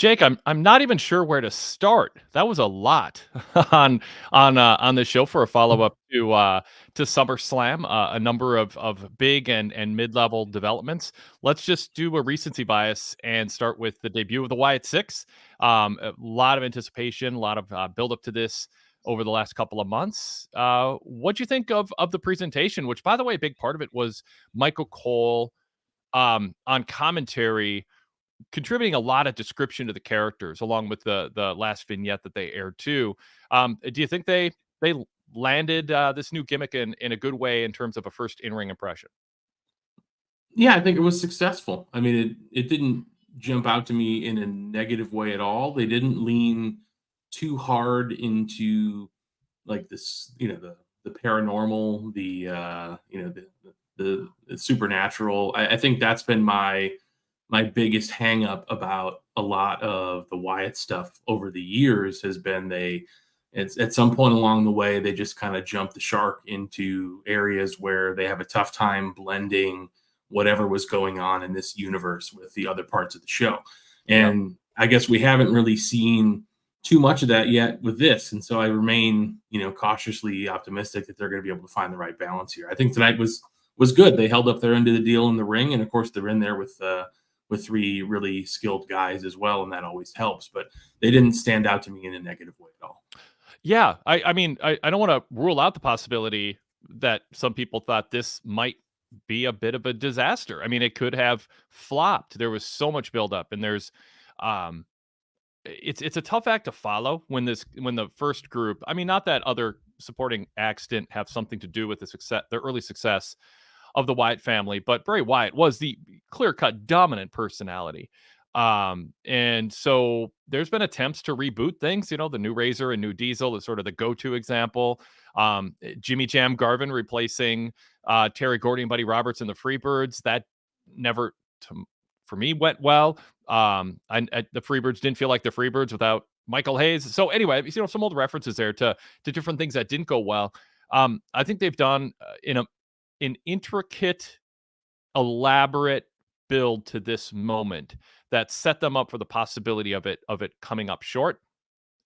Jake, I'm not even sure where to start. That was a lot on on this show for a follow up to SummerSlam. A number of big and mid level developments. Let's just do a recency bias and start with the debut of the Wyatt Six. A lot of anticipation, a lot of build up to this over the last couple of months. What'd you think of the presentation? Which, by the way, a big part of it was Michael Cole on commentary contributing a lot of description to the characters along with the last vignette that they aired too. Do you think they landed this new gimmick in a good way in terms of a first in-ring impression? Yeah, I think it was successful. I mean, it didn't jump out to me in a negative way at all. They didn't lean too hard into like this, the paranormal, the supernatural. I think that's been my biggest hang up about a lot of the Wyatt stuff over the years has been it's at some point along the way they just kind of jump the shark into areas where they have a tough time blending whatever was going on in this universe with the other parts of the show. Yeah. And I guess we haven't really seen too much of that yet with this. And so I remain, cautiously optimistic that they're going to be able to find the right balance here. I think tonight was good. They held up their end of the deal in the ring. And of course they're in there with three really skilled guys as well. And that always helps, but they didn't stand out to me in a negative way at all. Yeah. I mean, I don't want to rule out the possibility that some people thought this might be a bit of a disaster. I mean, it could have flopped. There was so much buildup, and there's um it's a tough act to follow when the first group, I mean, not that other supporting acts didn't have something to do with the early success of the Wyatt family, but Bray Wyatt was the clear-cut dominant personality. And so there's been attempts to reboot things, the new Razor and new Diesel is sort of the go-to example. Jimmy Jam Garvin replacing Terry Gordy and Buddy Roberts in the Freebirds, that never for me went well. The Freebirds didn't feel like the Freebirds without Michael Hayes. So anyway, some old references there to different things that didn't go well. I think they've done an intricate, elaborate build to this moment that set them up for the possibility of it coming up short,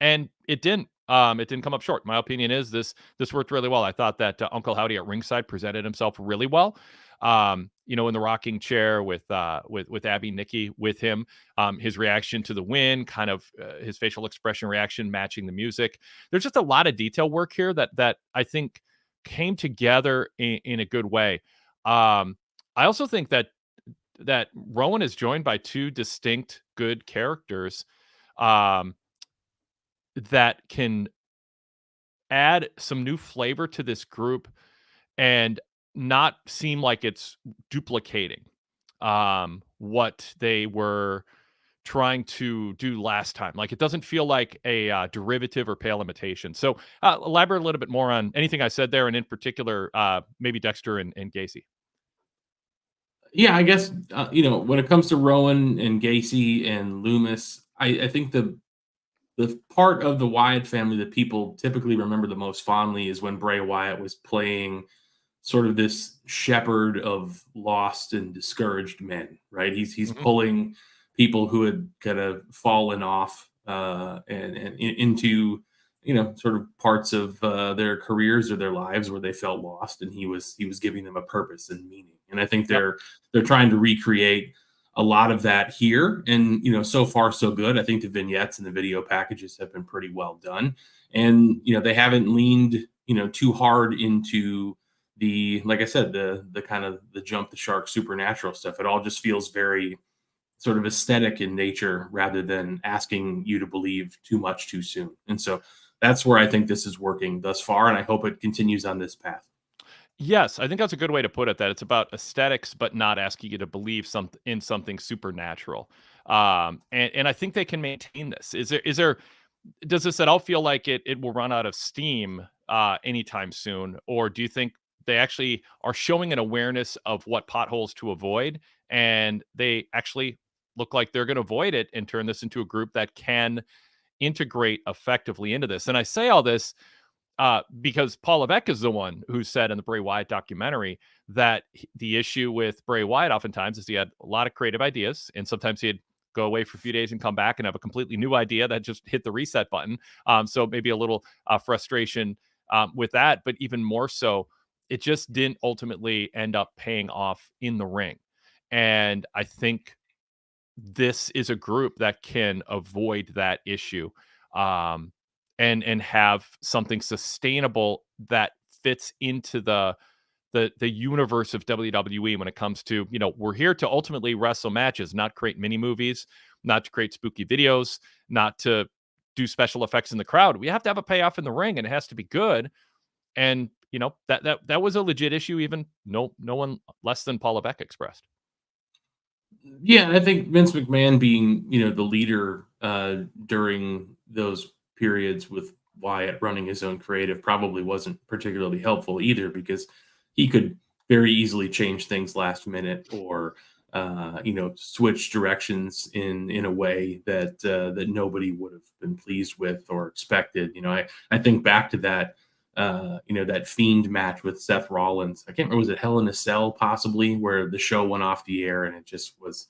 and it didn't. It didn't come up short. My opinion is this worked really well. I thought that Uncle Howdy at ringside presented himself really well. In the rocking chair with Abby Nikki with him, his reaction to the win, kind of his facial expression reaction matching the music. There's just a lot of detail work here that I think came together in a good way. I also think that Rowan is joined by two distinct good characters that can add some new flavor to this group and not seem like it's duplicating what they were trying to do last time. Like, it doesn't feel like a derivative or pale imitation. So elaborate a little bit more on anything I said there, and in particular, maybe Dexter and Gacy. Yeah, I guess, when it comes to Rowan and Gacy and Loomis, I think the part of the Wyatt family that people typically remember the most fondly is when Bray Wyatt was playing sort of this shepherd of lost and discouraged men, right? He's Mhm. pulling people who had kind of fallen off into sort of parts of their careers or their lives where they felt lost, and he was giving them a purpose and meaning. And I think Yep. they're trying to recreate a lot of that here, and so far so good. I think the vignettes and the video packages have been pretty well done, and they haven't leaned too hard into the, like I said, the kind of the jump the shark supernatural stuff. It all just feels very sort of aesthetic in nature rather than asking you to believe too much too soon. And so that's where I think this is working thus far, and I hope it continues on this path. Yes, I think that's a good way to put it, that it's about aesthetics, but not asking you to believe in something supernatural. And I think they can maintain this. Is there does this at all feel like it will run out of steam anytime soon, or do you think they actually are showing an awareness of what potholes to avoid, and they actually look like they're going to avoid it and turn this into a group that can integrate effectively into this? And I say all this because Paul Levesque is the one who said in the Bray Wyatt documentary that the issue with Bray Wyatt oftentimes is he had a lot of creative ideas, and sometimes he'd go away for a few days and come back and have a completely new idea that just hit the reset button. So maybe a little frustration with that, but even more so, it just didn't ultimately end up paying off in the ring. And I think this is a group that can avoid that issue, um, and have something sustainable that fits into the universe of WWE when it comes to, we're here to ultimately wrestle matches, not create mini movies, not to create spooky videos, not to do special effects in the crowd. We have to have a payoff in the ring, and it has to be good. And that was a legit issue. Even no one less than Paula Beck expressed. Yeah, I think Vince McMahon being, the leader during those periods with Wyatt running his own creative probably wasn't particularly helpful either, because he could very easily change things last minute, or switch directions in a way that that nobody would have been pleased with or expected. I think back to that that Fiend match with Seth Rollins. I can't remember, was it Hell in a Cell possibly, where the show went off the air and it just was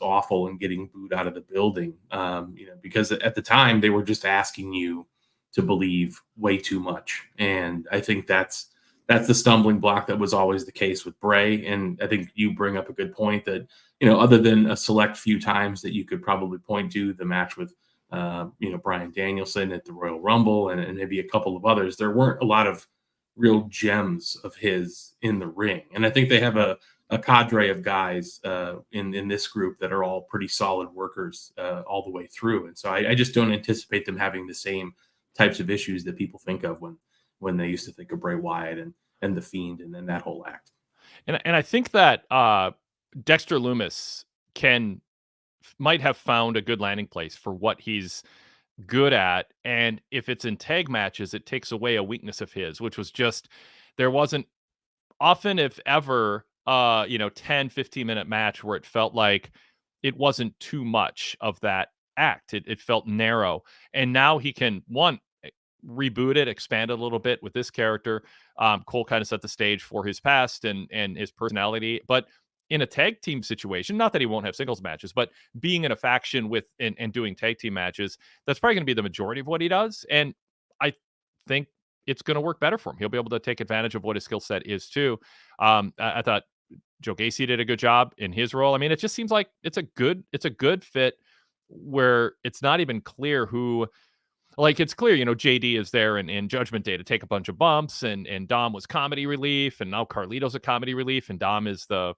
awful and getting booed out of the building. Because at the time they were just asking you to believe way too much. And I think that's the stumbling block that was always the case with Bray. And I think you bring up a good point that, other than a select few times that you could probably point to, the match with Bryan Danielson at the Royal Rumble, and maybe a couple of others, there weren't a lot of real gems of his in the ring. And I think they have a cadre of guys in this group that are all pretty solid workers all the way through. And so I just don't anticipate them having the same types of issues that people think of when they used to think of Bray Wyatt and the Fiend and then that whole act. And I think that Dexter Lumis might have found a good landing place for what he's good at. And if it's in tag matches, it takes away a weakness of his, which was just, there wasn't often, if ever, 10-15 minute match where it felt like it wasn't too much of that act. It felt narrow. And now he can, one, reboot it, expand it a little bit with this character. Cole kind of set the stage for his past and his personality. But in a tag team situation, not that he won't have singles matches, but being in a faction with and doing tag team matches, that's probably going to be the majority of what he does. And I think it's going to work better for him. He'll be able to take advantage of what his skill set is too. I thought Joe Gacy did a good job in his role. I mean, it just seems like it's a good fit where it's not even clear who. Like, it's clear, JD is there in Judgment Day to take a bunch of bumps, and Dom was comedy relief, and now Carlito's a comedy relief, and Dom is the,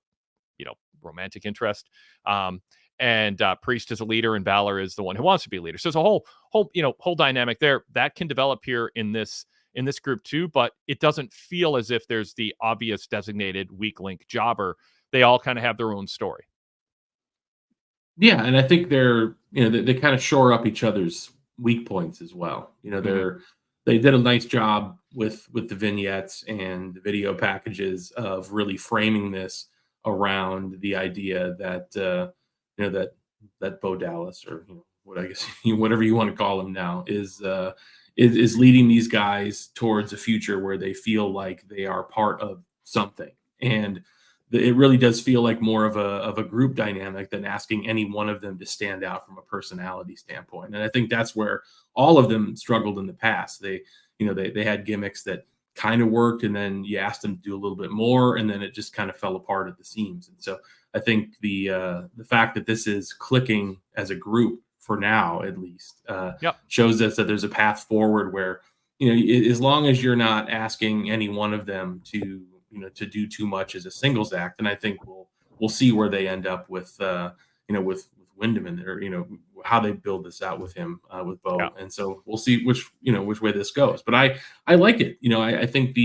romantic interest. And Priest is a leader, and Balor is the one who wants to be a leader. So there's a whole dynamic there that can develop here in this group too, but it doesn't feel as if there's the obvious designated weak link jobber. They all kind of have their own story. Yeah, and I think they're, they kind of shore up each other's weak points as well. They did a nice job with the vignettes and the video packages of really framing this around the idea that that Bo Dallas, or what, I guess whatever you want to call him now, is leading these guys towards a future where they feel like they are part of something. And it really does feel like more of a group dynamic than asking any one of them to stand out from a personality standpoint. And I think that's where all of them struggled in the past. They had gimmicks that kind of worked, and then you asked them to do a little bit more, and then it just kind of fell apart at the seams. And so I think the fact that this is clicking as a group for now, at least, shows us that there's a path forward where, as long as you're not asking any one of them to do too much as a singles act, and I think we'll see where they end up with with Wyndham in there, how they build this out with him, with Bo. Yeah. And so we'll see which way this goes. But I like it. I think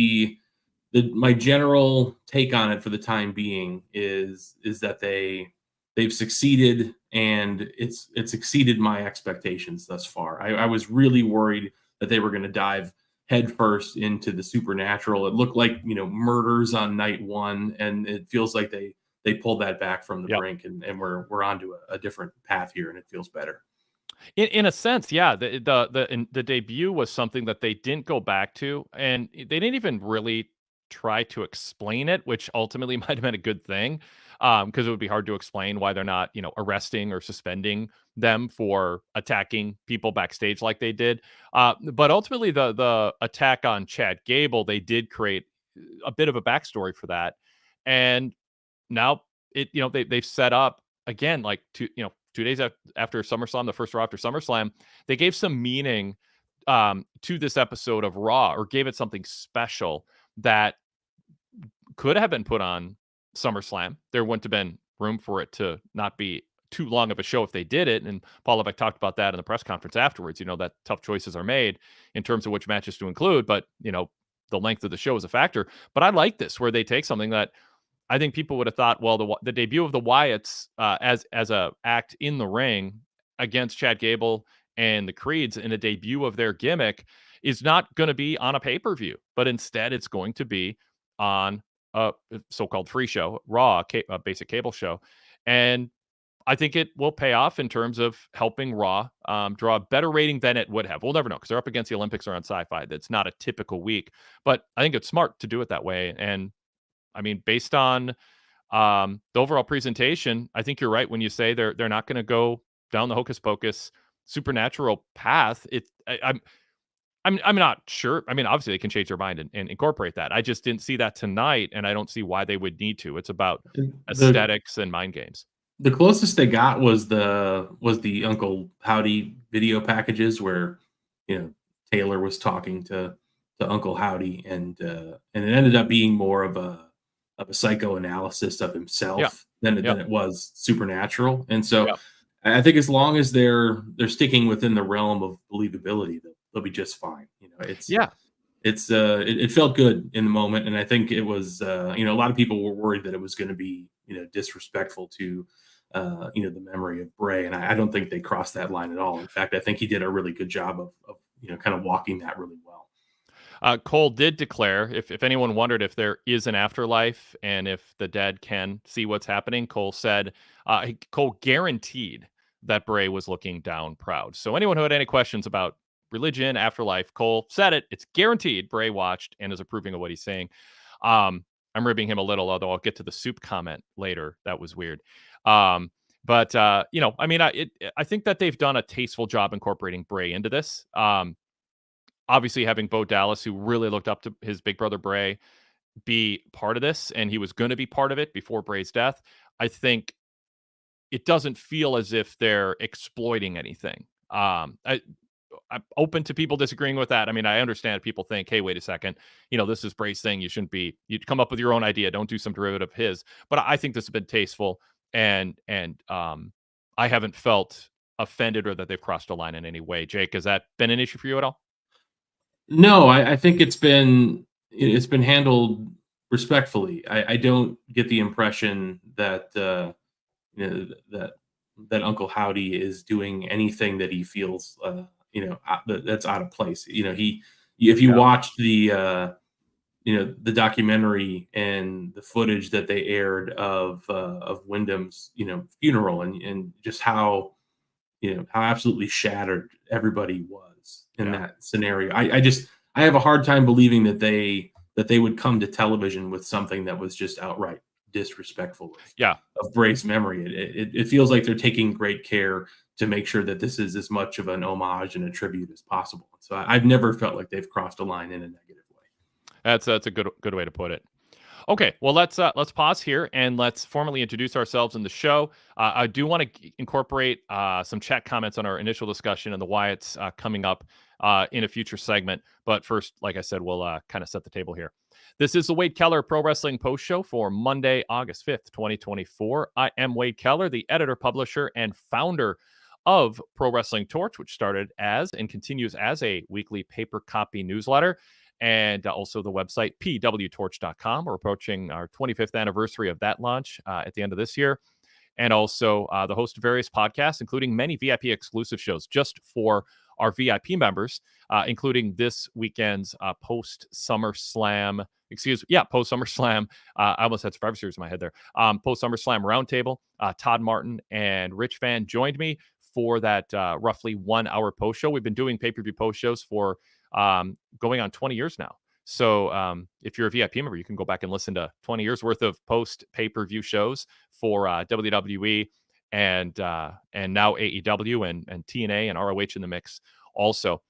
my general take on it for the time being is that they've succeeded, and it's exceeded my expectations thus far. I was really worried that they were going to dive headfirst into the supernatural. It looked like murders on night one, and it feels like they pulled that back from the brink, and we're onto a different path here, and it feels better. In a sense, yeah. The debut was something that they didn't go back to, and they didn't even really try to explain it, which ultimately might have been a good thing. because it would be hard to explain why they're not, arresting or suspending them for attacking people backstage like they did. But ultimately, the attack on Chad Gable, they did create a bit of a backstory for that, and now they've set up again like 2 days after SummerSlam, the first Raw after SummerSlam, they gave some meaning to this episode of Raw, or gave it something special that could have been put on SummerSlam. There wouldn't have been room for it to not be too long of a show if they did it. And Paul Levesque talked about that in the press conference afterwards, that tough choices are made in terms of which matches to include, but the length of the show is a factor. But I like this, where they take something that I think people would have thought, well, the debut of the Wyatts as a act in the ring against Chad Gable and the Creeds in a debut of their gimmick is not going to be on a pay-per-view, but instead it's going to be on a so-called free show, Raw, a basic cable show. And I think it will pay off in terms of helping Raw draw a better rating than it would have. We'll never know, because they're up against the Olympics or on Sci-Fi. That's not a typical week, but I think it's smart to do it that way. And I mean, based on the overall presentation, I think you're right when you say they're not going to go down the hocus pocus supernatural path. I'm not sure. I mean, obviously they can change their mind and incorporate that. I just didn't see that tonight, and I don't see why they would need to. It's about aesthetics and mind games. The closest they got was the Uncle Howdy video packages, where Taylor was talking to Uncle Howdy, and it ended up being more of a psychoanalysis of himself than it was supernatural. And so I think as long as they're sticking within the realm of believability, they'll be just fine. It felt good in the moment, and I think it was a lot of people were worried that it was going to be disrespectful to the memory of Bray, and I don't think they crossed that line at all. In fact, I think he did a really good job of kind of walking that really well. Cole did declare, if anyone wondered if there is an afterlife and if the dead can see what's happening, Cole said, Cole guaranteed that Bray was looking down proud. So anyone who had any questions about religion, afterlife, Cole said it. It's guaranteed Bray watched and is approving of what he's saying. I'm ribbing him a little, although I'll get to the soup comment later. That was weird. I think that they've done a tasteful job incorporating Bray into this. Obviously, having Bo Dallas, who really looked up to his big brother Bray, be part of this, and he was going to be part of it before Bray's death, I think it doesn't feel as if they're exploiting anything. I'm open to people disagreeing with that. I mean, I understand people think, hey, wait a second, this is Bray's thing. You'd come up with your own idea. Don't do some derivative of his. But I think this has been tasteful, and I haven't felt offended or that they've crossed a line in any way. Jake, has that been an issue for you at all? No, I think it's been handled respectfully. I don't get the impression that that Uncle Howdy is doing anything that he feels that's out of place. If you watched the documentary and the footage that they aired of Wyndham's funeral, and just how absolutely shattered everybody was in that scenario. I have a hard time believing that they would come to television with something that was just outright disrespectful of Bray's memory. It feels like they're taking great care to make sure that this is as much of an homage and a tribute as possible. So I've never felt like they've crossed a line in a negative way. That's a good way to put it. Okay, well, let's pause here and let's formally introduce ourselves in the show. I do want to incorporate some chat comments on our initial discussion and the Wyatts coming up in a future segment. But first, like I said, we'll kind of set the table here. This is the Wade Keller Pro Wrestling Post Show for Monday, August 5th, 2024. I am Wade Keller, the editor, publisher, and founder of PWTorch, which started as and continues as a weekly paper copy newsletter, and also the website PWTorch.com. We're approaching our 25th anniversary of that launch at the end of this year. And also the host of various podcasts, including many VIP exclusive shows just for our VIP members, including this weekend's post-SummerSlam. I almost had Survivor Series in my head there. Post-SummerSlam Roundtable. Todd Martin and Rich Van joined me for that roughly 1 hour post show. We've been doing pay-per-view post shows for going on 20 years now. So if you're a VIP member, you can go back and listen to 20 years worth of post pay-per-view shows for WWE and now AEW and TNA and ROH in the mix. Also,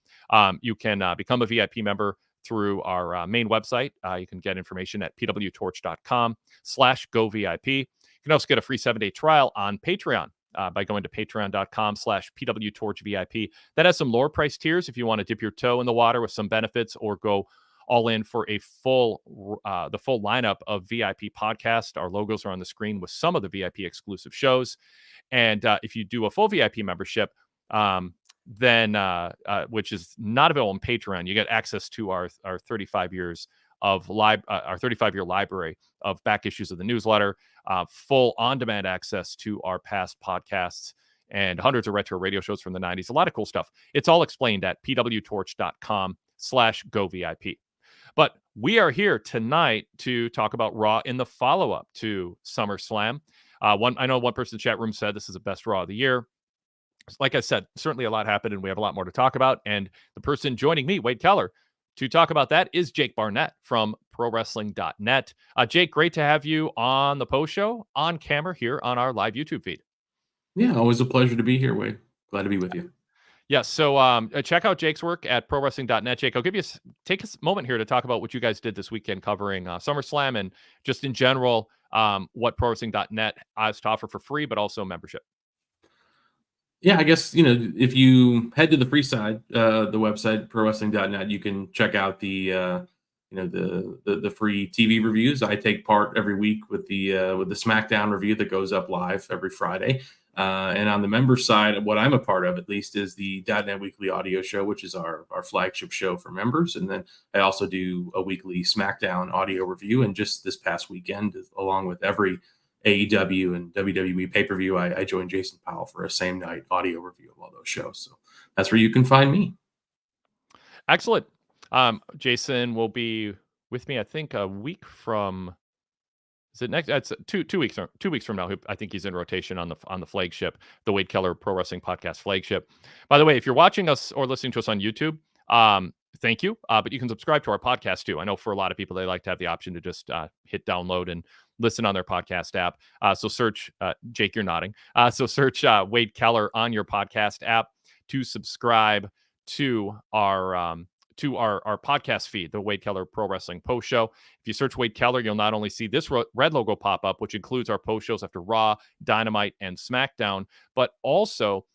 you can become a VIP member through our main website. You can get information at pwtorch.com/govip. You can also get a free 7-day trial on Patreon by going to patreon.com/pwtorchvip. That has some lower price tiers if you want to dip your toe in the water with some benefits or go all in for a the full lineup of VIP podcasts. Our logos are on the screen with some of the VIP exclusive shows. And if you do a full VIP membership, then which is not available on Patreon, you get access to our 35 years of our 35-year library of back issues of the newsletter, full on-demand access to our past podcasts, and hundreds of retro radio shows from the 90s. A lot of cool stuff. It's all explained at pwtorch.com/govip. But we are here tonight to talk about Raw in the follow-up to SummerSlam. I know one person in the chat room said this is the best Raw of the year. Like I said, certainly a lot happened, and we have a lot more to talk about. And the person joining me, Wade Keller, to talk about that is Jake Barnett from ProWrestling.net. Jake, great to have you on the post show on camera here on our live YouTube feed. Yeah, always a pleasure to be here, Wade. Glad to be with you. Yeah, so check out Jake's work at ProWrestling.net. Jake, I'll take a moment here to talk about what you guys did this weekend covering SummerSlam and just in general what ProWrestling.net has to offer for free, but also membership. Yeah, I guess, if you head to the free side, the website, ProWrestling.net, you can check out the free TV reviews. I take part every week with the SmackDown review that goes up live every Friday. And on the member side, what I'm a part of, at least, is the .NET Weekly Audio Show, which is our flagship show for members. And then I also do a weekly SmackDown audio review. And just this past weekend, along with every AEW and WWE pay-per-view, I joined Jason Powell for a same night audio review of all those shows. So that's where you can find me. Excellent. Jason will be with me, I think, a week from. Is it next? It's 2 weeks. 2 weeks from now. I think he's in rotation on the flagship, the Wade Keller Pro Wrestling Podcast flagship. By the way, if you're watching us or listening to us on YouTube, thank you. But you can subscribe to our podcast too. I know for a lot of people, they like to have the option to just hit download and listen on their podcast app. So search Jake, you're nodding. So search Wade Keller on your podcast app to subscribe to our podcast feed, the Wade Keller Pro Wrestling Post Show. If you search Wade Keller, you'll not only see this red logo pop up, which includes our post shows after Raw, Dynamite, and SmackDown, but also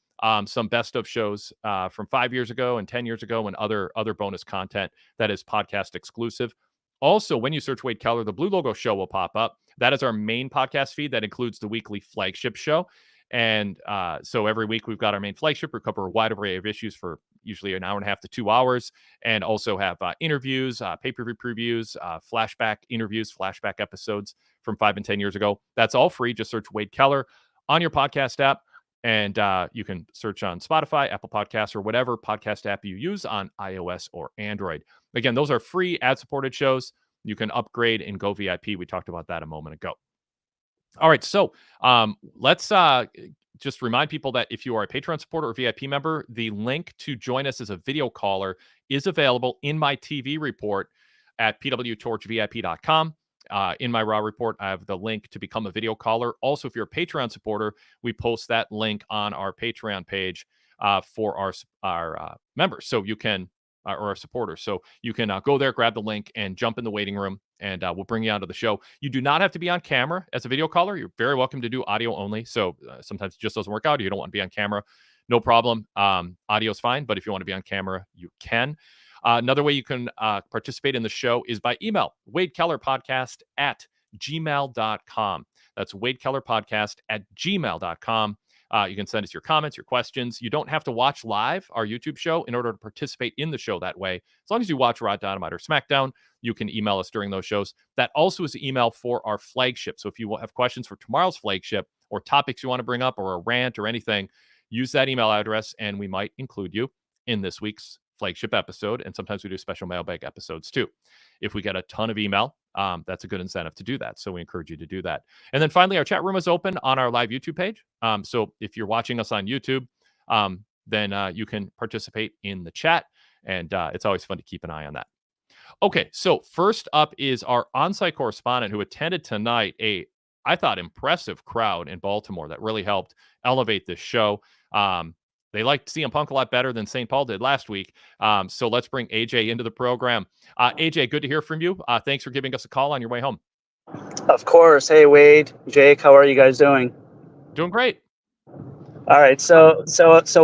some best of shows from 5 years ago and 10 years ago and other bonus content that is podcast exclusive. Also, when you search Wade Keller, the blue logo show will pop up. That is our main podcast feed that includes the weekly flagship show. And so every week we've got our main flagship. We cover a wide array of issues for usually an hour and a half to 2 hours, and also have interviews, pay-per-view previews, flashback interviews, flashback episodes from 5 and 10 years ago. That's all free. Just search Wade Keller on your podcast app, and you can search on Spotify, Apple Podcasts, or whatever podcast app you use on iOS or Android. Again, those are free ad-supported shows. You can upgrade and go VIP. We talked about that a moment ago. All right, so let's just remind people that if you are a Patreon supporter or VIP member, the link to join us as a video caller is available in my TV report at pwtorchvip.com. In my Raw report, I have the link to become a video caller. Also, if you're a Patreon supporter, we post that link on our Patreon page for our members. So you can, or our supporters. So you can go there, grab the link, and jump in the waiting room, and we'll bring you onto the show. You do not have to be on camera as a video caller. You're very welcome to do audio only. So sometimes it just doesn't work out. You don't want to be on camera. No problem. Audio is fine, but if you want to be on camera, you can. Another way you can participate in the show is by email, wadekellerpodcast@gmail.com. That's wadekellerpodcast@gmail.com. You can send us your comments, your questions. You don't have to watch live our YouTube show in order to participate in the show that way. As long as you watch Raw, Dynamite, or SmackDown, you can email us during those shows. That also is an email for our flagship. So if you have questions for tomorrow's flagship or topics you want to bring up or a rant or anything, use that email address and we might include you in this week's flagship episode. And sometimes we do special mailbag episodes too. If we get a ton of email, that's a good incentive to do that. So we encourage you to do that. And then finally, our chat room is open on our live YouTube page. So if you're watching us on YouTube, then you can participate in the chat. And it's always fun to keep an eye on that. Okay, so first up is our on-site correspondent who attended tonight, I thought, impressive crowd in Baltimore that really helped elevate this show. They liked CM Punk a lot better than St. Paul did last week. So let's bring AJ into the program. AJ, good to hear from you. Thanks for giving us a call on your way home. Of course. Hey, Wade, Jake, how are you guys doing? Doing great. All right. So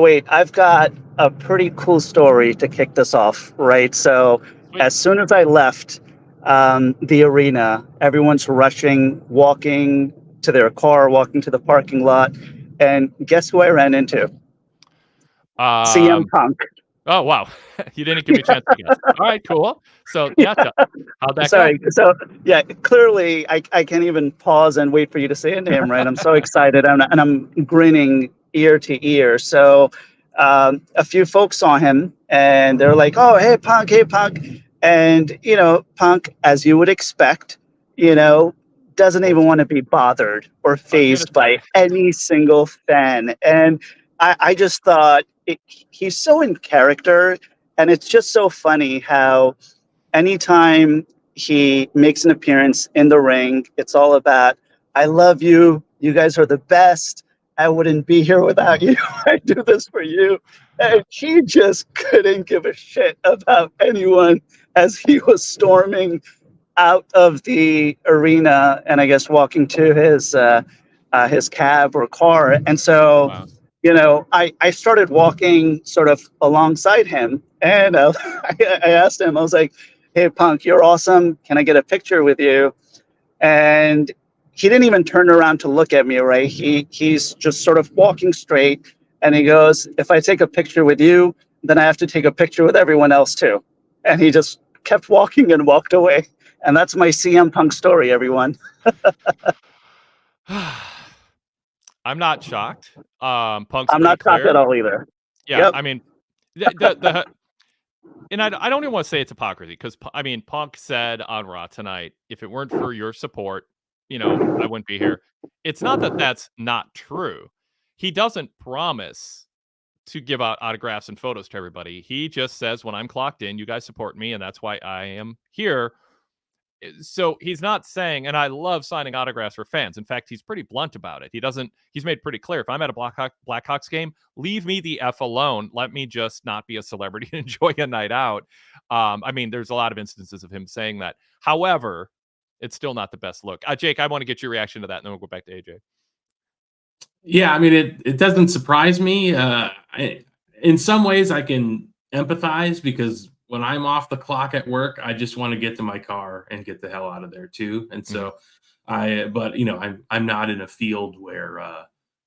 wait, I've got a pretty cool story to kick this off, right? So Sweet. as soon as I left the arena, everyone's rushing, walking to their car, walking to the parking lot. And guess who I ran into? CM Punk. Oh, wow. You didn't give me a chance to guess. All right, cool. So, yeah, how'd that Sorry. go? So, yeah, clearly I can't even pause and wait for you to say a name, right? I'm so excited, and I'm grinning ear to ear. So, a few folks saw him, and they're like, "Oh, hey, Punk, hey, Punk," and Punk, as you would expect, doesn't even want to be bothered or fazed by any single fan, and I just thought he's so in character, and it's just so funny how anytime he makes an appearance in the ring, it's all about, I love you. You guys are the best. I wouldn't be here without you. I do this for you. And he just couldn't give a shit about anyone as he was storming out of the arena and I guess walking to his cab or car. And so, I started walking sort of alongside him, and I asked him, I was like, "Hey, Punk, you're awesome. Can I get a picture with you?" And he didn't even turn around to look at me, right? He's just sort of walking straight, and he goes, "If I take a picture with you, then I have to take a picture with everyone else too." And he just kept walking and walked away. And that's my CM Punk story, everyone. I'm not shocked. Punk's I'm pretty not shocked clear. at all either. Yeah, Yep. I mean, and I don't even want to say it's hypocrisy because, I mean, Punk said on Raw tonight, if it weren't for your support, I wouldn't be here. It's not that that's not true. He doesn't promise to give out autographs and photos to everybody. He just says, when I'm clocked in, you guys support me, and that's why I am here. So he's not saying, and I love signing autographs for fans. In fact, he's pretty blunt about it. He's made pretty clear, if I'm at a Blackhawks game, leave me the F alone. Let me just not be a celebrity and enjoy a night out. I mean, there's a lot of instances of him saying that. However, it's still not the best look. Jake, I want to get your reaction to that, and then we'll go back to AJ. Yeah, I mean, it doesn't surprise me. In some ways, I can empathize because when I'm off the clock at work, I just want to get to my car and get the hell out of there too. And so but I'm not in a field where,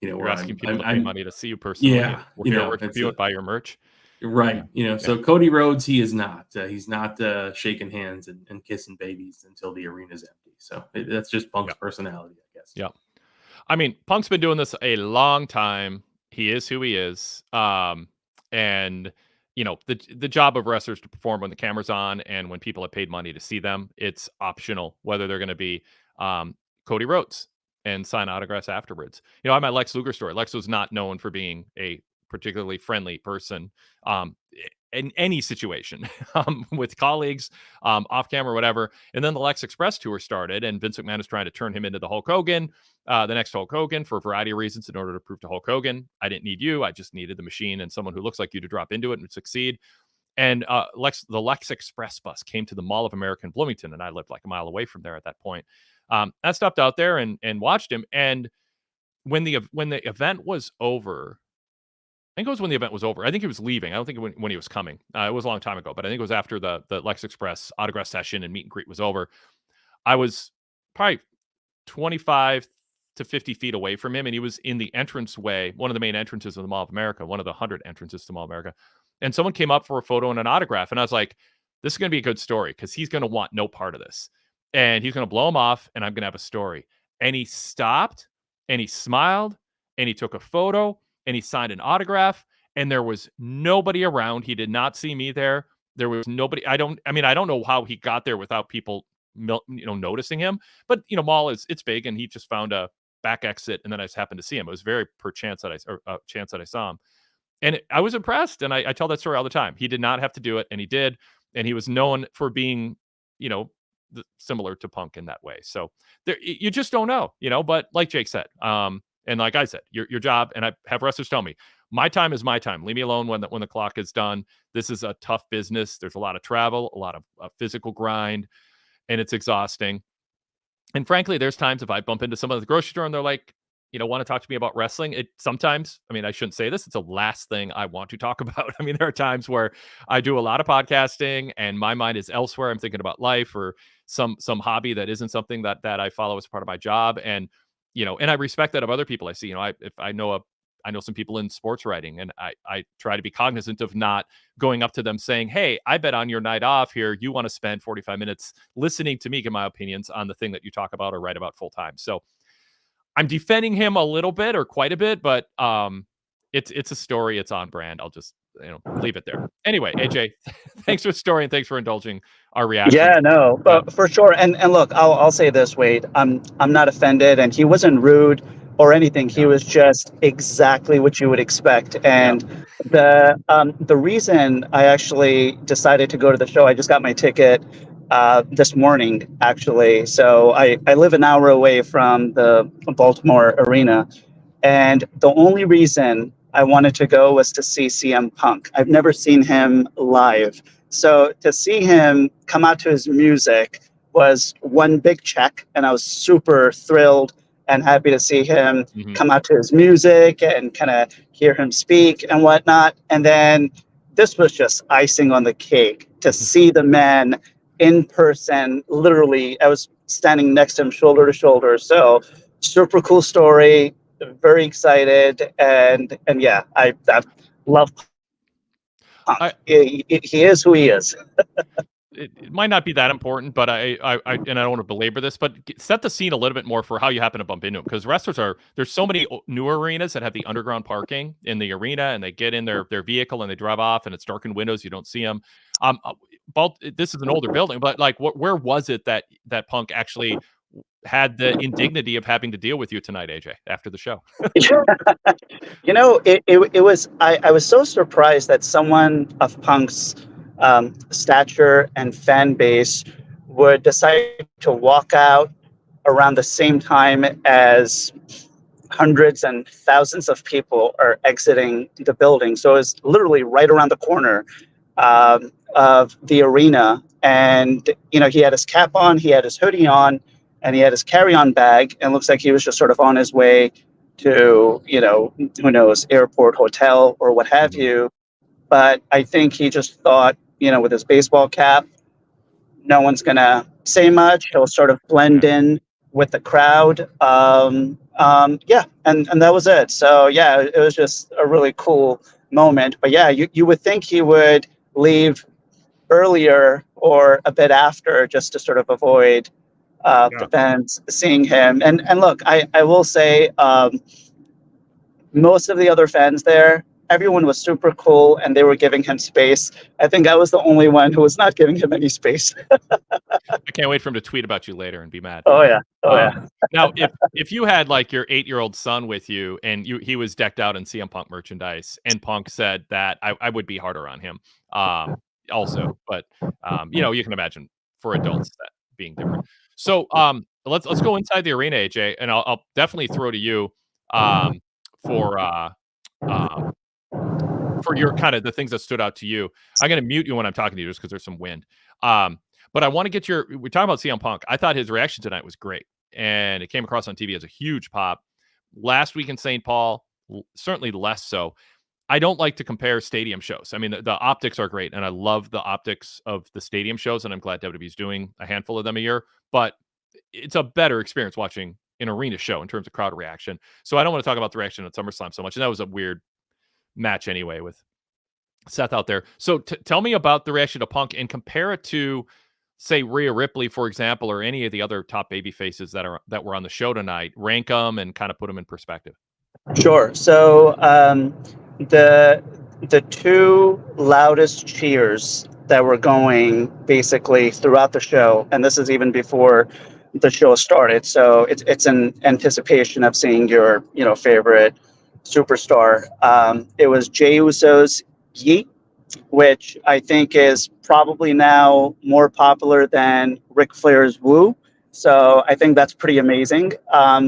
You're asking people to pay money to see you personally. Yeah. We're here working for you and buy your merch. Right. So Cody Rhodes, he is not, he's not shaking hands and kissing babies until the arena's empty. So that's just Punk's personality, I guess. Yeah. I mean, Punk's been doing this a long time. He is who he is. And the job of wrestlers to perform when the camera's on and when people have paid money to see them, it's optional whether they're going to be Cody Rhodes and sign autographs afterwards. I'm at Lex Luger story. Lex was not known for being a particularly friendly person in any situation with colleagues, off camera, whatever. And then the Lex Express tour started, and Vince McMahon was trying to turn him into the Hulk Hogan, the next Hulk Hogan, for a variety of reasons in order to prove to Hulk Hogan, I didn't need you. I just needed the machine and someone who looks like you to drop into it and succeed. And the Lex Express bus came to the Mall of America in Bloomington, and I lived like a mile away from there at that point. I stopped out there and watched him. And when the event was over, I think it was when the event was over. I think he was leaving. I don't think when he was coming. It was a long time ago, but I think it was after the Lex Express autograph session and meet and greet was over. I was probably 25 to 50 feet away from him, and he was in the entranceway, one of the main entrances of the Mall of America, one of the 100 entrances to the Mall of America. And someone came up for a photo and an autograph, and I was like, this is going to be a good story because he's going to want no part of this. And he's going to blow him off, and I'm going to have a story. And he stopped, and he smiled, and he took a photo, and he signed an autograph, and there was nobody around. He did not see me there. There was nobody. I don't know how he got there without people, noticing him. But mall it's big, and he just found a back exit, and then I just happened to see him. It was very chance that I saw him, and I was impressed. And I tell that story all the time. He did not have to do it, and he did. and he was known for being, you know, similar to Punk in that way. So there, you just don't know, you know. But like Jake said, and like I said, your job, and I have wrestlers tell me, my time is my time. Leave me alone when the clock is done. This is a tough business. There's a lot of travel, a lot of physical grind, and it's exhausting. And frankly, there's times if I bump into someone at the grocery store and they're like, you know, want to talk to me about wrestling. It sometimes, I mean, I shouldn't say this, it's the last thing I want to talk about. I mean, there are times where I do a lot of podcasting and my mind is elsewhere. I'm thinking about life or some hobby that isn't something that I follow as part of my job. And, you know, and I respect that of other people I see. You know, if I know some people in sports writing, and I try to be cognizant of not going up to them saying, hey, I bet on your night off here, you want to spend 45 minutes listening to me give my opinions on the thing that you talk about or write about full time. So I'm defending him a little bit or quite a bit, but it's a story. It's on brand. I'll just, you know, leave it there. Anyway, AJ, thanks for the story and thanks for indulging our reaction. Yeah, no, but for sure. And look, I'll say this, Wade. I'm not offended, and he wasn't rude or anything. He was just exactly what you would expect. And the reason I actually decided to go to the show, I just got my ticket this morning, actually. So I live an hour away from the Baltimore arena. And the only reason I wanted to go was to see CM Punk. I've never seen him live. So to see him come out to his music was one big check. And I was super thrilled and happy to see him come out to his music and kind of hear him speak and whatnot. And then this was just icing on the cake to see the man in person. Literally, I was standing next to him shoulder to shoulder. So super cool story, very excited. And yeah, I love Punk. He is who he is. It might not be that important, but I and I don't want to belabor this, but set the scene a little bit more for how you happen to bump into him, because wrestlers there's so many new arenas that have the underground parking in the arena, and they get in their vehicle and they drive off, and it's darkened windows, you don't see them. This is an older building, but like, where was it that Punk actually had the indignity of having to deal with you tonight, AJ, after the show? You know, it was, I was so surprised that someone of Punk's stature and fan base would decide to walk out around the same time as hundreds and thousands of people are exiting the building. So it's literally right around the corner of the arena. And, you know, he had his cap on, he had his hoodie on, and he had his carry-on bag, and looks like he was just sort of on his way to, you know, who knows, airport, hotel, or what have you. But I think he just thought, you know, with his baseball cap, no one's going to say much. He'll sort of blend in with the crowd. Yeah, and that was it. So, yeah, it was just a really cool moment. But, yeah, you would think he would leave earlier or a bit after, just to sort of avoid the fans seeing him. And look, I will say most of the other fans there, everyone was super cool and they were giving him space. I think I was the only one who was not giving him any space. I can't wait for him to tweet about you later and be mad. Oh yeah. Now, if you had like your 8-year-old son with you and he was decked out in CM Punk merchandise and Punk said that, I would be harder on him also. But you know, you can imagine for adults that being different. So let's go inside the arena, AJ, and I'll definitely throw to you for your kind of the things that stood out to you. I'm going to mute you when I'm talking to you just because there's some wind. But I want to get we're talking about CM Punk. I thought his reaction tonight was great, and it came across on TV as a huge pop. Last week in St. Paul, certainly less so. I don't like to compare stadium shows. I mean, the optics are great, and I love the optics of the stadium shows, and I'm glad WWE's doing a handful of them a year. But it's a better experience watching an arena show in terms of crowd reaction. So I don't want to talk about the reaction at SummerSlam so much, and that was a weird match anyway with Seth out there. So tell me about the reaction to Punk and compare it to, say, Rhea Ripley, for example, or any of the other top baby faces that were on the show tonight. Rank them and kind of put them in perspective. Sure. So the two loudest cheers that were going basically throughout the show, and this is even before the show started. So it's an anticipation of seeing your, favorite superstar. It was Jey Uso's Yeet, which I think is probably now more popular than Ric Flair's Woo. So I think that's pretty amazing.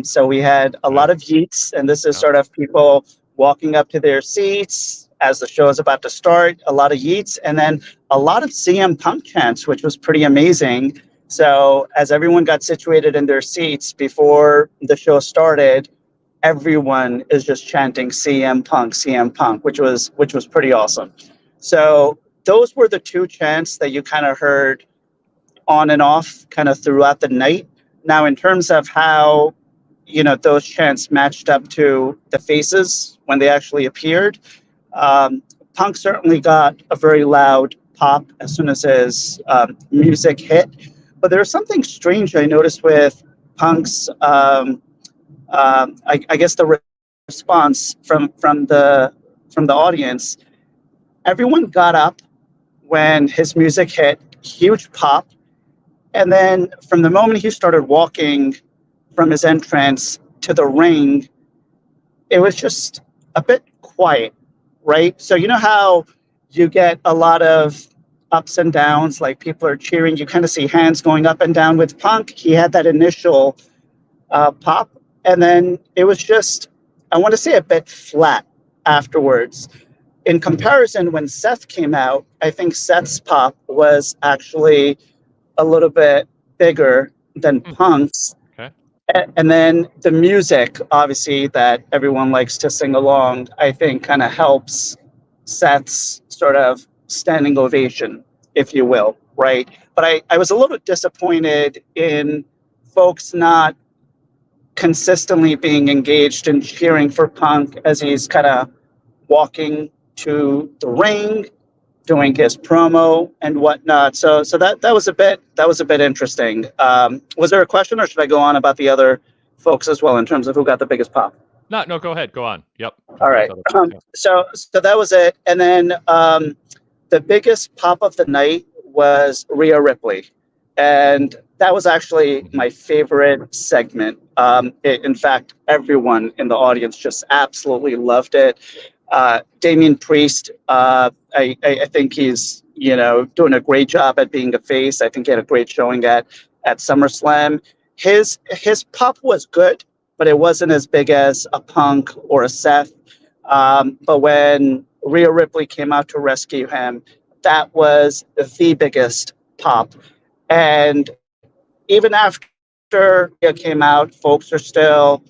So we had a lot of yeets, and this is sort of people walking up to their seats as the show is about to start, a lot of yeets, and then a lot of CM Punk chants, which was pretty amazing. So as everyone got situated in their seats before the show started, everyone is just chanting CM Punk, which was pretty awesome. So those were the two chants that you kind of heard on and off kind of throughout the night. Now, in terms of how, those chants matched up to the faces when they actually appeared, Punk certainly got a very loud pop as soon as his music hit. But there was something strange I noticed with Punk's, I guess, the response from the audience. Everyone got up when his music hit, huge pop. And then from the moment he started walking from his entrance to the ring, it was just a bit quiet, right? So you know how you get a lot of ups and downs, like people are cheering, you kind of see hands going up and down. With Punk, he had that initial pop, and then it was just, I want to say, a bit flat afterwards. In comparison, when Seth came out, I think Seth's pop was actually a little bit bigger than Punk's. Okay. And then the music, obviously, that everyone likes to sing along, I think kind of helps Seth's sort of standing ovation, if you will, right? But I was a little disappointed in folks not consistently being engaged in cheering for Punk as he's kind of walking to the ring, doing his promo and whatnot. So that was a bit interesting. Was there a question, or should I go on about the other folks as well in terms of who got the biggest pop? No, go ahead. Go on. Yep. All right. So that was it. And then the biggest pop of the night was Rhea Ripley. And that was actually my favorite segment. In fact, everyone in the audience just absolutely loved it. Damian Priest, I think he's doing a great job at being a face. I think he had a great showing at SummerSlam. His pop was good, but it wasn't as big as a Punk or a Seth. But when Rhea Ripley came out to rescue him, that was the biggest pop. And even after Rhea came out, folks are still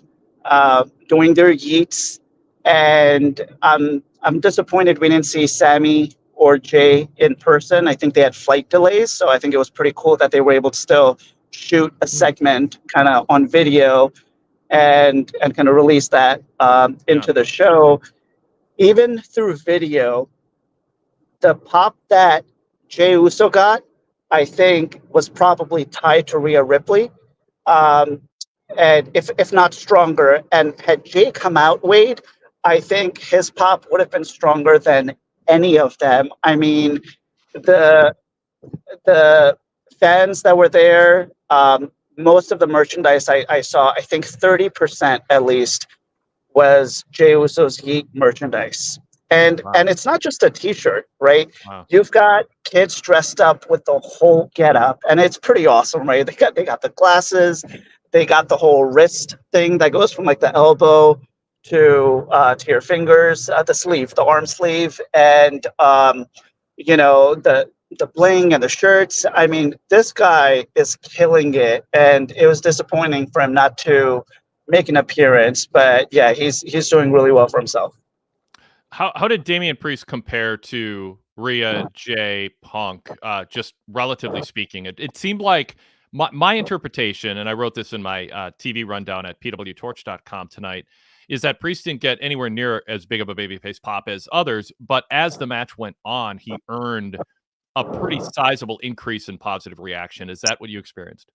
doing their yeets. And I'm disappointed we didn't see Sammy or Jay in person. I think they had flight delays, so I think it was pretty cool that they were able to still shoot a segment kind of on video and kind of release that into the show. Even through video, the pop that Jey Uso got, I think, was probably tied to Rhea Ripley. And if not stronger, and had Jay come out, Wade, I think his pop would have been stronger than any of them. I mean, the fans that were there, most of the merchandise I saw, I think 30% at least, was Jey Uso's Yeet merchandise. And it's not just a T-shirt, right? Wow. You've got kids dressed up with the whole getup, and it's pretty awesome, right? They got the glasses, they got the whole wrist thing that goes from like the elbow to your fingers, the arm sleeve, and the bling and the shirts. I mean, this guy is killing it, and it was disappointing for him not to make an appearance. But yeah, he's doing really well for himself. How did Damian Priest compare to Rhea, Jay, Punk, just relatively speaking? It seemed like my interpretation, and I wrote this in my TV rundown at PWTorch.com tonight, is that Priest didn't get anywhere near as big of a babyface pop as others, but as the match went on, he earned a pretty sizable increase in positive reaction. Is that what you experienced?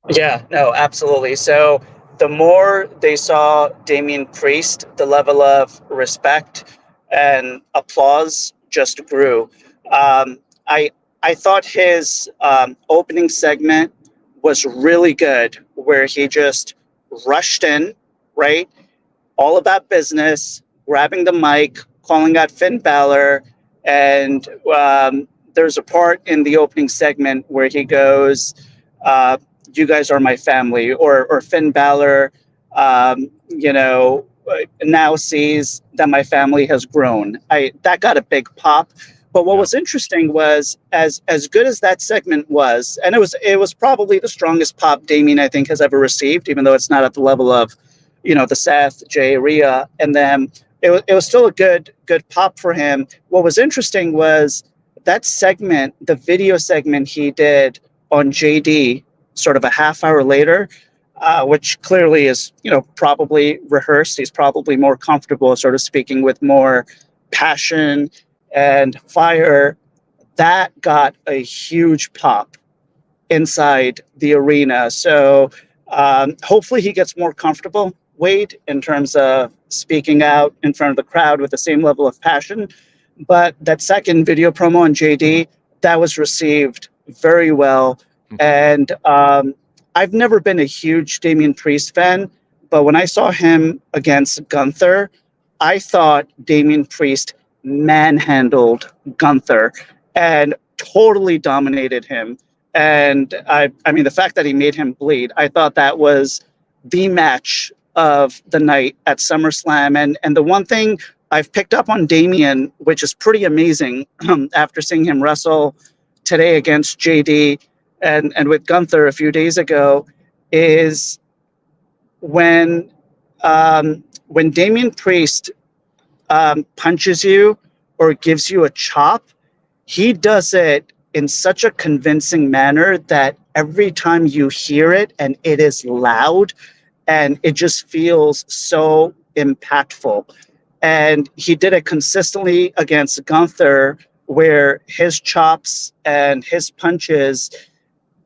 Yeah, no, absolutely. So the more they saw Damian Priest, the level of respect and applause just grew. I thought his opening segment was really good, where he just rushed in, right? All about business, grabbing the mic, calling out Finn Balor, And there's a part in the opening segment where he goes, "You guys are my family," or Finn Balor, now sees that my family has grown. That got a big pop. But what was interesting was, as good as that segment was, and it was probably the strongest pop Damien, I think, has ever received, even though it's not at the level of, the Seth, Jay, Rhea, and then it was still a good pop for him. What was interesting was that segment, the video segment he did on JD, sort of a half hour later, which clearly is, probably rehearsed. He's probably more comfortable sort of speaking with more passion and fire. That got a huge pop inside the arena. So hopefully he gets more comfortable, Wade, in terms of speaking out in front of the crowd with the same level of passion. But that second video promo on JD, that was received very well. And I've never been a huge Damian Priest fan, but when I saw him against Gunther, I thought Damian Priest manhandled Gunther and totally dominated him. And I mean, the fact that he made him bleed, I thought that was the match of the night at SummerSlam. And the one thing I've picked up on Damian, which is pretty amazing after seeing him wrestle today against JD and with Gunther a few days ago, is when Damian Priest punches you or gives you a chop, he does it in such a convincing manner that every time you hear it, and it is loud, and it just feels so impactful. And he did it consistently against Gunther, where his chops and his punches,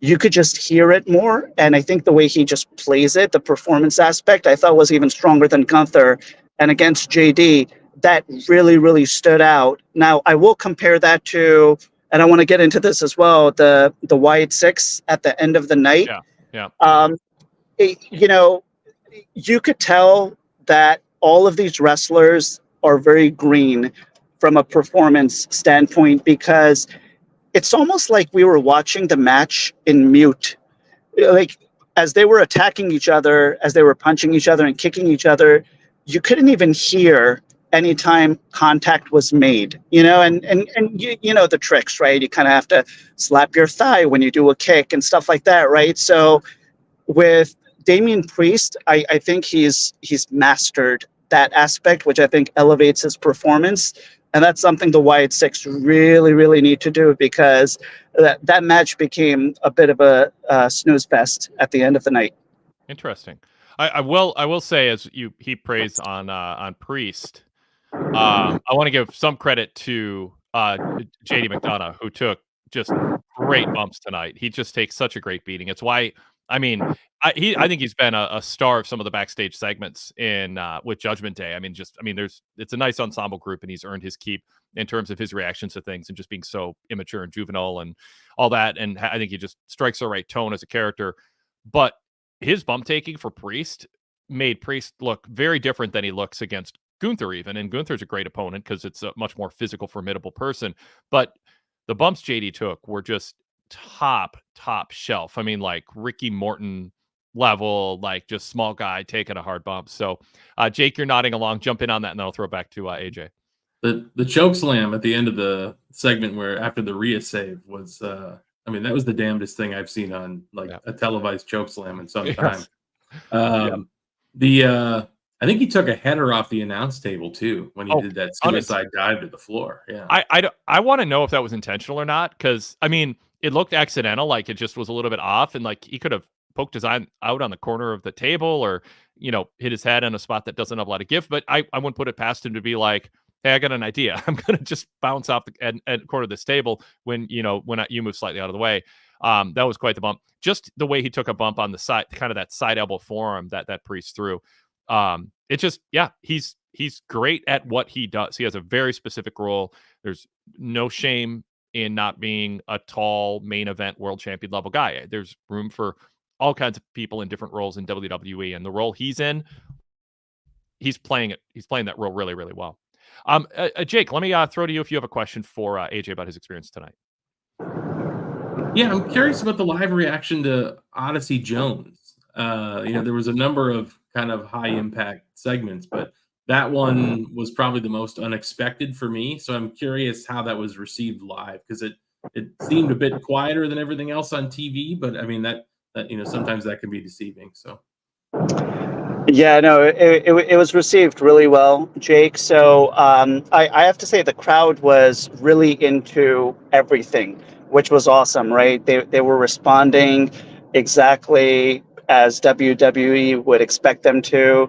you could just hear it more. And I think the way he just plays it, the performance aspect, I thought was even stronger than Gunther. And against JD, that really, really stood out. Now, I will compare that to, and I want to get into this as well, the Wyatt 6 at the end of the night. You could tell that all of these wrestlers are very green from a performance standpoint, because it's almost like we were watching the match in mute. Like, as they were attacking each other, as they were punching each other and kicking each other, you couldn't even hear anytime contact was made, and you know the tricks, right? You kind of have to slap your thigh when you do a kick and stuff like that, right? So with Damian Priest, I think he's mastered that aspect, which I think elevates his performance. And that's something the Wyatt 6 really, really need to do, because that match became a bit of a snooze fest at the end of the night. Interesting. I will say, as he praised on Priest, I want to give some credit to JD McDonough, who took just great bumps tonight. He just takes such a great beating. It's why, I mean, I think he's been a star of some of the backstage segments in with Judgment Day. It's a nice ensemble group, and he's earned his keep in terms of his reactions to things and just being so immature and juvenile and all that. And I think he just strikes the right tone as a character. But his bump taking for Priest made Priest look very different than he looks against Gunther even. And Gunther's a great opponent because it's a much more physical, formidable person. But the bumps JD took were just top shelf. I mean, like Ricky Morton level, like just small guy taking a hard bump. So Jake, you're nodding along. Jump in on that, and then I'll throw it back to AJ. The choke slam at the end of the segment, where after the Rhea save, was that was the damnedest thing I've seen on a televised choke slam in some time. I think he took a header off the announce table too when he did that suicide dive to the floor. Yeah, I want to know if that was intentional or not, because it looked accidental, like it just was a little bit off, and like he could have poked his eye out on the corner of the table, or hit his head in a spot that doesn't have a lot of give. But I wouldn't put it past him to be like, hey, I got an idea. I'm gonna just bounce off the end corner of this table when you move slightly out of the way. That was quite the bump. Just the way he took a bump on the side, kind of that side elbow forearm that Priest threw. It just, he's great at what he does. He has a very specific role. There's no shame in not being a tall main event world champion level guy. There's room for all kinds of people in different roles in WWE, and the role he's in, he's playing that role really, really well. Jake, let me throw to you if you have a question for AJ about his experience tonight. Yeah, I'm curious about the live reaction to Odyssey Jones. There was a number of kind of high impact segments, but that one was probably the most unexpected for me. So I'm curious how that was received live, because it seemed a bit quieter than everything else on TV. But I mean that sometimes that can be deceiving. So. Yeah, no, it was received really well, Jake. So I have to say the crowd was really into everything, which was awesome, right? They were responding exactly as WWE would expect them to.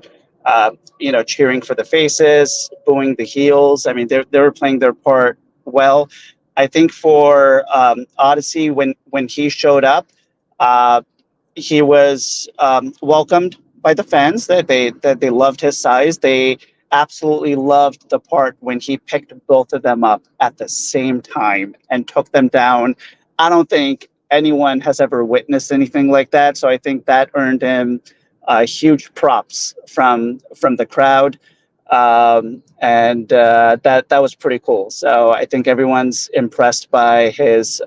Cheering for the faces, booing the heels. I mean, they were playing their part well. I think for Odyssey, when he showed up, he was welcomed by the fans. That they loved his size. They absolutely loved the part when he picked both of them up at the same time and took them down. I don't think anyone has ever witnessed anything like that. So I think that earned him huge props from the crowd. And that was pretty cool. So I think everyone's impressed by his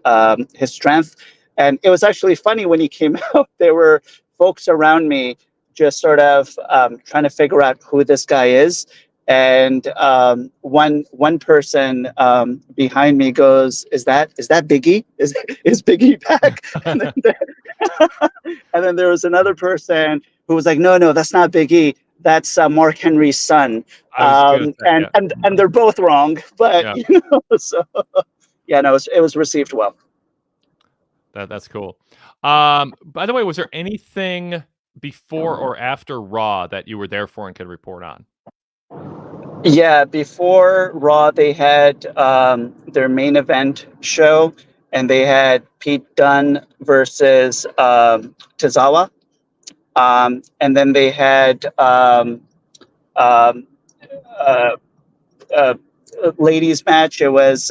strength. And it was actually funny when he came out. There were folks around me just sort of trying to figure out who this guy is. And one person behind me goes, "Is that Biggie? Is Biggie back?" And then there was another person who was like, "No, that's not Biggie. That's Mark Henry's son." And they're both wrong, but so yeah, no, it was received well. That's cool. By the way, was there anything before or after Raw that you were there for and could report on? Yeah, before Raw, they had their main event show, and they had Pete Dunne versus Tozawa. And then they had ladies match. It was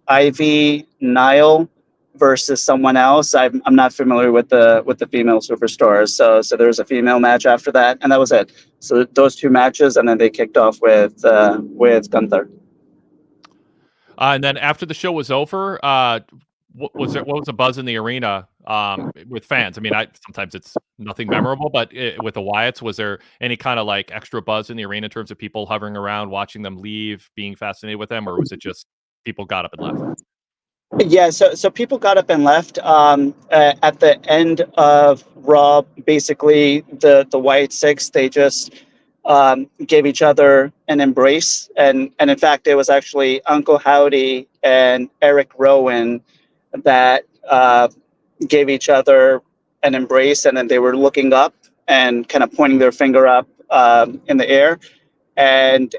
Ivy Nile versus someone else. I'm not familiar with the female superstars. So there was a female match after that, and that was it. So those two matches, and then they kicked off with Gunther. And then after the show was over, what was the buzz in the arena with fans? I mean, sometimes it's nothing memorable, but with the Wyatts, was there any kind of like extra buzz in the arena in terms of people hovering around, watching them leave, being fascinated with them, or was it just people got up and left? Yeah, so people got up and left. At the end of Raw, basically the Wyatt Six, they just gave each other an embrace, and in fact, it was actually Uncle Howdy and Eric Rowan that gave each other an embrace, and then they were looking up and kind of pointing their finger up in the air. And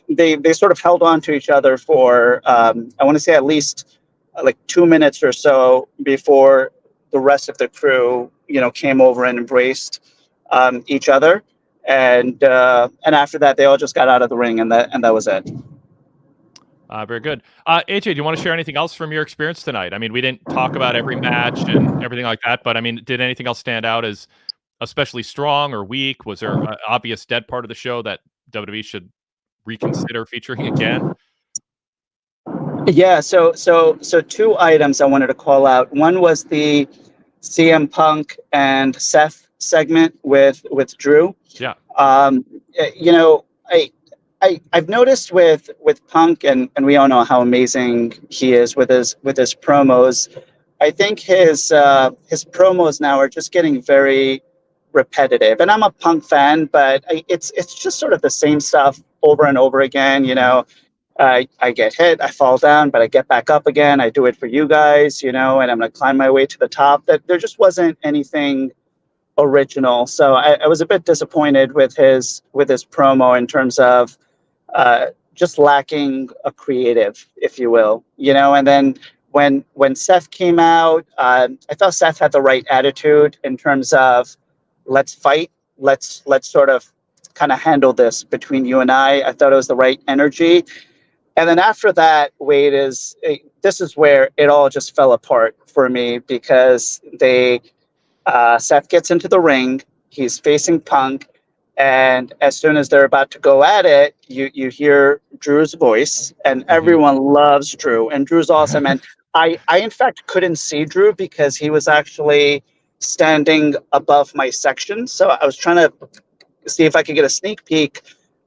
they sort of held on to each other for I want to say at least like 2 minutes or so before the rest of the crew came over and embraced each other, and after that they all just got out of the ring, and that was it. Very good. AJ, do you want to share anything else from your experience tonight? I mean, we didn't talk about every match and everything like that, but I mean, did anything else stand out as especially strong or weak? Was there an obvious dead part of the show that WWE should reconsider featuring again? Yeah, so two items I wanted to call out. One was the CM Punk and Seth segment with Drew. Yeah. I've noticed with Punk, and we all know how amazing he is with his promos. I think his promos now are just getting very repetitive, and I'm a Punk fan, but it's just sort of the same stuff over and over again. I get hit, I fall down, but I get back up again. I do it for you guys, and I'm going to climb my way to the top. That there just wasn't anything original. So I was a bit disappointed with his promo in terms of just lacking a creative, if you will, And then when Seth came out, I thought Seth had the right attitude in terms of let's fight, let's sort of kind of handle this between you and I. I thought it was the right energy. And then after that, Wade, this is where it all just fell apart for me, because Seth gets into the ring, he's facing Punk, And as soon as they're about to go at it, you hear Drew's voice, and everyone loves Drew. And Drew's awesome. And I in fact couldn't see Drew because he was actually standing above my section. So I was trying to see if I could get a sneak peek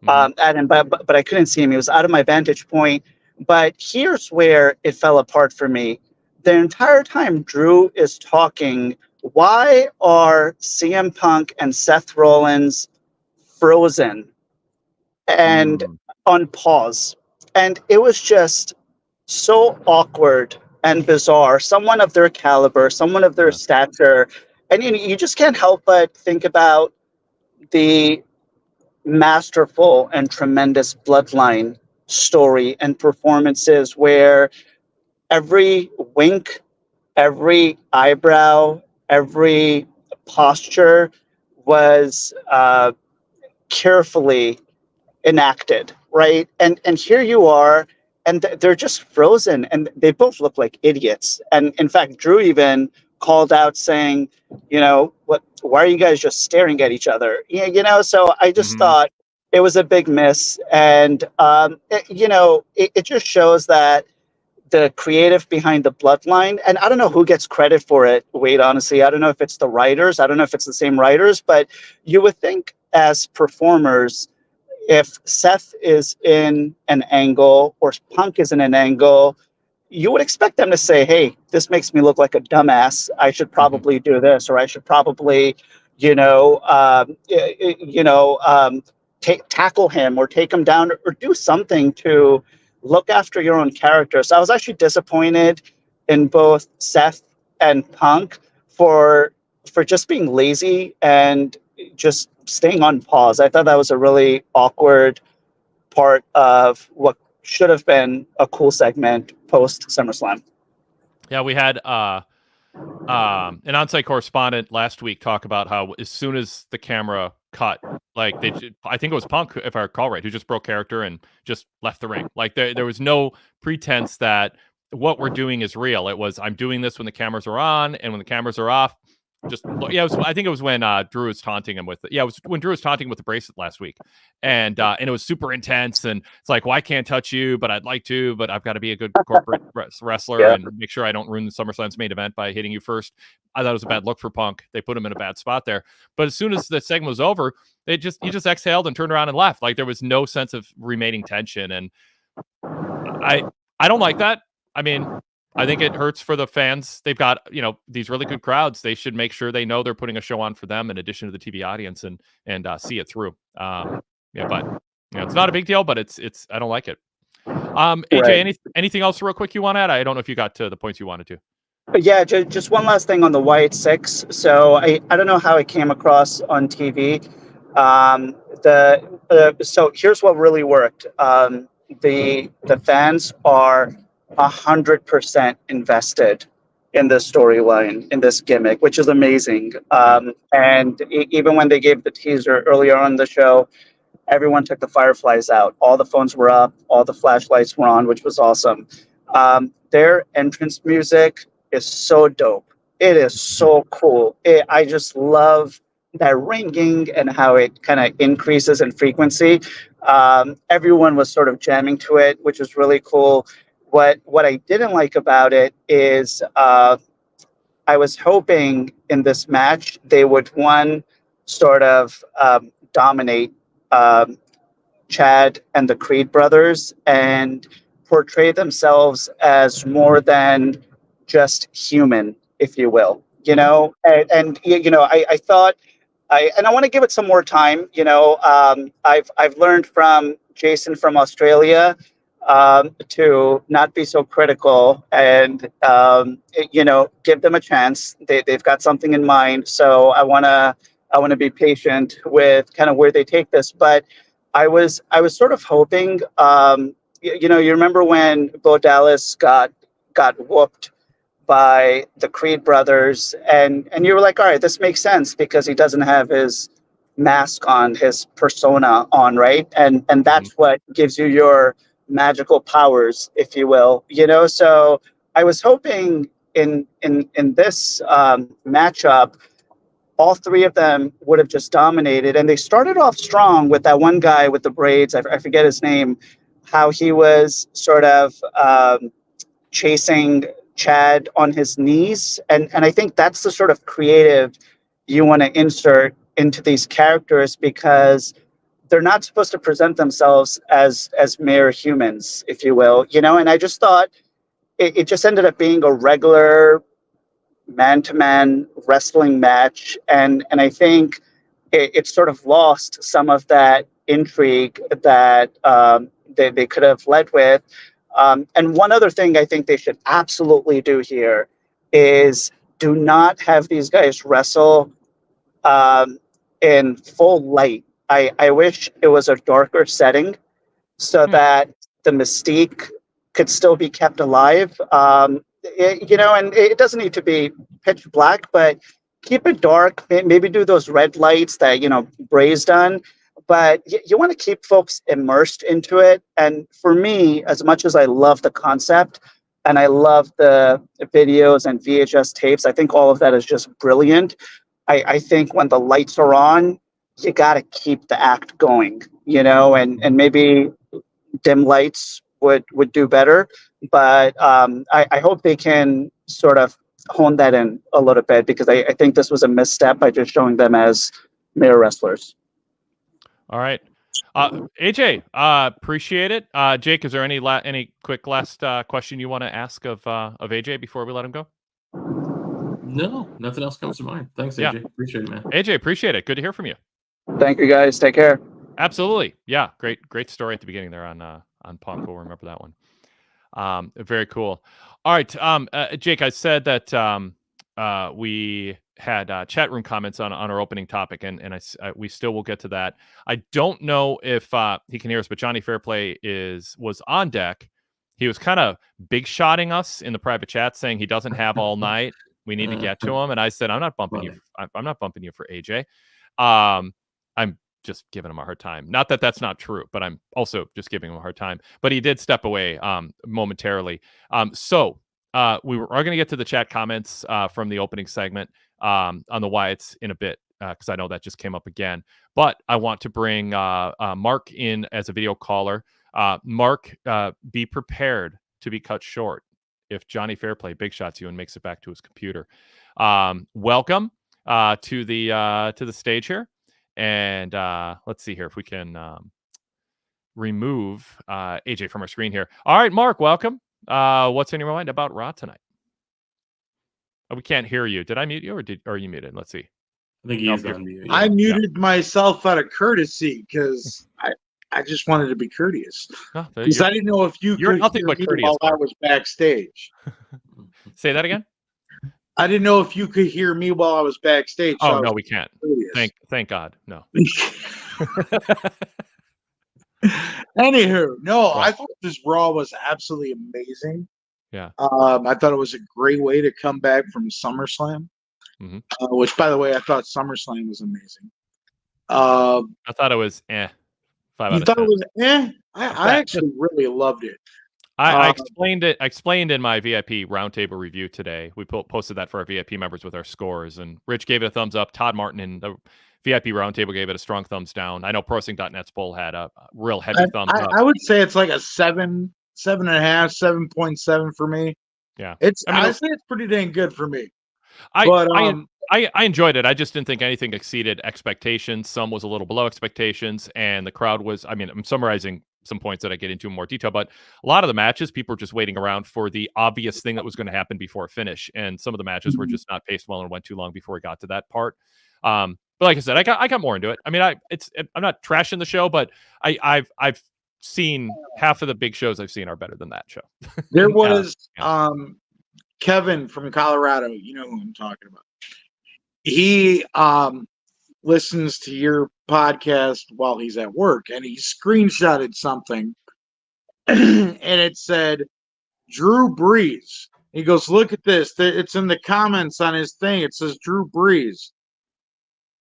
at him, but I couldn't see him. He was out of my vantage point. But here's where it fell apart for me. The entire time Drew is talking, why are CM Punk and Seth Rollins frozen and on pause? And it was just so awkward and bizarre. Someone of their caliber, someone of their stature, and you just can't help but think about the masterful and tremendous Bloodline story and performances where every wink, every eyebrow, every posture was carefully enacted, right? And here you are, and they're just frozen, and they both look like idiots. And in fact, Drew even called out saying, what? Why are you guys just staring at each other? Yeah, so I just thought it was a big miss, and it just shows that the creative behind the Bloodline, and I don't know who gets credit for it, Wade, honestly. I don't know if it's the writers. I don't know if it's the same writers, but you would think as performers, if Seth is in an angle or Punk is in an angle, you would expect them to say, hey, this makes me look like a dumbass. I should probably do this, or I should probably, tackle him or take him down or do something to look after your own character. So I was actually disappointed in both Seth and Punk for just being lazy and just staying on pause. I thought that was a really awkward part of what should have been a cool segment post SummerSlam. Yeah, we had an on-site correspondent last week talk about how as soon as the camera cut, like I think it was Punk, if I recall right, who just broke character and just left the ring. Like there was no pretense that what we're doing is real. It was, I'm doing this when the cameras are on, and when the cameras are off, I think it was when Drew was taunting him with it. Yeah, it was when Drew was taunting him with the bracelet last week, and it was super intense. And it's like, well, I can't touch you, but I'd like to, but I've got to be a good corporate wrestler and make sure I don't ruin the SummerSlam's main event by hitting you first. I thought it was a bad look for Punk. They put him in a bad spot there. But as soon as the segment was over, he just exhaled and turned around and left. Like there was no sense of remaining tension, and I don't like that. I mean, I think it hurts for the fans. They've got, these really good crowds. They should make sure they know they're putting a show on for them in addition to the TV audience and see it through. But it's not a big deal, but it's I don't like it. AJ, right. Anything else real quick you want to add? I don't know if you got to the points you wanted to. Yeah, just one last thing on the Wyatt 6. So I don't know how it came across on TV. So here's what really worked. The fans are 100% invested in this storyline, in this gimmick, which is amazing. And even when they gave the teaser earlier on the show, everyone took the fireflies out. All the phones were up, all the flashlights were on, which was awesome. Their entrance music is so dope. It is so cool. I just love that ringing and how it kind of increases in frequency. Everyone was sort of jamming to it, which was really cool. What I didn't like about it is I was hoping in this match they would, one, sort of dominate Chad and the Creed brothers and portray themselves as more than just human, if you will. I thought I want to give it some more time. I've learned from Jason from Australia to not be so critical and give them a chance. They've got something in mind, so I want to be patient with kind of where they take this. But I was sort of hoping, you remember when Bo Dallas got whooped by the Creed brothers, and you were like, all right, this makes sense because he doesn't have his mask on, his persona on, right? And that's what gives you your magical powers, if you will. So I was hoping in this matchup, all three of them would have just dominated. And they started off strong with that one guy with the braids. I forget his name, how he was sort of chasing Chad on his knees. And I think that's the sort of creative you want to insert into these characters, because they're not supposed to present themselves as mere humans, if you will, and I just thought it just ended up being a regular man-to-man wrestling match, and I think it sort of lost some of that intrigue that they could have led with. And one other thing I think they should absolutely do here is do not have these guys wrestle in full light. I wish it was a darker setting so that the mystique could still be kept alive. And it doesn't need to be pitch black, but keep it dark. Maybe do those red lights that, Bray's done. But you want to keep folks immersed into it. And for me, as much as I love the concept and I love the videos and VHS tapes, I think all of that is just brilliant. I think when the lights are on, you got to keep the act going, and maybe dim lights would do better. But I hope they can sort of hone that in a little bit, because I think this was a misstep by just showing them as mere wrestlers. All right. AJ, appreciate it. Jake, is there any quick last question you want to ask of AJ before we let him go? No, nothing else comes to mind. Thanks, AJ. Yeah. Appreciate it, man. AJ, appreciate it. Good to hear from you. Thank you, guys. Take care. Absolutely. Yeah. Great story at the beginning there on Punk. We'll remember that one. Very cool. All right. Jake, I said that we had chat room comments on our opening topic, and we still will get to that. I don't know if he can hear us, but Johnny Fairplay was on deck. He was kind of big shotting us in the private chat, saying he doesn't have all night. We need to get to him. And I said, I'm not bumping you. I'm not bumping you for AJ. I'm just giving him a hard time. Not that that's not true, but I'm also just giving him a hard time. But he did step away momentarily. So we are going to get to the chat comments from the opening segment on the Wyatts in a bit, because I know that just came up again. But I want to bring Mark in as a video caller. Mark, be prepared to be cut short if Johnny Fairplay big shots you and makes it back to his computer. Welcome to the stage here. And let's see here if we can remove AJ from our screen here. All right, Mark, welcome. What's in your mind about Raw tonight? Oh, we can't hear you. Did I mute you, or are you muted? Let's see. I think he is on mute. I muted myself out of courtesy because I just wanted to be courteous. Because I didn't know if you could nothing but courteous while I was backstage. Say that again? I didn't know if you could hear me while I was backstage. Oh, no, we can't. Thank God. No. Anywho, no, I thought this Raw was absolutely amazing. Yeah. I thought it was a great way to come back from SummerSlam, which, by the way, I thought SummerSlam was amazing. I thought it was 5 out of 10. You thought it was I actually really loved it. I explained in my VIP roundtable review today. We posted that for our VIP members with our scores, and Rich gave it a thumbs up. Todd Martin in the VIP roundtable gave it a strong thumbs down. I know ProWrestling.net's poll had a real heavy thumbs up. I would say it's like a 7.5, 7.7 for me. Yeah, I say it's pretty dang good for me. I enjoyed it. I just didn't think anything exceeded expectations. Some was a little below expectations, and the crowd was. I mean, I'm summarizing some points that I get into in more detail, but a lot of the matches, people were just waiting around for the obvious thing that was going to happen before a finish, and some of the matches were just not paced well and went too long before we got to that part. But like I said, I got more into it. I mean, I'm not trashing the show, but I've seen half of the big shows I've seen are better than that show. There was Kevin from Colorado. You know who I'm talking about. He listens to your podcast while he's at work, and he screenshotted something, and it said Drew Brees. He goes, "Look at this! It's in the comments on his thing. It says Drew Brees."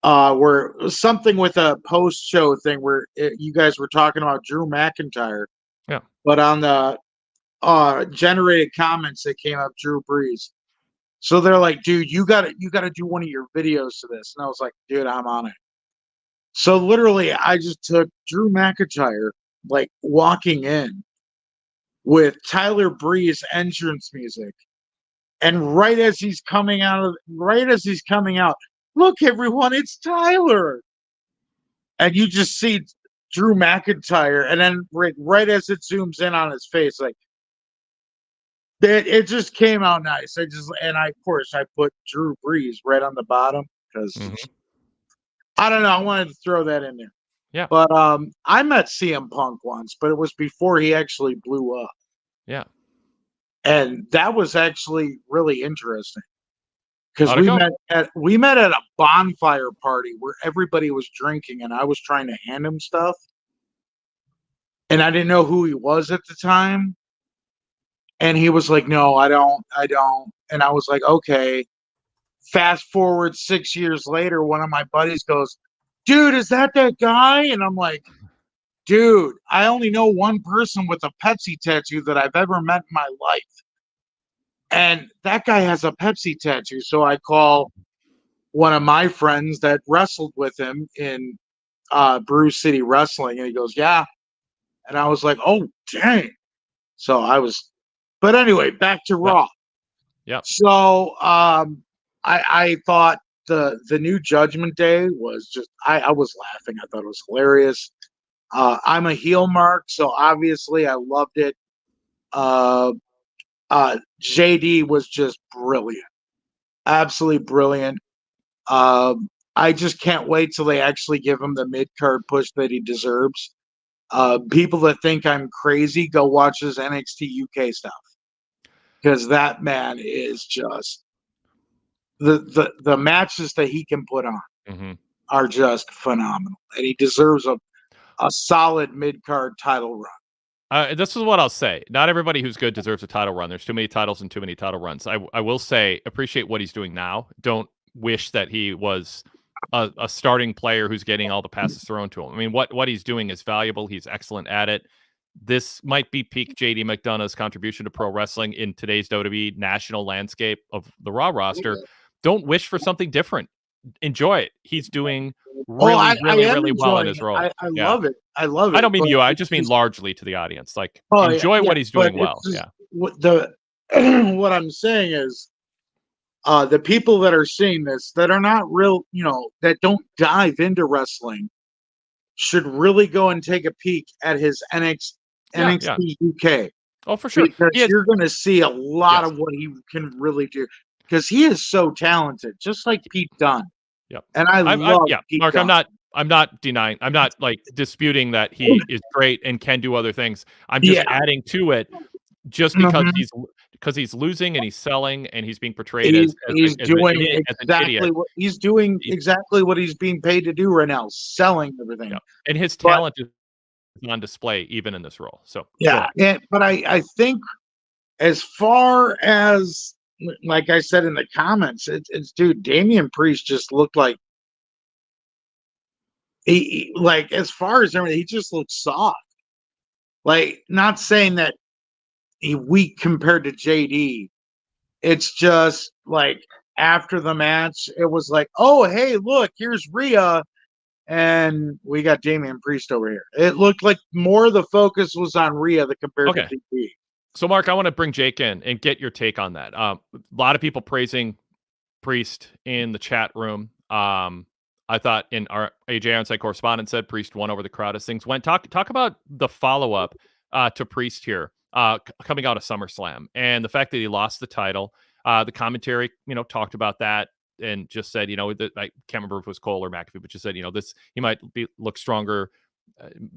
Where something with a post-show thing where you guys were talking about Drew McIntyre. Yeah. But on the generated comments, it came up Drew Brees. So they're like, dude, you gotta do one of your videos to this. And I was like, dude, I'm on it. So literally I just took Drew McIntyre like walking in with Tyler Breeze entrance music. And right as he's coming out, look everyone, it's Tyler. And you just see Drew McIntyre, and then right as it zooms in on his face, like it just came out nice. Of course I put Drew Brees right on the bottom because I don't know. I wanted to throw that in there. Yeah. But I met CM Punk once, but it was before he actually blew up. Yeah. And that was actually really interesting. Because we met at a bonfire party where everybody was drinking and I was trying to hand him stuff. And I didn't know who he was at the time. And he was like, no, I don't. And I was like, okay. Fast forward 6 years later, one of my buddies goes, dude, is that guy? And I'm like, dude, I only know one person with a Pepsi tattoo that I've ever met in my life. And that guy has a Pepsi tattoo. So I call one of my friends that wrestled with him in Brew City Wrestling. And he goes, yeah. And I was like, oh, dang. So but anyway, back to Raw. Yeah. So I thought the new Judgment Day was just, I was laughing. I thought it was hilarious. I'm a heel mark, so obviously I loved it. JD was just brilliant. Absolutely brilliant. I just can't wait till they actually give him the mid-card push that he deserves. People that think I'm crazy, go watch his NXT UK stuff. Because that man is just the matches that he can put on are just phenomenal. And he deserves a solid mid-card title run. This is what I'll say. Not everybody who's good deserves a title run. There's too many titles and too many title runs. I will say, appreciate what he's doing now. Don't wish that he was a starting player who's getting all the passes thrown to him. I mean, what he's doing is valuable. He's excellent at it. This might be peak JD McDonough's contribution to pro wrestling in today's WWE national landscape of the Raw roster. Don't wish for something different. Enjoy it. He's doing really well in his role. I love it. I love it. I don't mean you. I just mean largely to the audience. Like, enjoy what he's doing well. What I'm saying is, the people that are seeing this that are not real, that don't dive into wrestling, should really go and take a peek at his NXT UK. Oh, for sure. Because you're going to see a lot of what he can really do. Because he is so talented, just like Pete Dunne. Yep. And I love Pete Mark, Dunne. I'm not denying. I'm not like disputing that he is great and can do other things. I'm just adding to it just because he's losing and he's selling and he's being portrayed as doing exactly what he's being paid to do right now, selling everything. Yeah. And his talent is on display even in this role. So but I think as far as, like I said in the comments, it's dude, Damian Priest just looked like he like, as far as everything, he just looked soft. Like, not saying that he weak compared to JD. It's just like after the match, it was like, oh hey, look, here's Rhea, and we got Damian Priest over here. It looked like more of the focus was on Rhea compared to JD. So, Mark, I want to bring Jake in and get your take on that. A lot of people praising Priest in the chat room. I thought in our AJ Ironside correspondent said Priest won over the crowd as things went. Talk about the follow-up to Priest here coming out of SummerSlam and the fact that he lost the title. The commentary, talked about that and just said, I can't remember if it was Cole or McAfee, but just said, he might look stronger.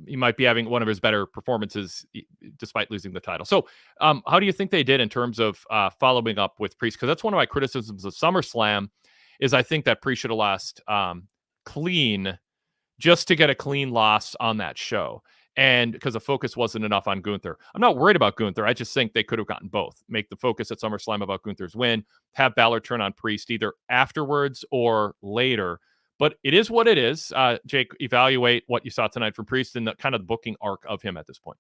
He might be having one of his better performances despite losing the title. So how do you think they did in terms of following up with Priest? Because that's one of my criticisms of SummerSlam is I think that Priest should have lost clean just to get a clean loss on that show. And because the focus wasn't enough on Gunther. I'm not worried about Gunther. I just think they could have gotten both. Make the focus at SummerSlam about Gunther's win, have Balor turn on Priest either afterwards or later. But it is what it is. Jake, evaluate what you saw tonight from Priest and the kind of booking arc of him at this point.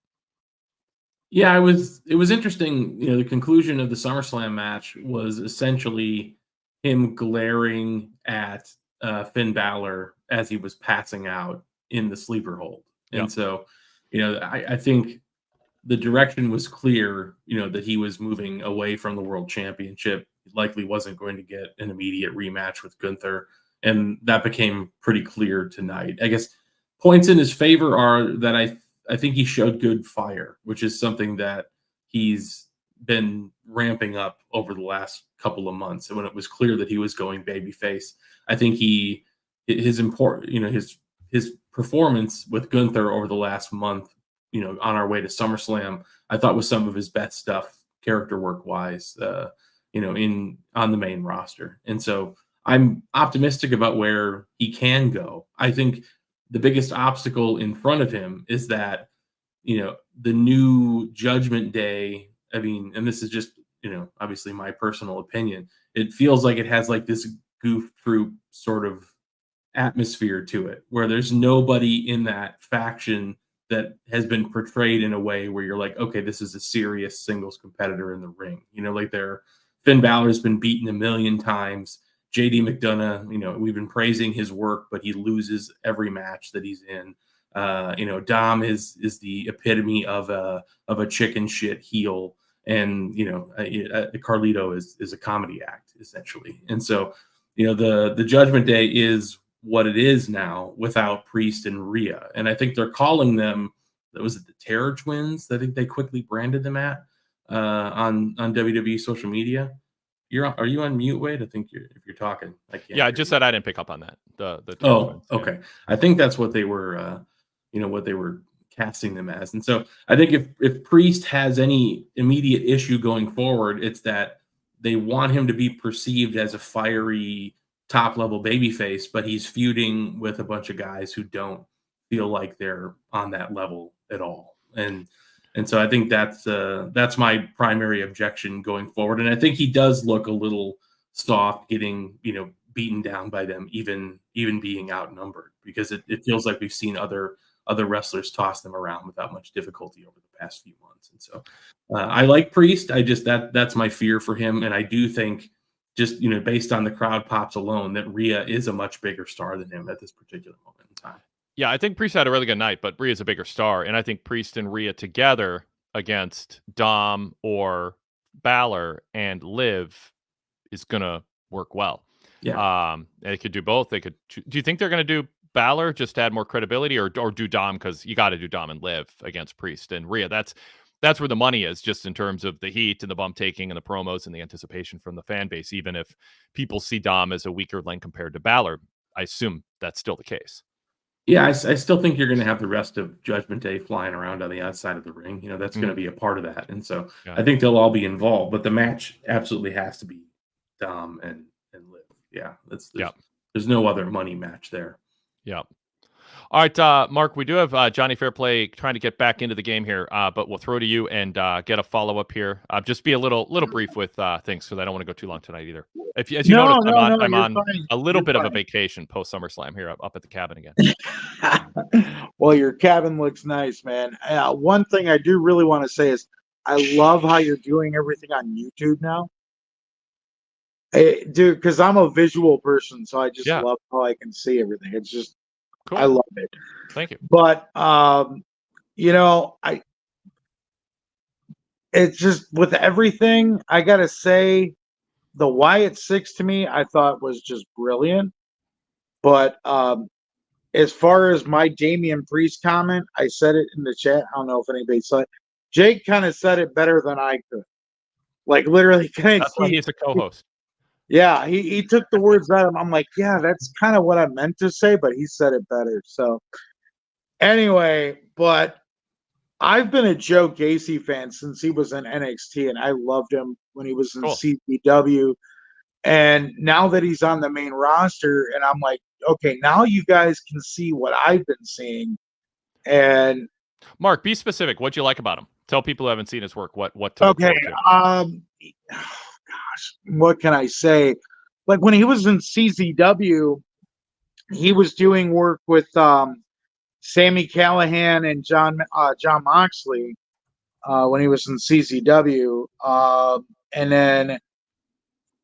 Yeah, it was interesting. You know, the conclusion of the SummerSlam match was essentially him glaring at Finn Balor as he was passing out in the sleeper hold. Yeah. And so, I think the direction was clear, that he was moving away from the world championship. He likely wasn't going to get an immediate rematch with Gunther. And that became pretty clear tonight. I guess points in his favor are that I think he showed good fire, which is something that he's been ramping up over the last couple of months. And when it was clear that he was going babyface, I think his performance with Gunther over the last month, on our way to SummerSlam, I thought was some of his best stuff, character work wise, on the main roster. And so I'm optimistic about where he can go. I think the biggest obstacle in front of him is that, the new Judgment Day. I mean, and this is just, obviously my personal opinion. It feels like it has like this goof troop sort of atmosphere to it, where there's nobody in that faction that has been portrayed in a way where you're like, okay, this is a serious singles competitor in the ring. Like Finn Balor's been beaten a million times. JD McDonough, we've been praising his work, but he loses every match that he's in. Dom is the epitome of a chicken shit heel, and Carlito is a comedy act essentially. And so, the Judgment Day is what it is now without Priest and Rhea, and I think they're calling them. Was it the Terror Twins? I think they quickly branded them on WWE social media. Are you on mute, Wade? I think if you're talking, I can't. Yeah, I just said I didn't pick up on that. The Twins, okay. Yeah. I think that's what they were. What they were casting them as. And so I think if Priest has any immediate issue going forward, it's that they want him to be perceived as a fiery top level babyface, but he's feuding with a bunch of guys who don't feel like they're on that level at all. And so I think that's my primary objection going forward. And I think he does look a little soft getting, beaten down by them, even being outnumbered, because it feels like we've seen other wrestlers toss them around without much difficulty over the past few months. And so I like Priest. That's my fear for him. And I do think just, based on the crowd pops alone, that Rhea is a much bigger star than him at this particular moment in time. Yeah, I think Priest had a really good night, but Rhea's a bigger star. And I think Priest and Rhea together against Dom or Balor and Liv is going to work well. Yeah. They could do both. Do you think they're going to do Balor just to add more credibility, or do Dom, because you got to do Dom and Liv against Priest and Rhea? That's where the money is, just in terms of the heat and the bump taking and the promos and the anticipation from the fan base. Even if people see Dom as a weaker link compared to Balor, I assume that's still the case. Yeah, I still think you're going to have the rest of Judgment Day flying around on the outside of the ring. That's going to be a part of that. And so I think they'll all be involved, but the match absolutely has to be Dom and Liv. Yeah, there's no other money match there. Yeah. All right, Mark, we do have Johnny Fairplay trying to get back into the game here, but we'll throw to you and get a follow-up here. Just be a little brief with things, because I don't want to go too long tonight either. As you notice, I'm on a little bit of a vacation post-SummerSlam here up at the cabin again. Well, your cabin looks nice, man. One thing I do really want to say is I love how you're doing everything on YouTube now. Dude, because I'm a visual person, so I just love how I can see everything. It's just, cool. I love it. Thank you. But, it's just with everything, I got to say, the Wyatt 6 to me, I thought was just brilliant. But as far as my Damian Priest comment, I said it in the chat. I don't know if anybody saw it. Jake kind of said it better than I could. Like, literally. That's why he's a co-host. Yeah, he took the words out of him. I'm like, yeah, that's kind of what I meant to say, but he said it better. So anyway, but I've been a Joe Gacy fan since he was in NXT, and I loved him when he was in CPW. And now that he's on the main roster, and I'm like, okay, now you guys can see what I've been seeing. And Mark, be specific. What'd you like about him? Tell people who haven't seen his work what okay. What can I say? Like when he was in CZW, he was doing work with Sammy Callahan and John Moxley, when he was in CZW, and then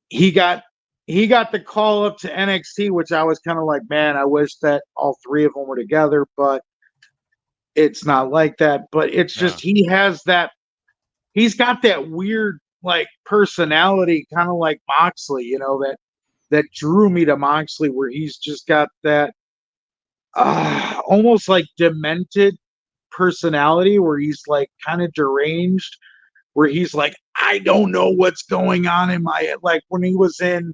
he got the call up to NXT, which I was kind of like, man, I wish that all three of them were together, but it's not like that. But it's just he's got that weird like personality, kind of like Moxley, that drew me to Moxley, where he's just got that almost like demented personality, where he's like kind of deranged, where he's like, I don't know what's going on in my head. Like when he was in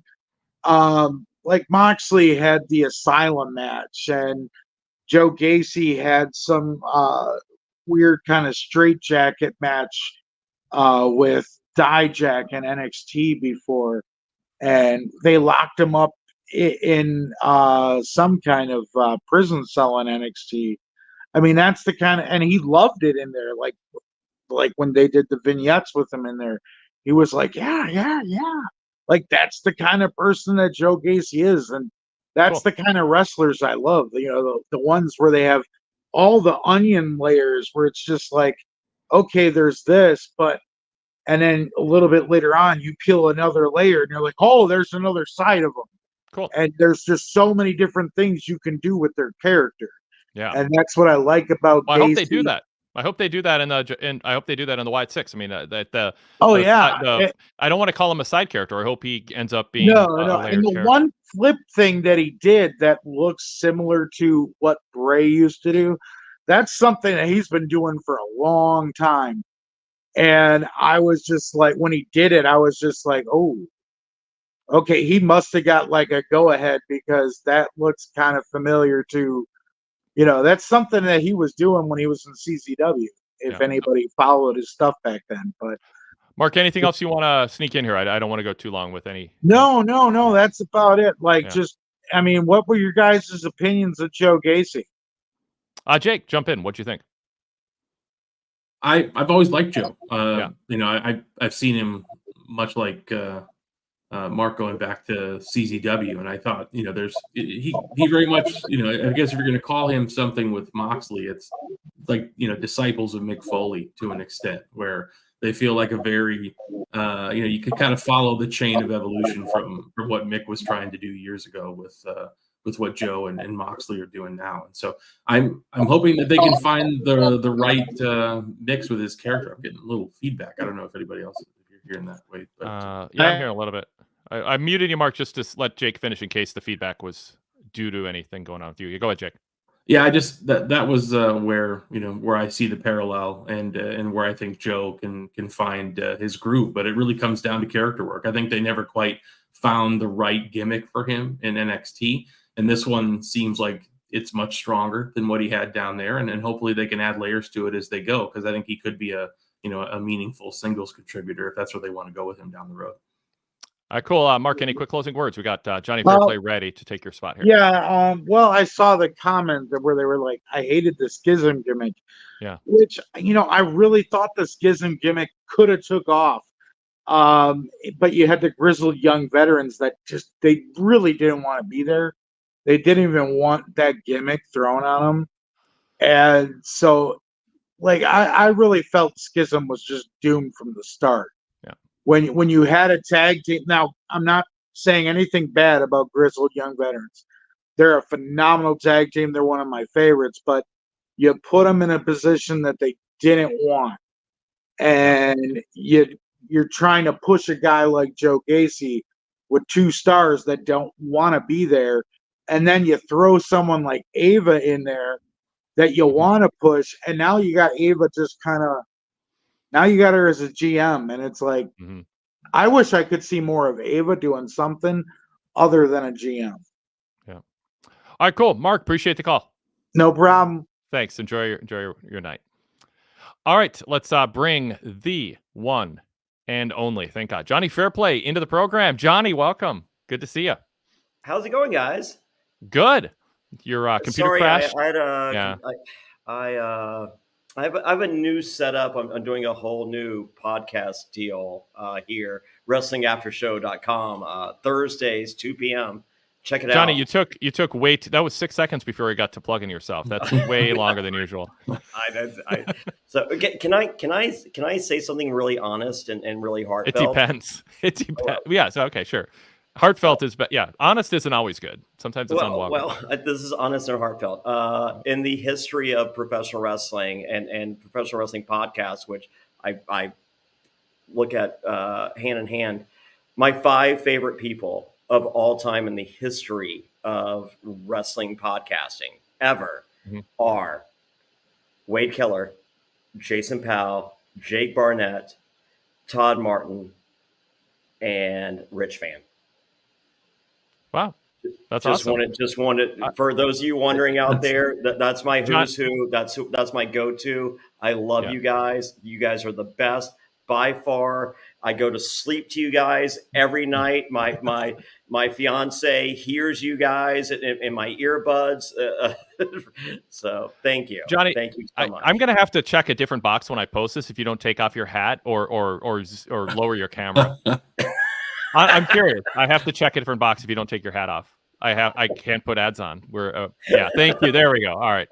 like Moxley had the Asylum match, and Joe Gacy had some weird kind of straitjacket match with Dijak and NXT before, and they locked him up in some kind of prison cell in NXT. I mean, that's the kind of, and he loved it in there. Like when they did the vignettes with him in there, he was like, yeah. Like that's the kind of person that Joe Gacy is, and that's the kind of wrestlers I love. The ones where they have all the onion layers, where it's just like, okay, there's this, but and then a little bit later on, you peel another layer, and you're like, oh, there's another side of them. Cool. And there's just so many different things you can do with their character. Yeah. And that's what I like about Gacy. I hope they do that. I hope they do that in the Wyatt 6. I mean, I don't want to call him a side character. I hope he ends up being no. A And the character. one flip thing that he did that looks similar to what Bray used to do, that's something that he's been doing for a long time. And I was just like, when he did it, I was just like, oh, okay, he must have got like a go ahead, because that looks kind of familiar to, that's something that he was doing when he was in CZW, if anybody followed his stuff back then. But Mark, anything else you want to sneak in here? I don't want to go too long with any. No, that's about it. I mean, what were your guys' opinions of Joe Gacy? Jake, jump in. What'd you think? I've always liked Joe. I've seen him much like Mark going back to CZW, and I thought, he very much, I guess if you're going to call him something with Moxley, it's like, disciples of Mick Foley to an extent, where they feel like a very, you could kind of follow the chain of evolution from what Mick was trying to do years ago with what Joe and Moxley are doing now. And so I'm hoping that they can find the right mix with his character. I'm getting a little feedback. I don't know if anybody else, if you're hearing that way, but I'm hearing a little bit. I muted you, Mark, just to let Jake finish in case the feedback was due to anything going on with you. Go ahead, Jake. Yeah, I just that was where I see the parallel and where I think Joe can find his groove, but it really comes down to character work. I think they never quite found the right gimmick for him in NXT, and this one seems like it's much stronger than what he had down there, and hopefully they can add layers to it as they go, because I think he could be a meaningful singles contributor if that's where they want to go with him down the road. All right, cool. Mark, any quick closing words? We got Johnny Fairplay ready to take your spot here. Yeah, well, I saw the comment where they were like, I hated the Schism gimmick. Yeah. Which, I really thought the Schism gimmick could have took off. But you had the grizzled young veterans that they really didn't want to be there. They didn't even want that gimmick thrown on them. And so, I really felt Schism was just doomed from the start. When you had a tag team, now I'm not saying anything bad about grizzled young veterans. They're a phenomenal tag team. They're one of my favorites, but you put them in a position that they didn't want, and you're trying to push a guy like Joe Gacy with 2 stars that don't want to be there, and then you throw someone like Ava in there that you want to push, and now you got Ava just now you got her as a GM, and it's like, I wish I could see more of Ava doing something other than a GM. Yeah. All right, cool. Mark, appreciate the call. No problem. Thanks. Enjoy your night. All right, let's bring the one and only, thank God, Johnny Fairplay into the program. Johnny, welcome. Good to see you. How's it going, guys? Good. Your computer crashed? I have a new setup. I'm doing a whole new podcast deal here, wrestlingaftershow.com, Thursdays, 2 p.m. Check it Johnny, out. you took way that was 6 seconds before you got to plugging yourself. That's way longer than usual. So can I say something really honest and really It heartfelt? depends. It depends. Yeah. So okay, sure. Heartfelt is, but yeah, honest isn't always good. Sometimes it's unwelcome. This is honest and heartfelt. In the history of professional wrestling and professional wrestling podcasts, which I look at hand in hand, my 5 favorite people of all time in the history of wrestling podcasting ever are Wade Keller, Jason Powell, Jake Barnett, Todd Martin, and Rich Fan. Wow. That's just awesome. wanted for those of you wondering out there, that's my who's who. That's my go-to. I love you guys. You guys are the best by far. I go to sleep to you guys every night. My fiance hears you guys in my earbuds. So thank you, Johnny. Thank you so much. I'm gonna have to check a different box when I post this if you don't take off your hat or lower your camera. I'm curious. I have to check a different box if you don't take your hat off. I can't put ads on. We're yeah. Thank you. There we go. All right.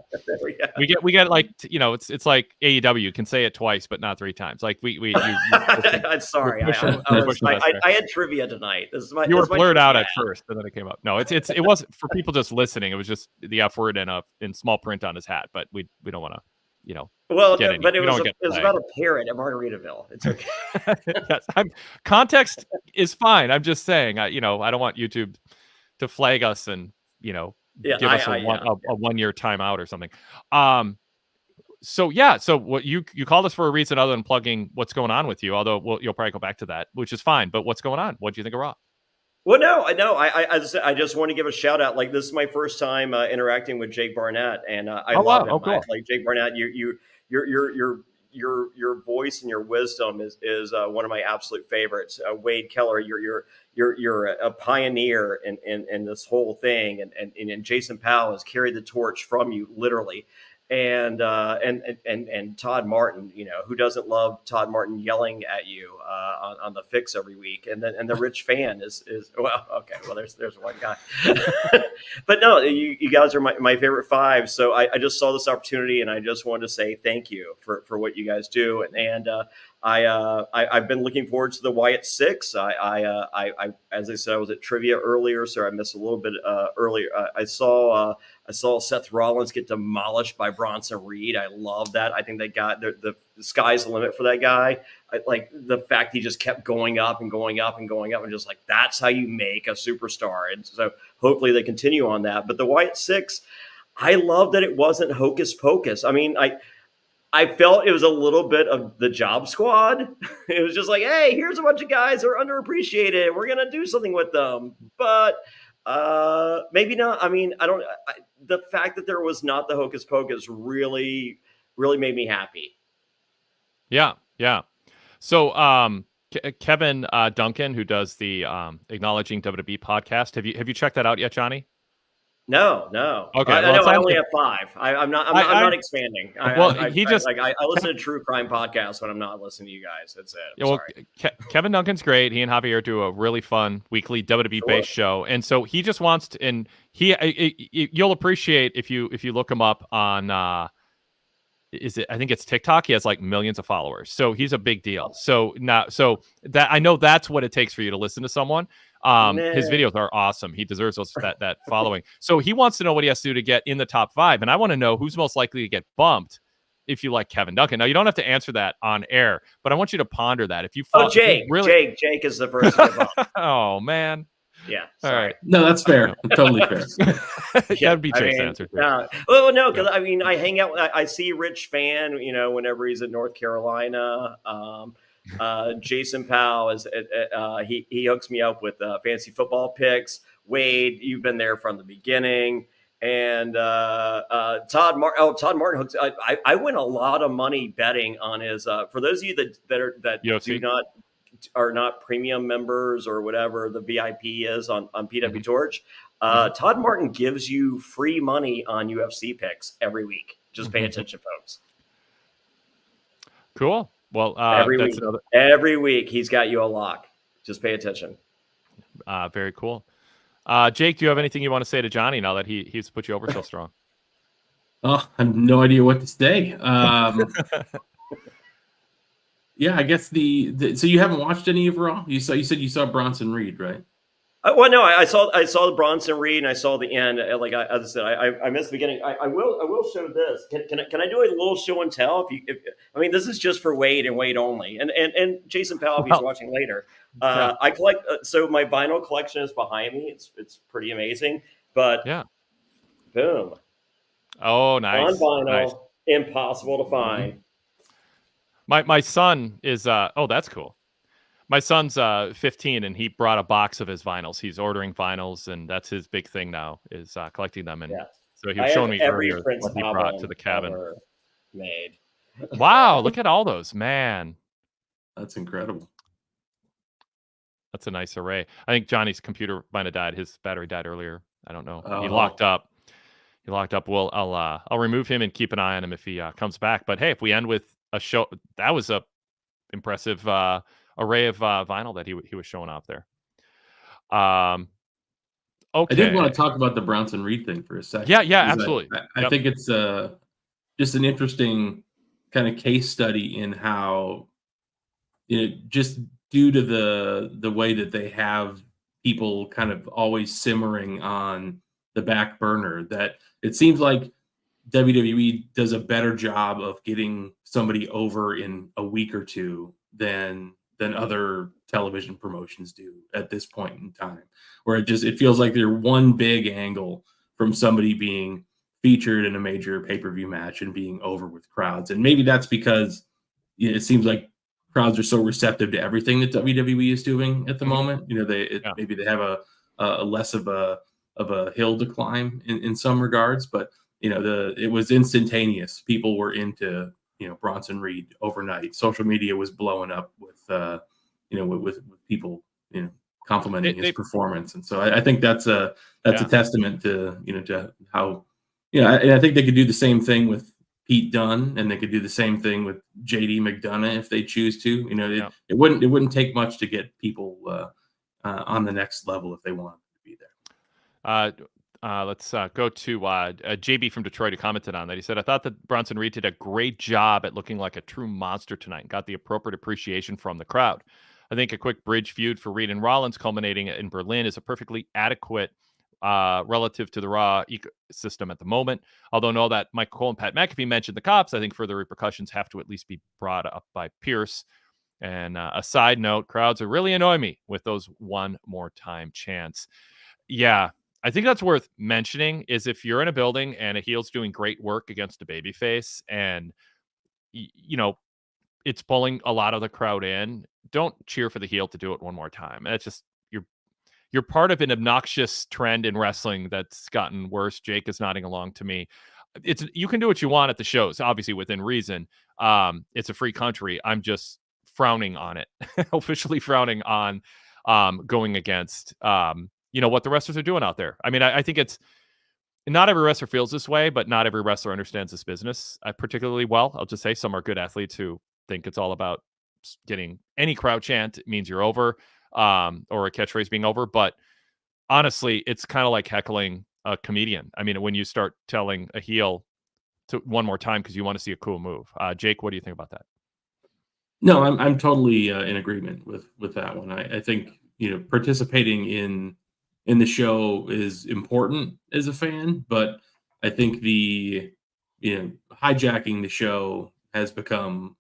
We get like it's like AEW. You can say it twice but not 3 times. Like I'm sorry. I had trivia tonight. You were blurred out at first, and then it came up. No, it wasn't for people just listening. It was just the F word in small print on his hat. But we don't want to. Well, but it was about a parrot at Margaritaville. It's okay. Yes, context is fine. I'm just saying. I don't want YouTube to flag us and give us a 1 year timeout or something. So what you called us for a reason other than plugging what's going on with you. Although you'll probably go back to that, which is fine. But what's going on? What do you think of Raw? Well, no, I just want to give a shout out. Like, this is my first time interacting with Jake Barnett, and I love him. Cool. Like Jake Barnett, your voice and your wisdom is one of my absolute favorites. Wade Keller, you're a pioneer in this whole thing, and Jason Powell has carried the torch from you literally. And Todd Martin, who doesn't love Todd Martin yelling at you on the fix every week, and the Rich Fan is well, okay, well there's one guy, but no, you guys are my favorite 5. So I just saw this opportunity, and I just wanted to say thank you for what you guys do, and I've been looking forward to the Wyatt 6. I as I said, I was at trivia earlier, so I missed a little bit earlier. I saw Seth Rollins get demolished by Bronson Reed. I love that. I think they got the sky's the limit for that guy. Like the fact he just kept going up and going up and going up, and just like, that's how you make a superstar. And so hopefully they continue on that. But the Wyatt 6, I love that it wasn't hocus pocus. I mean, I felt it was a little bit of the Job Squad. It was just like, hey, here's a bunch of guys that are underappreciated. We're going to do something with them. But maybe not. I mean, the fact that there was not the hocus pocus really, really made me happy. Yeah. Yeah. So, Kevin Duncan, who does the Acknowledging WWE podcast. Have you checked that out yet, Johnny? No. Okay, I know I only have 5. I'm not expanding. I listen to true crime podcasts when I'm not listening to you guys. That's it. Sorry. Kevin Duncan's great. He and Javier do a really fun weekly WWE based show, and so he just wants to. And you'll appreciate if you look him up on. I think it's TikTok. He has like millions of followers, so he's a big deal. So that I know that's what it takes for you to listen to someone. His videos are awesome. He deserves that following. So he wants to know what he has to do to get in the top 5. And I want to know who's most likely to get bumped if you like Kevin Duncan. Now, you don't have to answer that on air, but I want you to ponder that. If you Jake is the first to get bumped. Oh, man. Yeah. Sorry. All right. No, that's fair. Totally fair. That'd be Jake's answer. No, because I hang out. I see Rich Fan, whenever he's in North Carolina. Jason Powell is he hooks me up with fantasy football picks. Wade, you've been there from the beginning, and Todd Martin hooks. I win a lot of money betting on his. For those of you that are not premium members or whatever the VIP is on PWTorch, Todd Martin gives you free money on UFC picks every week. Just pay attention, folks. Cool. Well, every week he's got you a lock. Just pay attention. Very cool. Jake, do you have anything you want to say to Johnny now that he's put you over so strong? Oh, I have no idea what to say. Yeah, I guess so you haven't watched any of Raw? You said you saw Bronson Reed, right? Well, no, I saw the Bronson Reed and I saw the end. Like as I said, I missed the beginning. I will show this. Can I do a little show and tell? If I mean, this is just for Wade and Wade only, and Jason Powell, if he's watching later. Yeah. I collect. So my vinyl collection is behind me. It's pretty amazing. But Yeah. boom. Oh, nice. On vinyl, Nice. impossible to find. My son is oh, that's cool. My son's 15 and he brought a box of his vinyls. He's ordering vinyls and that's his big thing now is collecting them. And so he was showing me earlier what he brought to the cabin. Made. Wow, look at all those, man. That's incredible. That's a nice array. I think Johnny's computer might have died. His battery died earlier. I don't know. He locked up. Well, I'll remove him and keep an eye on him if he comes back. But hey, if we end with a show, that was a impressive array of vinyl that he was showing off there. Okay. I did want to talk about the Bronson Reed thing for a second. Yeah, absolutely. I think it's just an interesting kind of case study in how, just due to the way that they have people kind of always simmering on the back burner, that it seems like WWE does a better job of getting somebody over in a week or two than other television promotions do at this point in time, where it feels like they're one big angle from somebody being featured in a major pay-per-view match and being over with crowds. And maybe that's because it seems like crowds are so receptive to everything that WWE is doing at the moment. Maybe they have a less of a hill to climb in some regards, but it was instantaneous. People were into Bronson Reed overnight. Social media was blowing up with people complimenting his performance, and so I think that's a testament to to how I think they could do the same thing with Pete Dunne, and they could do the same thing with JD McDonough if they choose to. It wouldn't take much to get people on the next level if they wanted to be there. Let's go to JB from Detroit who commented on that. He said, I thought that Bronson Reed did a great job at looking like a true monster tonight and got the appropriate appreciation from the crowd. I think a quick bridge feud for Reed and Rollins culminating in Berlin is a perfectly adequate relative to the Raw ecosystem at the moment. Although know that Michael Cole and Pat McAfee mentioned the cops, I think further repercussions have to at least be brought up by Pierce. And a side note, crowds are really annoy me with those one more time chants. Yeah. I think that's worth mentioning is if you're in a building and a heel's doing great work against a babyface and, it's pulling a lot of the crowd in, don't cheer for the heel to do it one more time. That's just, you're part of an obnoxious trend in wrestling that's gotten worse. Jake is nodding along to me. You can do what you want at the shows, obviously within reason. It's a free country. I'm just frowning on it, officially frowning on going against what the wrestlers are doing out there. I mean, I think it's not every wrestler feels this way, but not every wrestler understands this business particularly well. I'll just say some are good athletes who think it's all about getting any crowd chant means you're over, or a catchphrase being over. But honestly, it's kind of like heckling a comedian. I mean, when you start telling a heel to one more time because you want to see a cool move. Jake, what do you think about that? No, I'm totally in agreement with that one. I think participating in the show is important as a fan, but I think the hijacking the show has become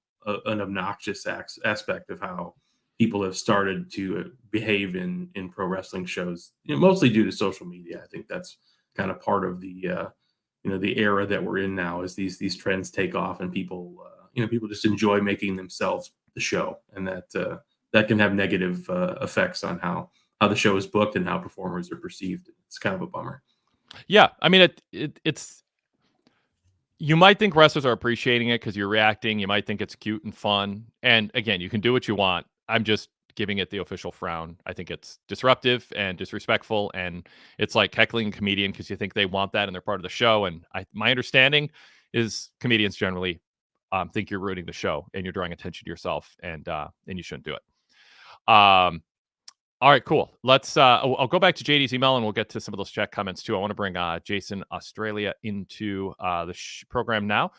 an obnoxious aspect of how people have started to behave in pro wrestling shows, mostly due to social media. I think that's kind of part of the the era that we're in now, is these trends take off and people people just enjoy making themselves the show, and that can have negative effects on how the show is booked and how performers are perceived. It's kind of a bummer. Yeah, I mean, it's you might think wrestlers are appreciating it because you're reacting. You might think it's cute and fun. And again, you can do what you want. I'm just giving it the official frown. I think it's disruptive and disrespectful. And it's like heckling a comedian because you think they want that and they're part of the show. And my understanding is comedians generally think you're ruining the show and you're drawing attention to yourself, and you shouldn't do it. All right, cool. Let's. I'll go back to JD's email and we'll get to some of those chat comments too. I want to bring Jason Australia into the program now.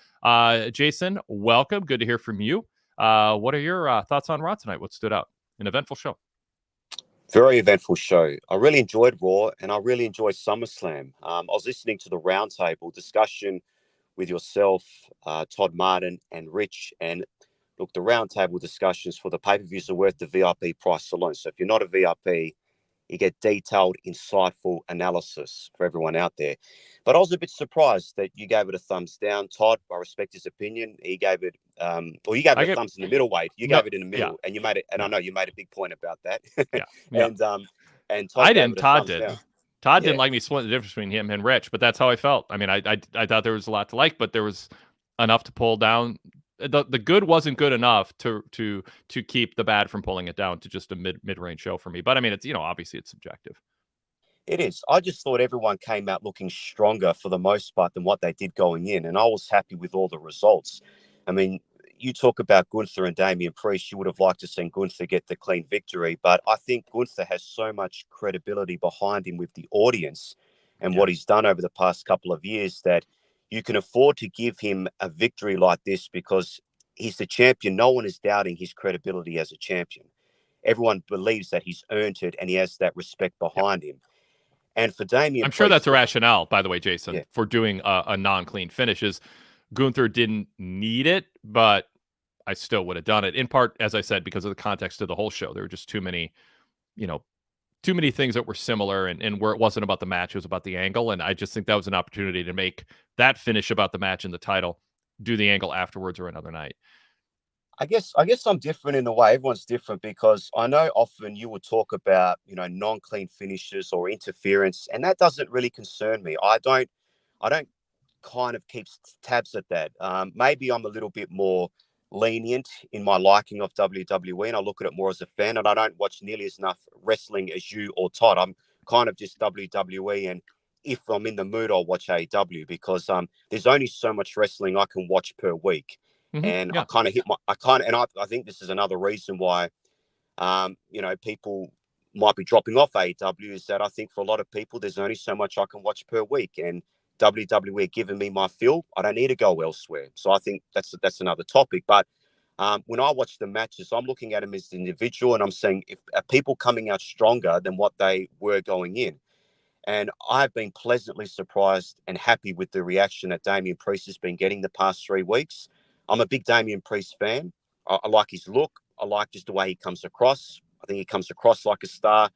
Jason, welcome. Good to hear from you. What are your thoughts on Raw tonight? What stood out? An eventful show. Very eventful show. I really enjoyed Raw and I really enjoyed SummerSlam. I was listening to the roundtable discussion with yourself, Todd Martin, and Rich. And look, the roundtable discussions for the pay-per-views are worth the VIP price alone. So if you're not a VIP, you get detailed, insightful analysis for everyone out there. But I was a bit surprised that you gave it a thumbs down. Todd, I respect his opinion. He gave it, you gave it a thumbs in the middle, Wade. You gave it in the middle, and you made it. And I know you made a big point about that. And Todd I didn't. Todd did. Down. Todd didn't like me splitting the difference between him and Rich, but that's how I felt. I mean, I thought there was a lot to like, but there was enough to pull down. The good wasn't good enough to keep the bad from pulling it down to just a mid-range show for me. But I mean, it's obviously it's subjective. It is. I just thought everyone came out looking stronger for the most part than what they did going in, and I was happy with all the results. I mean, you talk about Gunther and Damian Priest. You would have liked to see Gunther get the clean victory, but I think Gunther has so much credibility behind him with the audience and what he's done over the past couple of years that you can afford to give him a victory like this because he's the champion. No one is doubting his credibility as a champion. Everyone believes that he's earned it and he has that respect behind him. And for Damian, I'm sure that's a rationale, by the way, Jason, for doing a non-clean finish. Is Gunther didn't need it, but I still would have done it. In part, as I said, because of the context of the whole show. There were just too many things that were similar, and where it wasn't about the match, it was about the angle. And I just think that was an opportunity to make that finish about the match and the title, do the angle afterwards or another night. I guess I'm different in the way. Everyone's different because I know often you will talk about, non-clean finishes or interference, and that doesn't really concern me. I don't kind of keep tabs at that. Maybe I'm a little bit more lenient in my liking of WWE, and I look at it more as a fan, and I don't watch nearly as enough wrestling as you or Todd. I'm kind of just WWE, and if I'm in the mood, I'll watch AEW because there's only so much wrestling I can watch per week. And I think this is another reason why, people might be dropping off AEW is that I think for a lot of people, there's only so much I can watch per week, and WWE giving me my fill. I don't need to go elsewhere. So I think that's another topic. But when I watch the matches, I'm looking at them as an individual, and I'm saying, are people coming out stronger than what they were going in? And I've been pleasantly surprised and happy with the reaction that Damian Priest has been getting the past 3 weeks. I'm a big Damian Priest fan. I like his look. I like just the way he comes across. I think he comes across like a star.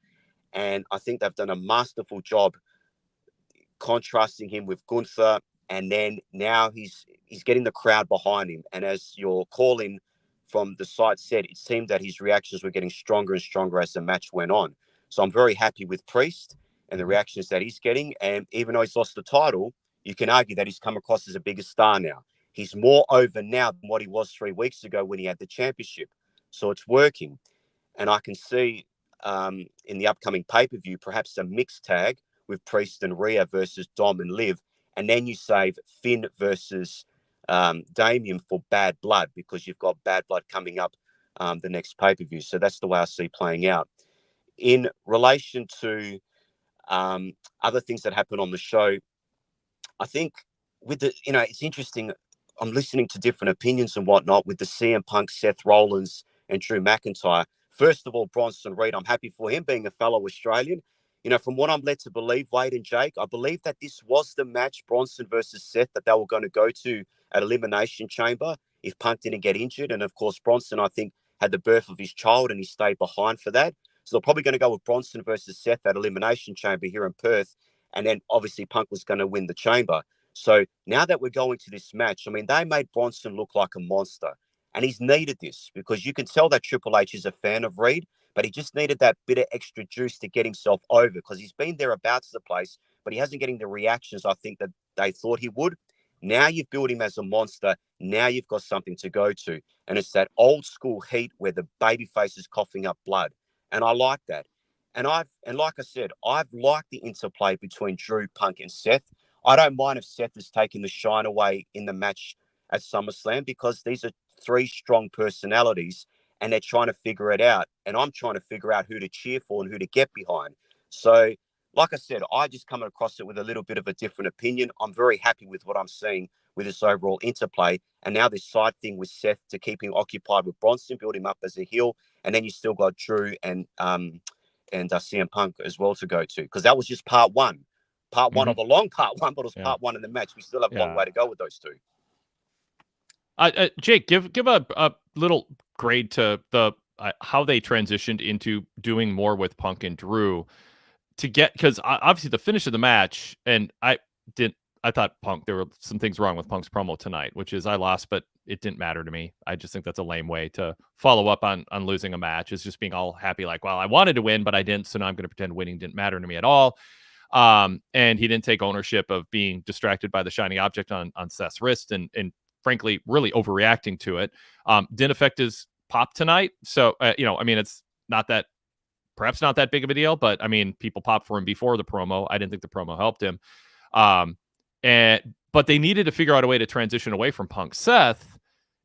And I think they've done a masterful job contrasting him with Gunther. And then now he's getting the crowd behind him. And as your call-in from the site said, it seemed that his reactions were getting stronger and stronger as the match went on. So I'm very happy with Priest and the reactions that he's getting. And even though he's lost the title, you can argue that he's come across as a bigger star now. He's more over now than what he was 3 weeks ago when he had the championship. So it's working. And I can see in the upcoming pay-per-view, perhaps a mixed tag with Priest and Rhea versus Dom and Liv. And then you save Finn versus Damian for Bad Blood because you've got Bad Blood coming up the next pay-per-view. So that's the way I see playing out. In relation to other things that happen on the show, I think with the, it's interesting. I'm listening to different opinions and whatnot with the CM Punk, Seth Rollins, and Drew McIntyre. First of all, Bronson Reed, I'm happy for him being a fellow Australian. From what I'm led to believe, Wade and Jake, I believe that this was the match, Bronson versus Seth, that they were going to go to at Elimination Chamber if Punk didn't get injured. And of course, Bronson, I think, had the birth of his child and he stayed behind for that. So they're probably going to go with Bronson versus Seth at Elimination Chamber here in Perth. And then obviously Punk was going to win the chamber. So now that we're going to this match, I mean, they made Bronson look like a monster. And he's needed this because you can tell that Triple H is a fan of Reed, but he just needed that bit of extra juice to get himself over because he's been thereabouts the place, but he hasn't getting the reactions I think that they thought he would. Now you've built him as a monster. Now you've got something to go to. And it's that old school heat where the babyface is coughing up blood. And I like that. And like I said, I've liked the interplay between Drew, Punk, and Seth. I don't mind if Seth is taking the shine away in the match at SummerSlam because these are 3 strong personalities and they're trying to figure it out. And I'm trying to figure out who to cheer for and who to get behind. So, like I said, I just come across it with a little bit of a different opinion. I'm very happy with what I'm seeing with this overall interplay. And now this side thing with Seth to keep him occupied with Bronson, build him up as a heel. And then you still got Drew and CM Punk as well to go to. Because that was just part one. Part one of a long part one, but it was part one of the match. We still have a long way to go with those two. Jake, give a little grade to the how they transitioned into doing more with Punk and Drew to get, because obviously the finish of the match, and I thought Punk, there were some things wrong with Punk's promo tonight, which is I lost, but it didn't matter to me. I just think that's a lame way to follow up on losing a match, is just being all happy like, well, I wanted to win, but I didn't, so now I'm going to pretend winning didn't matter to me at all. And he didn't take ownership of being distracted by the shiny object on Seth's wrist, and frankly, really overreacting to it. Didn't affect his pop tonight. So, I mean, it's perhaps not that big of a deal, but I mean, people popped for him before the promo. I didn't think the promo helped him. But they needed to figure out a way to transition away from Punk Seth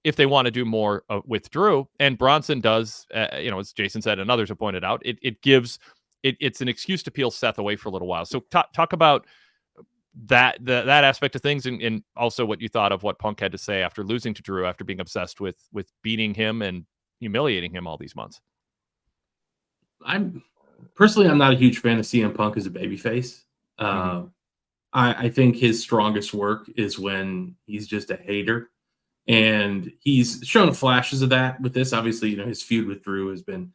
if they want to do more with Drew. And Bronson does, as Jason said and others have pointed out, it's an excuse to peel Seth away for a little while. So talk about that aspect of things, and also what you thought of what Punk had to say after losing to Drew, after being obsessed with beating him and humiliating him all these months. I'm not a huge fan of CM Punk as a babyface. I think his strongest work is when he's just a hater, and he's shown flashes of that with this. Obviously, his feud with Drew has been,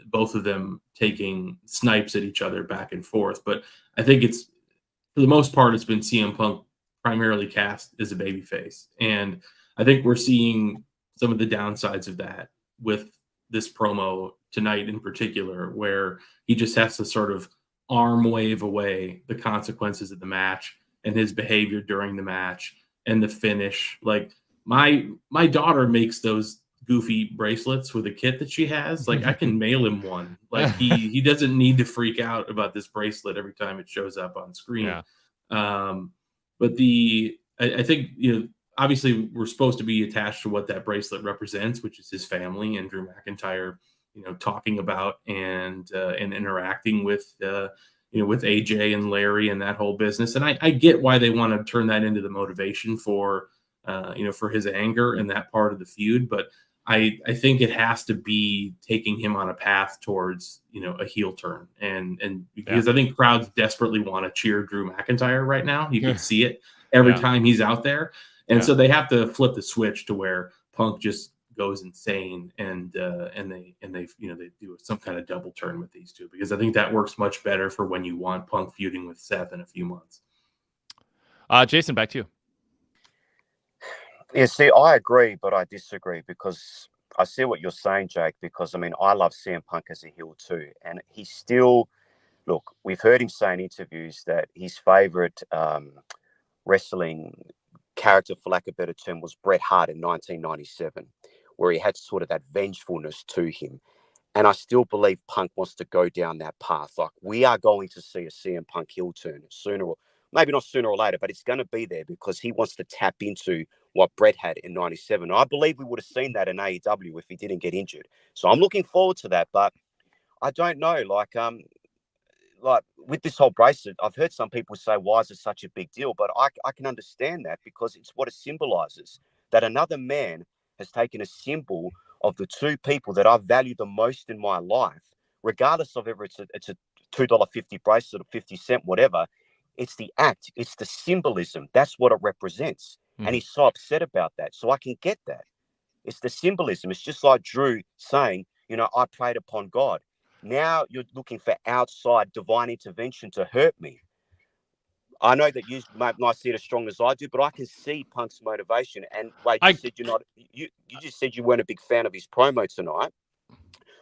both of them taking snipes at each other back and forth. But I think for the most part, it's been CM Punk primarily cast as a babyface. And I think we're seeing some of the downsides of that with this promo tonight in particular, where he just has to sort of arm wave away the consequences of the match and his behavior during the match and the finish. Like my daughter makes those goofy bracelets with a kit that she has. Like I can mail him one. Like he doesn't need to freak out about this bracelet every time it shows up on screen. But I think, obviously we're supposed to be attached to what that bracelet represents, which is his family and Drew McIntyre, talking about and interacting with AJ and Larry and that whole business. And I get why they want to turn that into the motivation for his anger and that part of the feud. But I think it has to be taking him on a path towards, a heel turn. And because I think crowds desperately want to cheer Drew McIntyre right now. You can see it every time he's out there. And so they have to flip the switch to where Punk just goes insane and they do some kind of double turn with these two, because I think that works much better for when you want Punk feuding with Seth in a few months. Jason, back to you. Yeah, see, I agree, but I disagree, because I see what you're saying, Jake, because, I mean, I love CM Punk as a heel too. And he's still, look, we've heard him say in interviews that his favorite wrestling character, for lack of a better term, was Bret Hart in 1997, where he had sort of that vengefulness to him. And I still believe Punk wants to go down that path. Like, we are going to see a CM Punk heel turn sooner, or maybe not sooner or later, but it's going to be there, because he wants to tap into what Bret had in 97. I believe we would have seen that in AEW if he didn't get injured. So I'm looking forward to that, but I don't know, like with this whole bracelet, I've heard some people say, why is it such a big deal? But I can understand that, because it's what it symbolizes, that another man has taken a symbol of the two people that I value the most in my life, regardless of whether it's a $2.50 bracelet or 50 cents, whatever. It's the act, it's the symbolism. That's what it represents. And he's so upset about that. So I can get that. It's the symbolism. It's just like Drew saying, I prayed upon God. Now you're looking for outside divine intervention to hurt me. I know that you might not see it as strong as I do, but I can see Punk's motivation. And Wade, you just said you weren't a big fan of his promo tonight.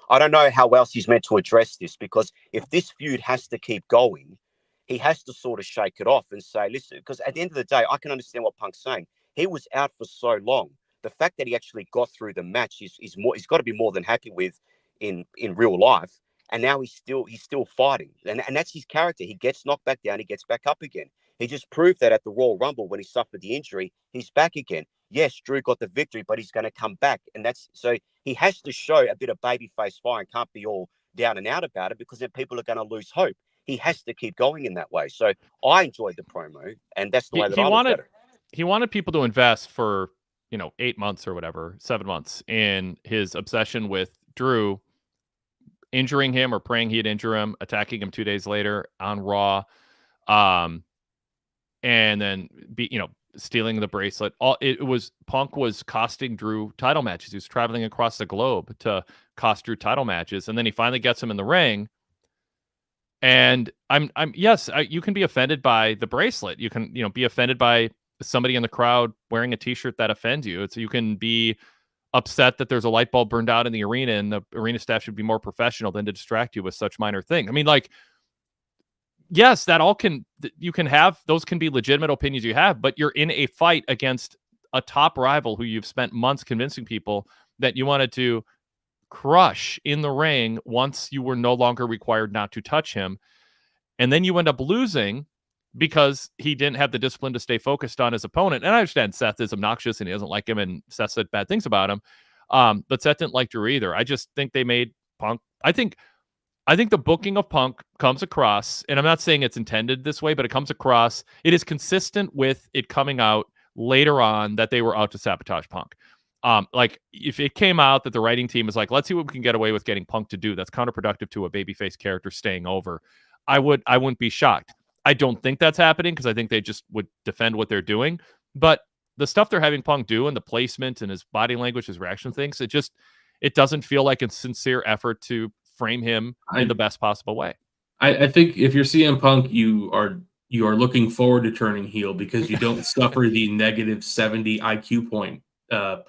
I don't know how else he's meant to address this, because if this feud has to keep going, he has to sort of shake it off and say, listen, because at the end of the day, I can understand what Punk's saying. He was out for so long. The fact that he actually got through the match he's got to be more than happy with in real life. And now he's still fighting. And that's his character. He gets knocked back down, he gets back up again. He just proved that at the Royal Rumble when he suffered the injury, he's back again. yes, Drew got the victory, but he's going to come back. And that's so he has to show a bit of babyface fire and can't be all down and out about it, because then people are going to lose hope. He has to keep going in that way. So I enjoyed the promo, and that's the way that I look at it. He wanted people to invest for, 8 months or whatever, 7 months in his obsession with Drew injuring him or praying he'd injure him, attacking him 2 days later on Raw, and then stealing the bracelet. Punk was costing Drew title matches. He was traveling across the globe to cost Drew title matches, and then he finally gets him in the ring. And you can be offended by the bracelet. You can, be offended by somebody in the crowd wearing a t-shirt that offends you. You can be upset that there's a light bulb burned out in the arena and the arena staff should be more professional than to distract you with such minor things. I mean, yes, you can have, those can be legitimate opinions you have, but you're in a fight against a top rival who you've spent months convincing people that you wanted to crush in the ring once you were no longer required not to touch him. And then you end up losing because he didn't have the discipline to stay focused on his opponent. And I understand Seth is obnoxious and he doesn't like him, and Seth said bad things about him. But Seth didn't like Drew either. I just think they made Punk. I think the booking of Punk comes across, and I'm not saying it's intended this way, but it comes across. It is consistent with it coming out later on that they were out to sabotage Punk. If it came out that the writing team is like, let's see what we can get away with getting Punk to do, that's counterproductive to a babyface character staying over, I wouldn't be shocked. I don't think that's happening because I think they just would defend what they're doing. But the stuff they're having Punk do and the placement and his body language, his reaction things, it doesn't feel like a sincere effort to frame him in the best possible way. I think if you're CM Punk, you are looking forward to turning heel because you don't suffer the negative 70 IQ point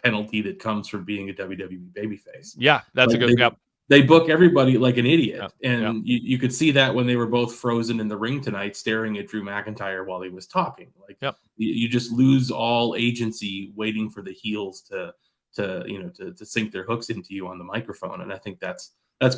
penalty that comes from being a WWE babyface. Yeah, that's a good. They book everybody like an idiot, and you could see that when they were both frozen in the ring tonight, staring at Drew McIntyre while he was talking. You just lose all agency, waiting for the heels to sink their hooks into you on the microphone. And I think that's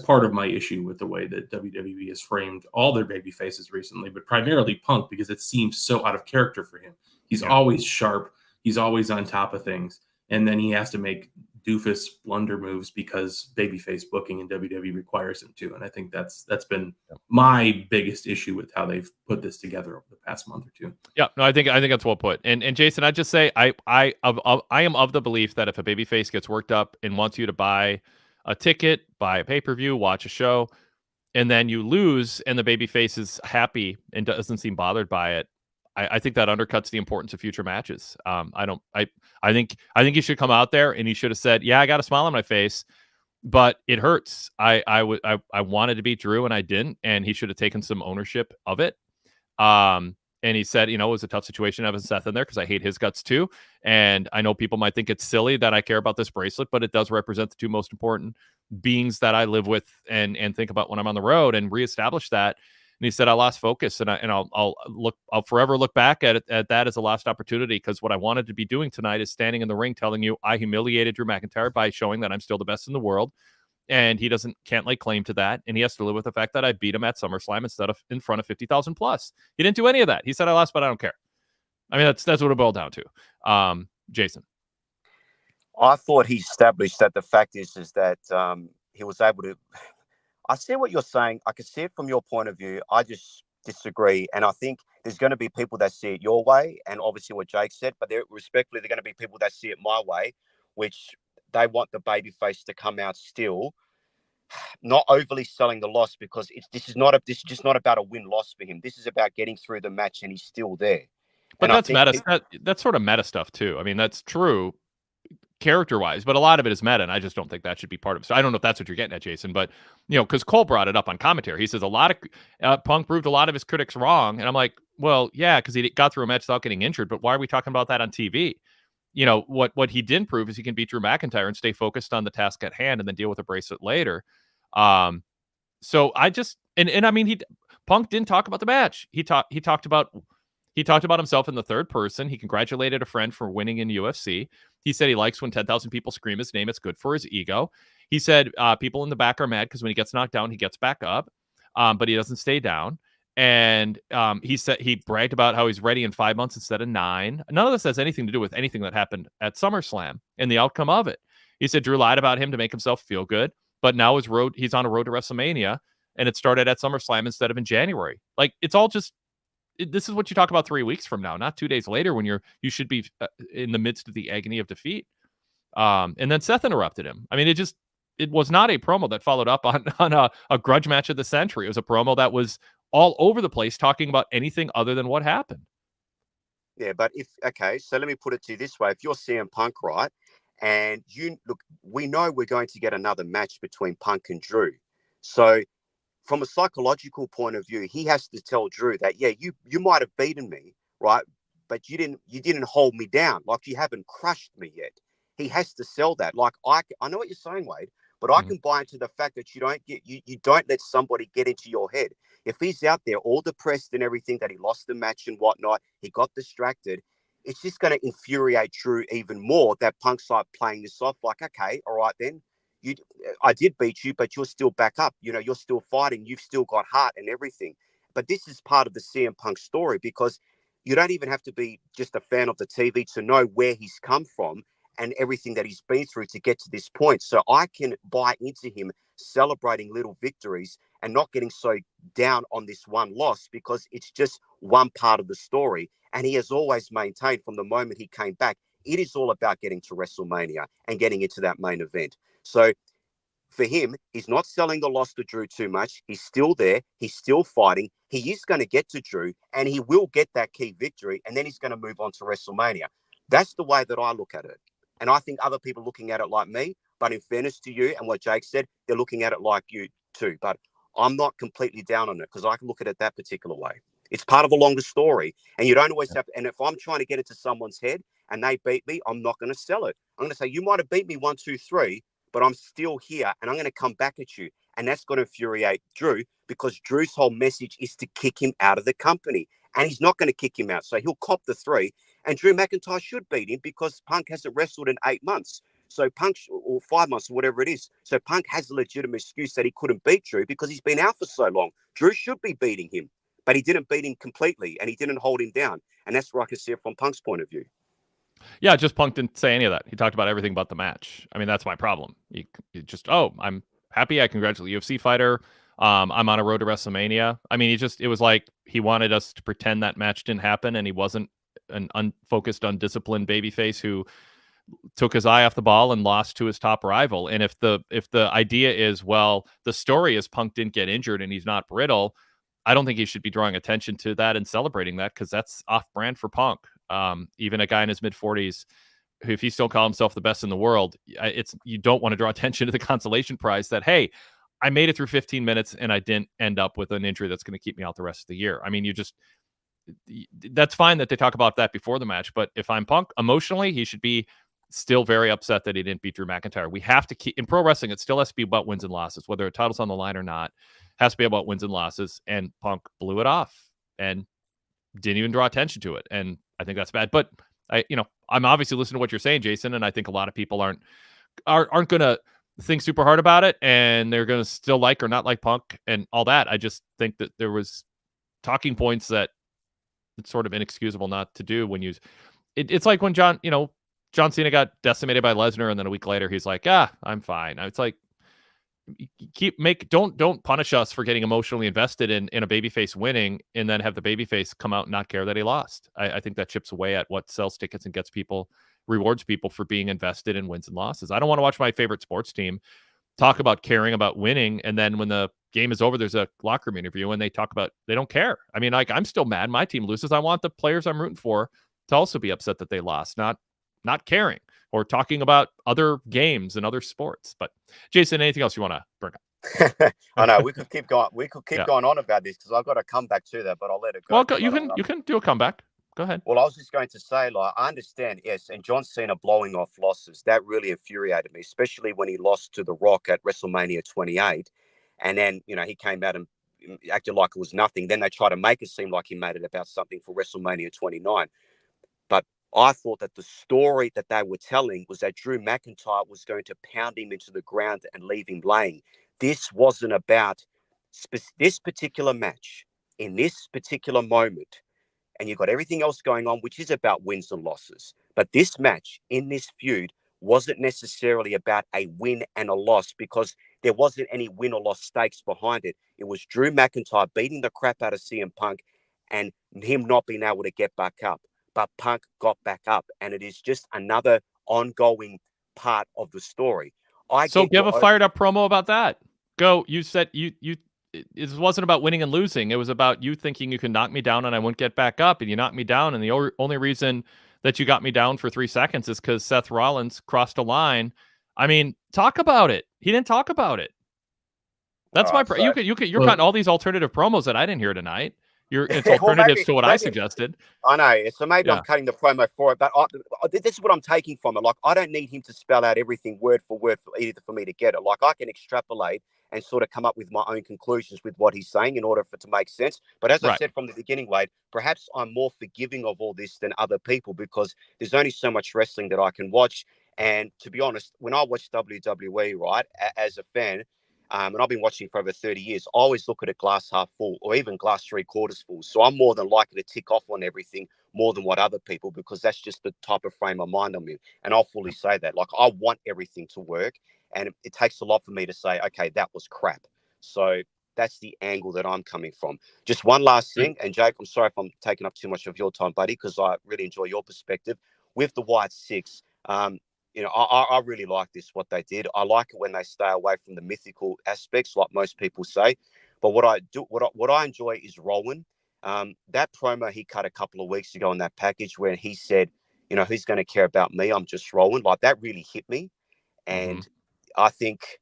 part of my issue with the way that WWE has framed all their baby faces recently, but primarily Punk, because it seems so out of character for him. He's always sharp. He's always on top of things. And then he has to make doofus blunder moves because babyface booking in WWE requires him to. And I think that's been my biggest issue with how they've put this together over the past month or two. Yeah, no, I think that's well put. And Jason, I'd just say I am of the belief that if a babyface gets worked up and wants you to buy a ticket, buy a pay-per-view, watch a show, and then you lose and the babyface is happy and doesn't seem bothered by it, I think that undercuts the importance of future matches. I think he should come out there and he should have said, yeah, I got a smile on my face, but it hurts. I wanted to beat Drew and I didn't, and he should have taken some ownership of it. And he said, it was a tough situation having Seth in there because I hate his guts too. And I know people might think it's silly that I care about this bracelet, but it does represent the two most important beings that I live with and think about when I'm on the road, and reestablish that. And he said, I lost focus, and I'll forever look back at that as a lost opportunity, because what I wanted to be doing tonight is standing in the ring telling you I humiliated Drew McIntyre by showing that I'm still the best in the world, and he can't lay claim to that, and he has to live with the fact that I beat him at SummerSlam instead of in front of 50,000 plus. He didn't do any of that. He said I lost, but I don't care. I mean, that's what it boiled down to. Jason, I thought he established that the fact is that he was able to. I see what you're saying. I can see it from your point of view. I just disagree. And I think there's going to be people that see it your way, and obviously what Jake said, but respectfully, they're going to be people that see it my way, which they want the babyface to come out still, not overly selling the loss, because this is just not about a win-loss for him. This is about getting through the match, and he's still there. But that's meta. That's sort of meta stuff too. I mean, that's true character-wise, but a lot of it is meta, and I just don't think that should be part of it. So I don't know if that's what you're getting at, Jason, but because Cole brought it up on commentary. He says a lot of Punk proved a lot of his critics wrong, and I'm like, well, yeah, because he got through a match without getting injured, but why are we talking about that on TV? What he didn't prove is he can beat Drew McIntyre and stay focused on the task at hand and then deal with the bracelet later. So I just and I mean, Punk didn't talk about the match. He talked about himself in the third person. He congratulated a friend for winning in UFC. He said he likes when 10,000 people scream his name. It's good for his ego. He said people in the back are mad because when he gets knocked down, he gets back up, but he doesn't stay down. And he said he bragged about how he's ready in 5 months instead of 9. None of this has anything to do with anything that happened at SummerSlam and the outcome of it. He said Drew lied about him to make himself feel good, but now he's on a road to WrestleMania, and it started at SummerSlam instead of in January. Like, it's all just this is what you talk about 3 weeks from now, not 2 days later when you should be in the midst of the agony of defeat. And then Seth interrupted him. I mean, it was not a promo that followed up on a grudge match of the century. It was a promo that was all over the place talking about anything other than what happened. Yeah, but so let me put it to you this way. If you're CM Punk, right, and we know we're going to get another match between Punk and Drew. So from a psychological point of view, he has to tell Drew that, yeah, you might have beaten me, right? But you didn't hold me down. Like, you haven't crushed me yet. He has to sell that. Like, I know what you're saying, Wade, but I can buy into the fact that you don't let somebody get into your head. If he's out there all depressed and everything, that he lost the match and whatnot, he got distracted, it's just going to infuriate Drew even more that Punk's like playing this off like, okay, all right then, I did beat you, but you're still back up. You know, you're still fighting. You've still got heart and everything. But this is part of the CM Punk story, because you don't even have to be just a fan of the TV to know where he's come from and everything that he's been through to get to this point. So I can buy into him celebrating little victories and not getting so down on this one loss, because it's just one part of the story. And he has always maintained from the moment he came back, it is all about getting to WrestleMania and getting into that main event. So for him, he's not selling the loss to Drew too much. He's still there. He's still fighting. He is going to get to Drew, and he will get that key victory, and then he's going to move on to WrestleMania. That's the way that I look at it. And I think other people are looking at it like me, but in fairness to you and what Jake said, they're looking at it like you too. But I'm not completely down on it, because I can look at it that particular way. It's part of a longer story, and you don't always have. And if I'm trying to get into someone's head and they beat me, I'm not going to sell it. I'm going to say, you might have beat me 1, 2, 3, but I'm still here, and I'm going to come back at you. And that's going to infuriate Drew, because Drew's whole message is to kick him out of the company, and he's not going to kick him out. So he'll cop the 3, and Drew McIntyre should beat him, because Punk hasn't wrestled in 8 months. So Punk, or 5 months, or whatever it is. So Punk has a legitimate excuse that he couldn't beat Drew because he's been out for so long. Drew should be beating him, but he didn't beat him completely, and he didn't hold him down. And that's where I can see it from Punk's point of view. Yeah, just Punk didn't say any of that. He talked about everything but the match. I mean, that's my problem. He just, I'm happy. I congratulate the UFC fighter. I'm on a road to WrestleMania. I mean, it was like he wanted us to pretend that match didn't happen, and he wasn't an unfocused, undisciplined babyface who took his eye off the ball and lost to his top rival. And if the idea is, well, the story is Punk didn't get injured and he's not brittle, I don't think he should be drawing attention to that and celebrating that, because that's off-brand for Punk. Even a guy in his mid-40s, who, if he still call himself the best in the world, you don't want to draw attention to the consolation prize that, hey, I made it through 15 minutes and I didn't end up with an injury that's going to keep me out the rest of the year. I mean, that's fine that they talk about that before the match, but if I'm Punk, emotionally, he should be still very upset that he didn't beat Drew McIntyre. We have to keep, in pro wrestling, it still has to be about wins and losses, whether a title's on the line or not. Has to be about wins and losses, and Punk blew it off and didn't even draw attention to it, and I think that's bad. But I'm obviously listening to what you're saying, Jason, and I think a lot of people aren't going to think super hard about it, and they're going to still like or not like Punk and all that. I just think that there was talking points that it's sort of inexcusable not to do when it's like when John Cena got decimated by Lesnar, and then a week later he's like, I'm fine. It's like, don't punish us for getting emotionally invested in a babyface winning, and then have the babyface come out and not care that he lost. I think that chips away at what sells tickets and rewards people for being invested in wins and losses. I don't want to watch my favorite sports team talk about caring about winning, and then when the game is over, there's a locker room interview and they talk about they don't care. I mean, like, I'm still mad my team loses. I want the players I'm rooting for to also be upset that they lost, not caring or talking about other games and other sports. But Jason, anything else you want to bring up? I know we could keep going. We could keep going on about this, because I've got to come back to that, but I'll let it go. Well, you can do a comeback. Go ahead. Well, I was just going to say, like, I understand, yes, and John Cena blowing off losses, that really infuriated me, especially when he lost to The Rock at WrestleMania 28, and then he came out and acted like it was nothing. Then they tried to make it seem like he made it about something for WrestleMania 29. But I thought that the story that they were telling was that Drew McIntyre was going to pound him into the ground and leave him laying. This wasn't about this particular match. in this particular moment, and you've got everything else going on, which is about wins and losses. But this match in this feud wasn't necessarily about a win and a loss because there wasn't any win or loss stakes behind it. It was Drew McIntyre beating the crap out of CM Punk and him not being able to get back up. But Punk got back up, and it is just another ongoing part of the story. So give a fired up promo about that. Go. You said it wasn't about winning and losing. It was about you thinking you could knock me down and I wouldn't get back up, and you knocked me down. And the only reason that you got me down for 3 seconds is because Seth Rollins crossed a line. I mean, talk about it. He didn't talk about it. That's you're cutting all these alternative promos that I didn't hear tonight. It's alternatives to what I suggested. I know. So maybe I'm cutting the promo for it, but this is what I'm taking from it. Like, I don't need him to spell out everything word for word for me to get it. Like, I can extrapolate and sort of come up with my own conclusions with what he's saying in order for it to make sense. But as I said from the beginning, Wade, perhaps I'm more forgiving of all this than other people because there's only so much wrestling that I can watch. And to be honest, when I watch WWE, right, as a fan, and I've been watching for over 30 years, I always look at it glass half full or even glass 3/4 full. So I'm more than likely to tick off on everything more than what other people, because that's just the type of frame of mind I'm in. And I'll fully say that. Like, I want everything to work. And it takes a lot for me to say, okay, that was crap. So that's the angle that I'm coming from. Just one last thing. And Jake, I'm sorry if I'm taking up too much of your time, buddy, because I really enjoy your perspective. With the Wyatt Six, I really like this, what they did. I like it when they stay away from the mythical aspects, like most people say. But what I enjoy is Rowan. That promo he cut a couple of weeks ago in that package where he said, who's going to care about me? I'm just Rowan. Like, that really hit me. And I think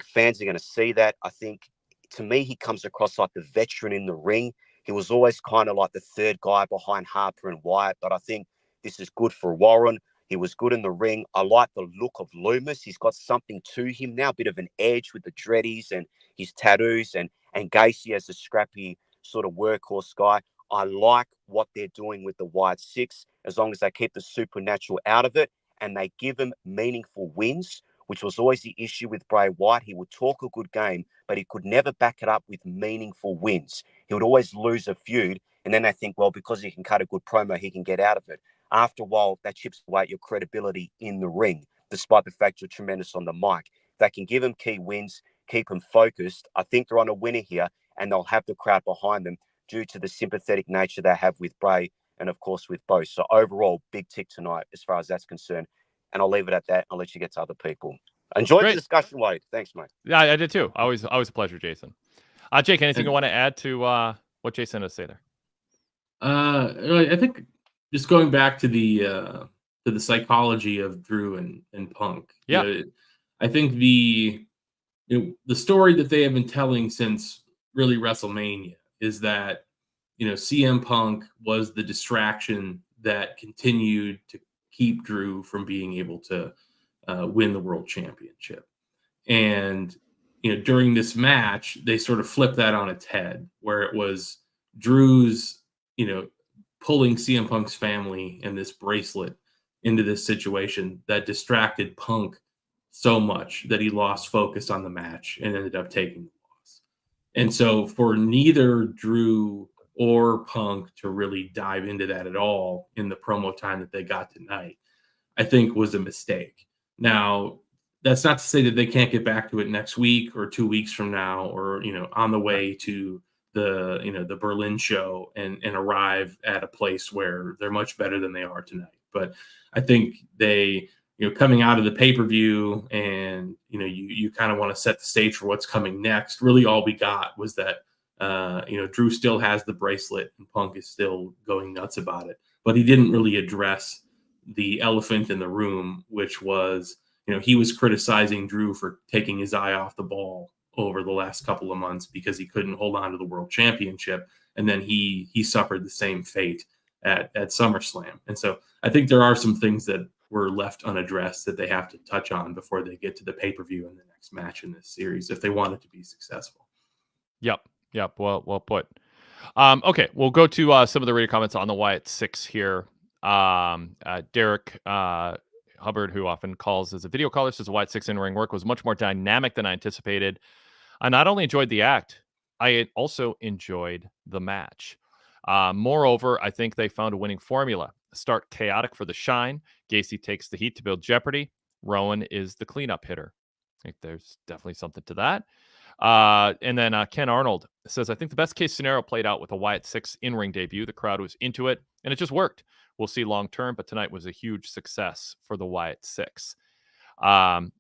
fans are going to see that. I think, to me, he comes across like the veteran in the ring. He was always kind of like the third guy behind Harper and Wyatt. But I think this is good for Warren. He was good in the ring. I like the look of Loomis. He's got something to him now, a bit of an edge with the dreadies and his tattoos, and Gacy as a scrappy sort of workhorse guy. I like what they're doing with the Wyatt Six, as long as they keep the supernatural out of it and they give him meaningful wins, which was always the issue with Bray Wyatt. He would talk a good game, but he could never back it up with meaningful wins. He would always lose a feud, and then they think, well, because he can cut a good promo, he can get out of it. After a while, that chips away at your credibility in the ring, despite the fact you're tremendous on the mic. They can give him key wins, keep him focused. I think they're on a winner here, and they'll have the crowd behind them due to the sympathetic nature they have with Bray and, of course, with both. So overall, big tick tonight as far as that's concerned. And I'll leave it at that. I'll let you get to other people. Enjoy the discussion, Wade. Thanks, mate. Yeah, I did too. Always a pleasure, Jason. Jake, anything you want to add to what Jason has to say there? I think just going back to the psychology of Drew and Punk. Yeah, I think the story that they have been telling since really WrestleMania is that CM Punk was the distraction that continued to keep Drew from being able to win the world championship. And during this match, they sort of flipped that on its head, where it was Drew's pulling CM Punk's family and this bracelet into this situation that distracted Punk so much that he lost focus on the match and ended up taking the loss. And so for neither Drew or Punk to really dive into that at all in the promo time that they got tonight, I think was a mistake. Now, that's not to say that they can't get back to it next week or 2 weeks from now, or on the way to the Berlin show and arrive at a place where they're much better than they are tonight. But I think they, coming out of the pay-per-view and, you kind of want to set the stage for what's coming next. Really all we got was that, Drew still has the bracelet and Punk is still going nuts about it, but he didn't really address the elephant in the room, which was, he was criticizing Drew for taking his eye off the ball over the last couple of months because he couldn't hold on to the world championship. And then he suffered the same fate at SummerSlam. And so I think there are some things that were left unaddressed that they have to touch on before they get to the pay-per-view and the next match in this series, if they want it to be successful. Yep. Well put. Okay. We'll go to some of the reader comments on the Wyatt Six here. Derek, Hubbard, who often calls as a video caller, says the Wyatt Six in-ring work was much more dynamic than I anticipated. I not only enjoyed the act, I also enjoyed the match. Moreover, I think they found a winning formula. Start chaotic for the shine. Gacy takes the heat to build jeopardy. Rowan is the cleanup hitter. I think there's definitely something to that. And then Ken Arnold says, I think the best case scenario played out with a Wyatt 6 in-ring debut. The crowd was into it, and it just worked. We'll see long term, but tonight was a huge success for the Wyatt 6. And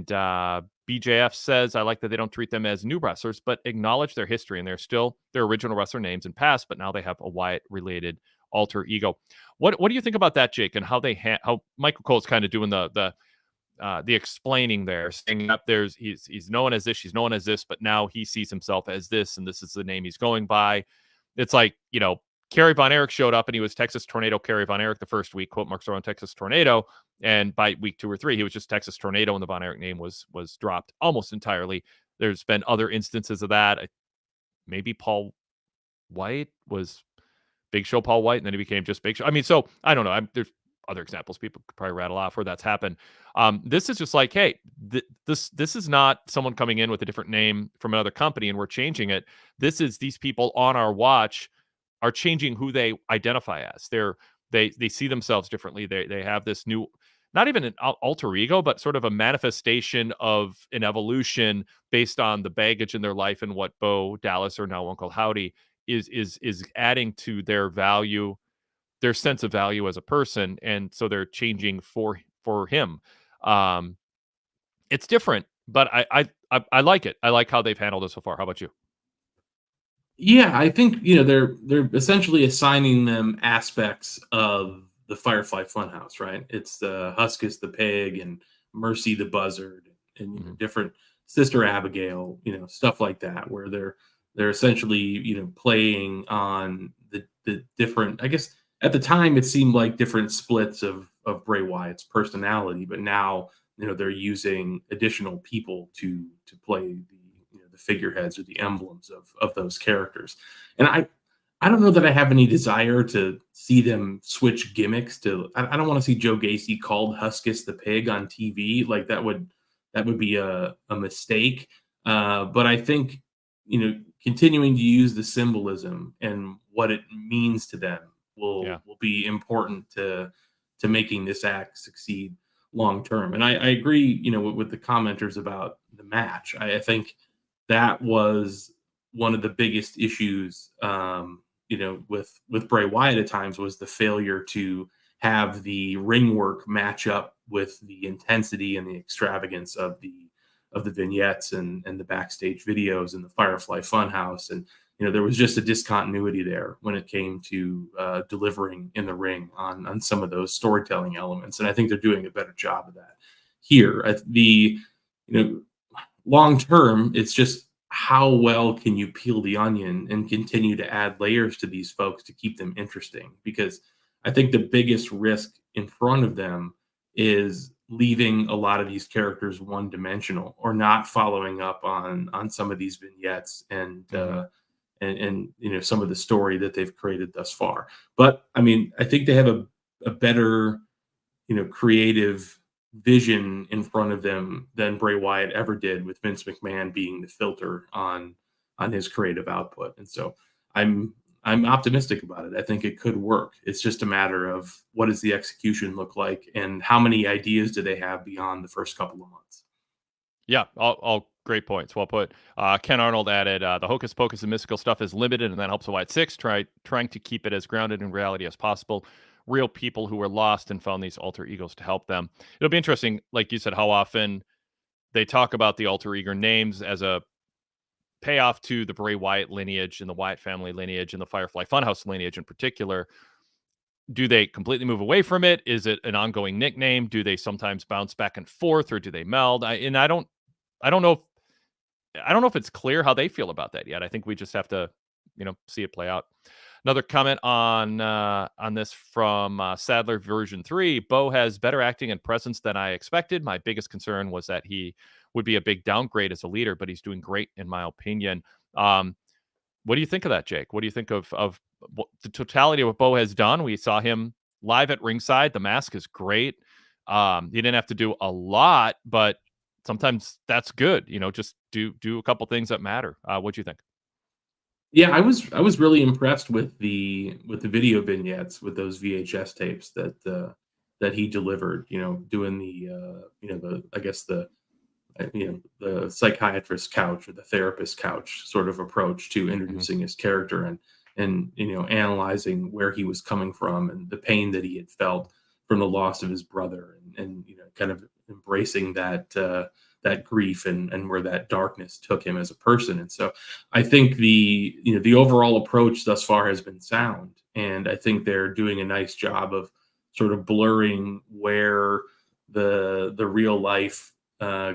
BJF says, I like that they don't treat them as new wrestlers, but acknowledge their history, and they're still their original wrestler names and past, but now they have a Wyatt-related alter ego. What do you think about that, Jake, and how how Michael Cole's kind of doing the explaining there, saying that he's known as this, she's known as this, but now he sees himself as this, and this is the name he's going by. It's like, Kerry Von Erich showed up and he was Texas Tornado Kerry Von Erich the first week, quote marks are on Texas Tornado. And by week 2 or 3, he was just Texas Tornado and the Von Erich name was dropped almost entirely. There's been other instances of that. Maybe Paul White was Big Show Paul White, and then he became just Big Show. I mean, so I don't know. There's other examples people could probably rattle off where that's happened. This is just like, hey, this is not someone coming in with a different name from another company and we're changing it. This is these people on our watch are changing who they identify as. They see themselves differently. They have this new, not even an alter ego, but sort of a manifestation of an evolution based on the baggage in their life and what Bo Dallas, or now Uncle Howdy, is adding to their value, their sense of value as a person, and so they're changing for him. It's different, but I like it. I like how they've handled it so far. How about you? Yeah, I think they're essentially assigning them aspects of the Firefly Funhouse, right? It's the Huskus the pig and Mercy the buzzard and different Sister Abigail, stuff like that, where they're essentially playing on the different. I guess at the time it seemed like different splits of Bray Wyatt's personality, but now they're using additional people to play the figureheads or the emblems of those characters. And I don't know that I have any desire to see them switch gimmicks to. I don't want to see Joe Gacy called Huskus the pig on TV. Like that would be a mistake. But I think continuing to use the symbolism and what it means to them will be important to making this act succeed long term. And I agree, with the commenters about the match. I think that was one of the biggest issues, with Bray Wyatt at times, was the failure to have the ring work match up with the intensity and the extravagance of the vignettes and the backstage videos and the Firefly Funhouse. And, there was just a discontinuity there when it came to delivering in the ring on some of those storytelling elements. And I think they're doing a better job of that here. Long term, it's just how well can you peel the onion and continue to add layers to these folks to keep them interesting? Because I think the biggest risk in front of them is leaving a lot of these characters one-dimensional or not following up on some of these vignettes and some of the story that they've created thus far. But I mean, I think they have a better creative vision in front of them than Bray Wyatt ever did, with Vince McMahon being the filter on his creative output. And so I'm optimistic about it. I think it could work. It's just a matter of what does the execution look like and how many ideas do they have beyond the first couple of months. Yeah, all great points. Well put. Ken Arnold added, the hocus pocus and mystical stuff is limited, and that helps a Wyatt 6 trying to keep it as grounded in reality as possible. Real people who were lost and found these alter egos to help them. It'll be interesting, like you said, how often they talk about the alter ego names as a payoff to the Bray Wyatt lineage and the Wyatt family lineage and the Firefly Funhouse lineage in particular. Do they completely move away from it? Is it an ongoing nickname? Do they sometimes bounce back and forth, or do they meld? I don't know if it's clear how they feel about that yet. I think we just have to, see it play out. Another comment on this from Sadler version 3. Bo has better acting and presence than I expected. My biggest concern was that he would be a big downgrade as a leader, but he's doing great in my opinion. What do you think of that, Jake? What do you think of the totality of what Bo has done? We saw him live at ringside. The mask is great. He didn't have to do a lot, but sometimes that's good. Just do a couple things that matter. What do you think? Yeah, I was really impressed with the video vignettes, with those VHS tapes that he delivered. Doing the I guess the psychiatrist couch or the therapist couch sort of approach to Mhm. introducing his character, and analyzing where he was coming from and the pain that he had felt from the loss of his brother, and kind of embracing that grief, and where that darkness took him as a person. And so I think the overall approach thus far has been sound, and I think they're doing a nice job of sort of blurring where the real life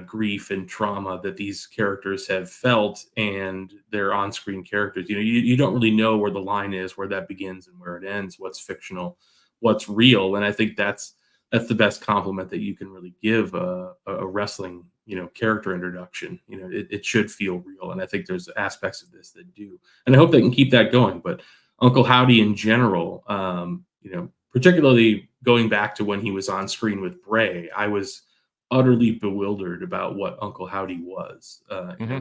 grief and trauma that these characters have felt and their on-screen characters. You don't really know where the line is, where that begins and where it ends, what's fictional, what's real. And I think that's the best compliment that you can really give a wrestling character introduction. It should feel real, and I think there's aspects of this that do, and I hope they can keep that going. But Uncle Howdy in general, particularly going back to when he was on screen with Bray, I was utterly bewildered about what Uncle Howdy was.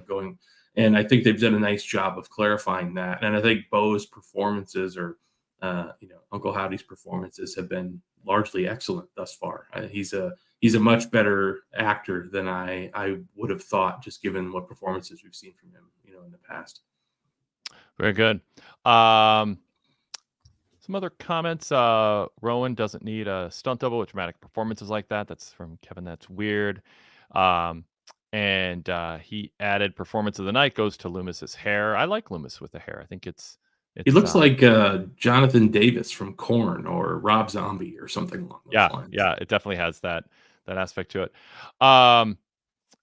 Going, and I think they've done a nice job of clarifying that. And I think Bo's performances, or Uncle Howdy's performances, have been largely excellent thus far. He's a much better actor than I would have thought, just given what performances we've seen from him, in the past. Very good. Some other comments. Rowan doesn't need a stunt double with dramatic performances like that. That's from Kevin. That's weird. And he added performance of the night goes to Loomis's hair. I like Loomis with the hair. I think it's He looks like Jonathan Davis from Korn, or Rob Zombie, or something along those lines. Yeah, it definitely has that aspect to it.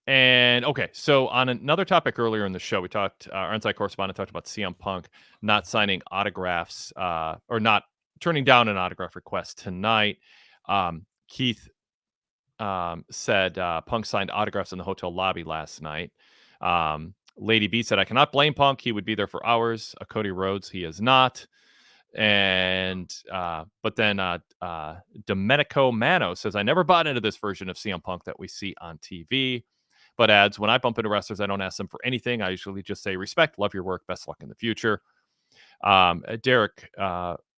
And okay, so on another topic earlier in the show, we talked, our inside correspondent talked about CM Punk not signing autographs, or not turning down an autograph request tonight. Keith said Punk signed autographs in the hotel lobby last night. Lady B said, I cannot blame Punk. He would be there for hours. Cody Rhodes, he is not. And but then Domenico Mano says, I never bought into this version of CM Punk that we see on TV, but adds, when I bump into wrestlers, I don't ask them for anything. I usually just say, respect, love your work, best luck in the future. Derek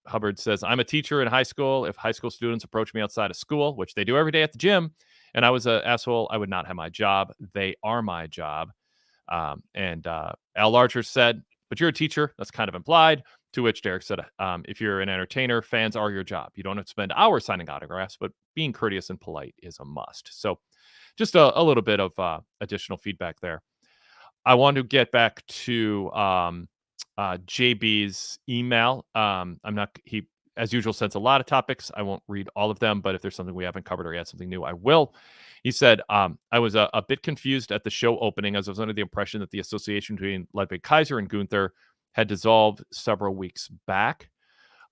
Hubbard says, I'm a teacher in high school. If high school students approach me outside of school, which they do every day at the gym, and I was an asshole, I would not have my job. They are my job. And Al Larcher said, but you're a teacher. That's kind of implied. To which Derek said, if you're an entertainer, fans are your job. You don't have to spend hours signing autographs, but being courteous and polite is a must. So just a little bit of additional feedback there. I want to get back to JB's email. He, as usual, sends a lot of topics. I won't read all of them, but if there's something we haven't covered or he has something new, I will. He said, I was a bit confused at the show opening, as I was under the impression that the association between Ludwig Kaiser and Gunther had dissolved several weeks back.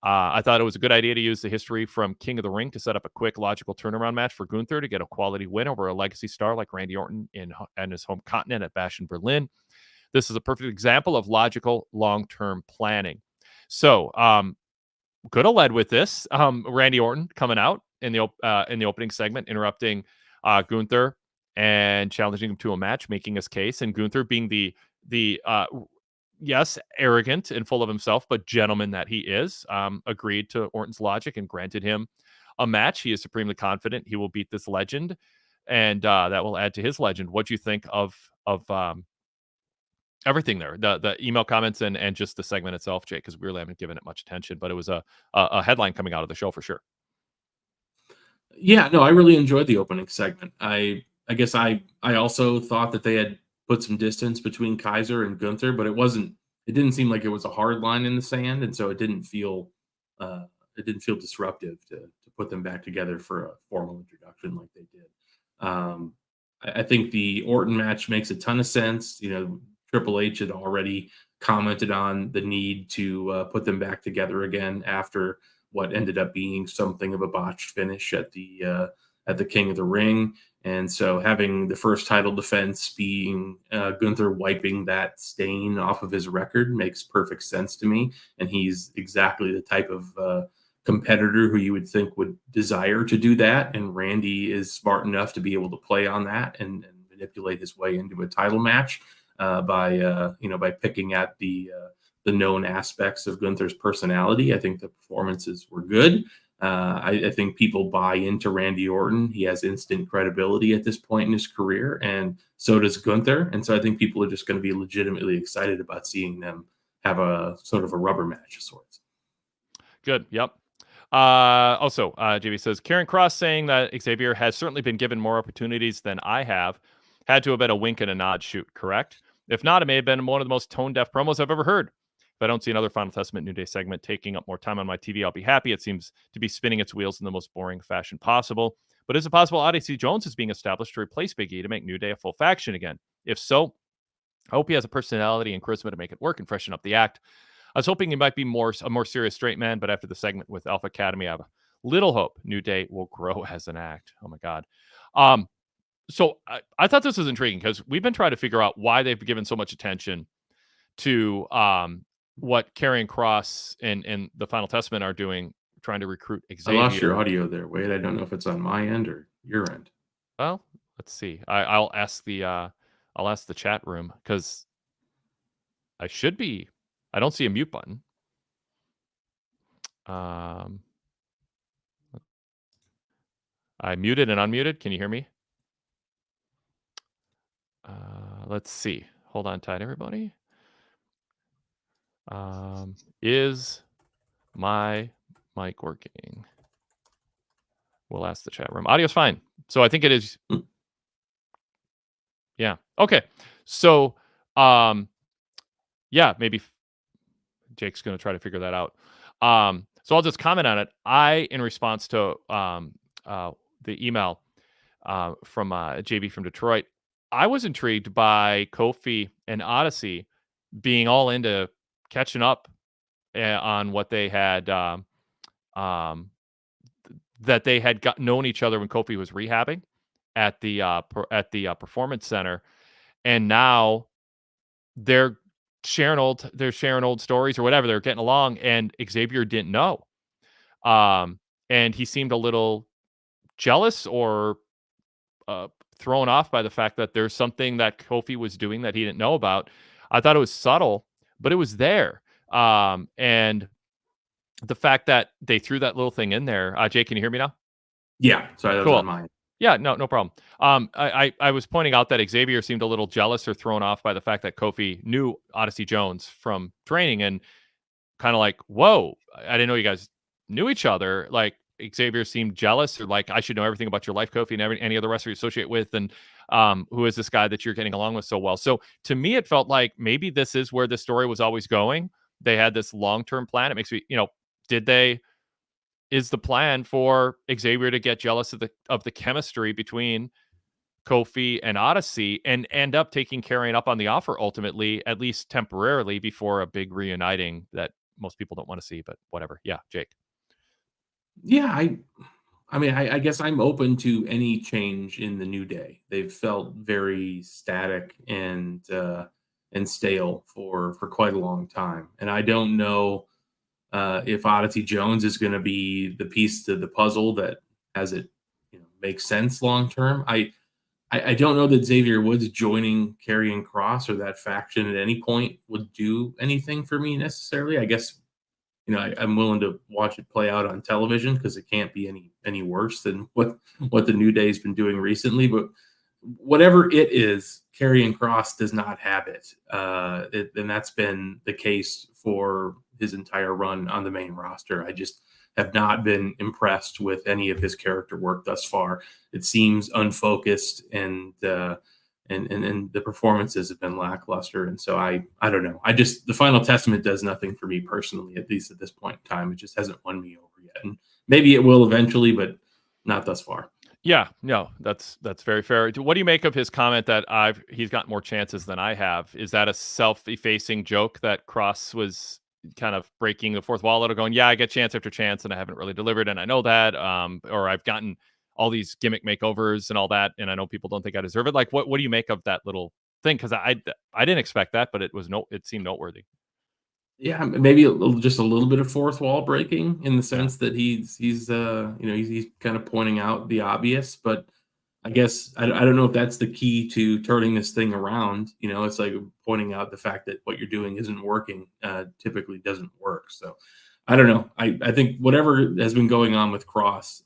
I thought it was a good idea to use the history from King of the Ring to set up a quick, logical turnaround match for Gunther to get a quality win over a legacy star like Randy Orton in his home continent at Bash in Berlin. This is a perfect example of logical long-term planning. So, could have led with this. Randy Orton coming out in the opening segment, interrupting Gunther and challenging him to a match, making his case, and Gunther being the yes, arrogant and full of himself, but gentleman that he is, agreed to Orton's logic and granted him a match. He is supremely confident he will beat this legend, and that will add to his legend. What do you think of everything there, the email comments and just the segment itself, Jake? Because we really haven't given it much attention, but it was a headline coming out of the show for sure. Yeah, no, I really enjoyed the opening segment. I guess I also thought that they had put some distance between Kaiser and Gunther, but it didn't seem like it was a hard line in the sand, and so it didn't feel disruptive to put them back together for a formal introduction like they did. I think the Orton match makes a ton of sense. Triple H had already commented on the need to put them back together again after what ended up being something of a botched finish at the King of the Ring. And so having the first title defense being Gunther wiping that stain off of his record makes perfect sense to me. And he's exactly the type of competitor who you would think would desire to do that. And Randy is smart enough to be able to play on that and manipulate his way into a title match by picking at the the known aspects of Gunther's personality. I think the performances were good. I think people buy into Randy Orton. He has instant credibility at this point in his career, and so does Gunther. And so I think people are just going to be legitimately excited about seeing them have a sort of a rubber match of sorts. Good. Yep. Also, JB says, Karen Cross saying that Xavier has certainly been given more opportunities than I have. Had to have been a wink and a nod shoot, correct? If not, it may have been one of the most tone-deaf promos I've ever heard. If I don't see another Final Testament New Day segment taking up more time on my TV, I'll be happy. It seems to be spinning its wheels in the most boring fashion possible. But is it possible Odyssey Jones is being established to replace Big E to make New Day a full faction again? If so, I hope he has a personality and charisma to make it work and freshen up the act. I was hoping he might be a more serious straight man, but after the segment with Alpha Academy, I have a little hope New Day will grow as an act. Oh my God. So I thought this was intriguing because we've been trying to figure out why they've given so much attention to what Karrion Kross and the Final Testament are doing, trying to recruit Xavier. I lost your audio there, Wade. I don't know if it's on my end or your end. Well, let's see. I'll ask the chat room because I should be. I don't see a mute button. I muted and unmuted. Can you hear me? Let's see. Hold on tight, everybody. Is my mic working? We'll ask the chat room. Audio's fine. So I think it is. Yeah. Okay. So, yeah, maybe Jake's going to try to figure that out. So I'll just comment on it. In response to the email from JB from Detroit, I was intrigued by Kofi and Odyssey being all into catching up on what they had, that they had known each other when Kofi was rehabbing at the Performance Center, and now they're sharing old stories or whatever. They're getting along, and Xavier didn't know, and he seemed a little jealous or thrown off by the fact that there's something that Kofi was doing that he didn't know about. I thought it was subtle, but it was there. And the fact that they threw that little thing in there. Jake, can you hear me now? Yeah, sorry, that was on mine. Yeah, no problem. I was pointing out that Xavier seemed a little jealous or thrown off by the fact that Kofi knew Odyssey Jones from training, and kind of like, whoa, I didn't know you guys knew each other. Like, Xavier seemed jealous, or like, I should know everything about your life, Kofi, and any other wrestler you associate with, and who is this guy that you're getting along with so well? So to me, it felt like maybe this is where the story was always going. They had this long-term plan. It makes me, is the plan for Xavier to get jealous of the chemistry between Kofi and Odyssey and end up taking Karrion up on the offer ultimately, at least temporarily, before a big reuniting that most people don't want to see, but whatever. Yeah, Jake. Yeah, I guess I'm open to any change in the New Day. They've felt very static and stale for quite a long time, and I don't know if Odyssey Jones is going to be the piece to the puzzle that has it make sense long term. I don't know that Xavier Woods joining Karrion Kross or that faction at any point would do anything for me necessarily. I guess I'm willing to watch it play out on television because it can't be any worse than what the New Day's been doing recently. But whatever it is, Karrion Kross does not have it. And that's been the case for his entire run on the main roster. I just have not been impressed with any of his character work thus far. It seems unfocused, and the performances have been lackluster. And so I don't know. The Final Testament does nothing for me personally, at least at this point in time. It just hasn't won me over yet. And maybe it will eventually, but not thus far. Yeah, no, that's very fair. What do you make of his comment that he's got more chances than I have? Is that a self-effacing joke that Kross was kind of breaking the fourth wall a little, going, yeah, I get chance after chance and I haven't really delivered, and I know that, or I've gotten all these gimmick makeovers and all that, and I know people don't think I deserve it. Like, what do you make of that little thing? Because I didn't expect that, but it seemed noteworthy. Yeah, maybe just a little bit of fourth wall breaking in the sense that he's kind of pointing out the obvious, but I guess I don't know if that's the key to turning this thing around. It's like pointing out the fact that what you're doing isn't working. Typically doesn't work. So I don't know. I think whatever has been going on with Cross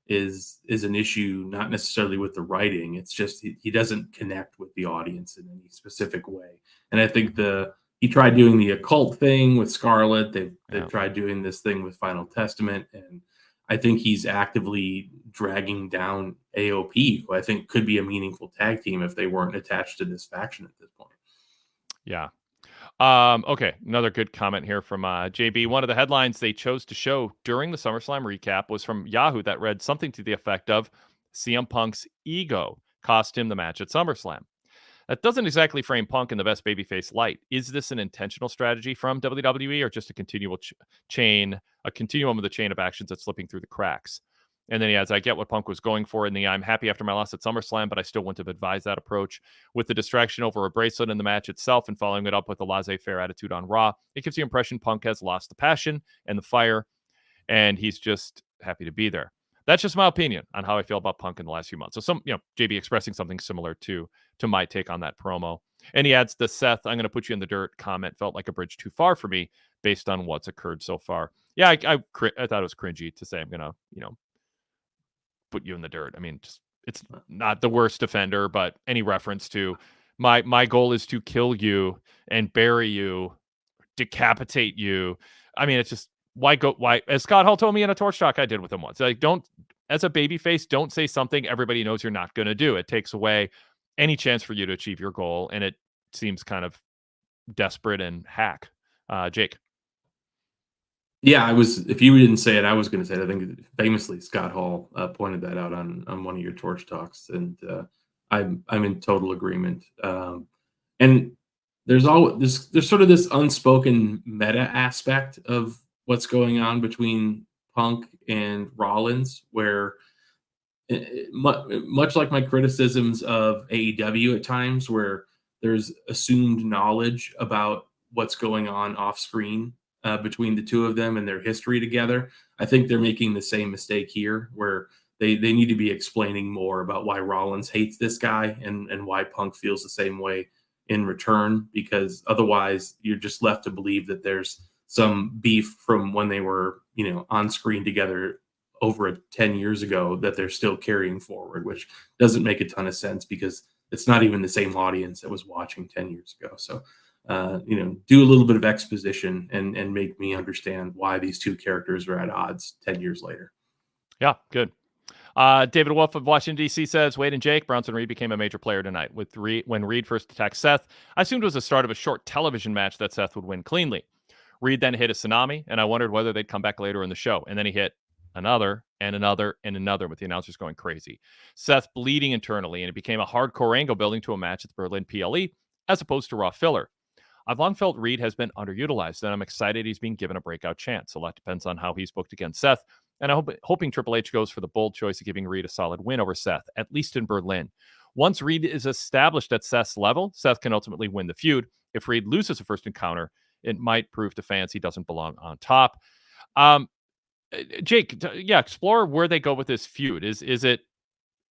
is an issue, not necessarily with the writing. It's just he doesn't connect with the audience in any specific way. And I think he tried doing the occult thing with Scarlet. They've tried doing this thing with Final Testament, and I think he's actively dragging down AOP, who I think could be a meaningful tag team if they weren't attached to this faction at this point. Yeah. Okay, another good comment here from JB. One of the headlines they chose to show during the SummerSlam recap was from Yahoo that read something to the effect of CM Punk's ego cost him the match at SummerSlam. That doesn't exactly frame Punk in the best babyface light. Is this an intentional strategy from WWE or just a continuum of the chain of actions that's slipping through the cracks? And then he adds, I get what Punk was going for in the I'm happy after my loss at SummerSlam, but I still wouldn't have advised that approach. With the distraction over a bracelet in the match itself and following it up with a laissez-faire attitude on Raw, it gives the impression Punk has lost the passion and the fire, and he's just happy to be there. That's just my opinion on how I feel about Punk in the last few months. So JB expressing something similar to my take on that promo. And he adds, the Seth, I'm going to put you in the dirt comment felt like a bridge too far for me based on what's occurred so far. Yeah, I thought it was cringy to say I'm going to, put you in the dirt. I mean, it's not the worst defender, but any reference to my goal is to kill you and bury you, decapitate you. I mean, it's just why, as Scott Hall told me in a Torch talk I did with him once, like, as a babyface, don't say something everybody knows you're not going to do. It takes away any chance for you to achieve your goal, and it seems kind of desperate and hack. Jake. Yeah, if you didn't say it, I was going to say it. I think famously Scott Hall pointed that out on one of your Torch talks, and I'm in total agreement. And there's sort of this unspoken meta aspect of what's going on between Punk and Rollins, where much like my criticisms of AEW at times, where there's assumed knowledge about what's going on off screen between the two of them and their history together. I think they're making the same mistake here, where they need to be explaining more about why Rollins hates this guy and why Punk feels the same way in return, because otherwise you're just left to believe that there's some beef from when they were, on screen together over 10 years ago that they're still carrying forward, which doesn't make a ton of sense because it's not even the same audience that was watching 10 years ago. So, do a little bit of exposition and make me understand why these two characters are at odds 10 years later. Yeah, good. David Wolf of Washington, D.C. says, Wade and Jake, Bronson Reed became a major player tonight. When Reed first attacked Seth, I assumed it was the start of a short television match that Seth would win cleanly. Reed then hit a tsunami, and I wondered whether they'd come back later in the show. And then he hit another and another and another, with the announcers going crazy. Seth bleeding internally, and it became a hardcore angle building to a match at the Berlin PLE as opposed to Raw filler. I've long felt Reed has been underutilized, and I'm excited he's being given a breakout chance. A lot depends on how he's booked against Seth, and I'm hoping Triple H goes for the bold choice of giving Reed a solid win over Seth, at least in Berlin. Once Reed is established at Seth's level, Seth can ultimately win the feud. If Reed loses the first encounter, it might prove to fans he doesn't belong on top. Jake, explore where they go with this feud. Is it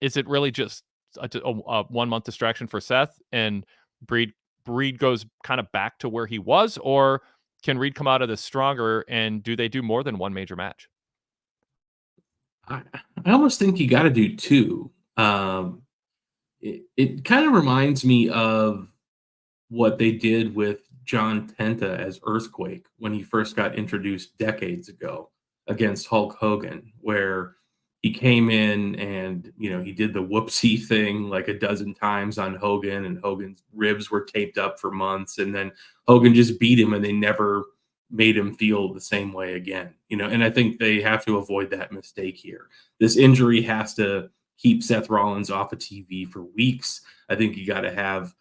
really just a 1 month distraction for Seth, and Reed goes kind of back to where he was, or can Reed come out of this stronger, and do they do more than one major match? I almost think you got to do two. It kind of reminds me of what they did with John Tenta as Earthquake when he first got introduced decades ago against Hulk Hogan, where he came in and, he did the whoopsie thing like a dozen times on Hogan, and Hogan's ribs were taped up for months. And then Hogan just beat him, and they never made him feel the same way again, and I think they have to avoid that mistake here. This injury has to keep Seth Rollins off of TV for weeks. I think you got to have,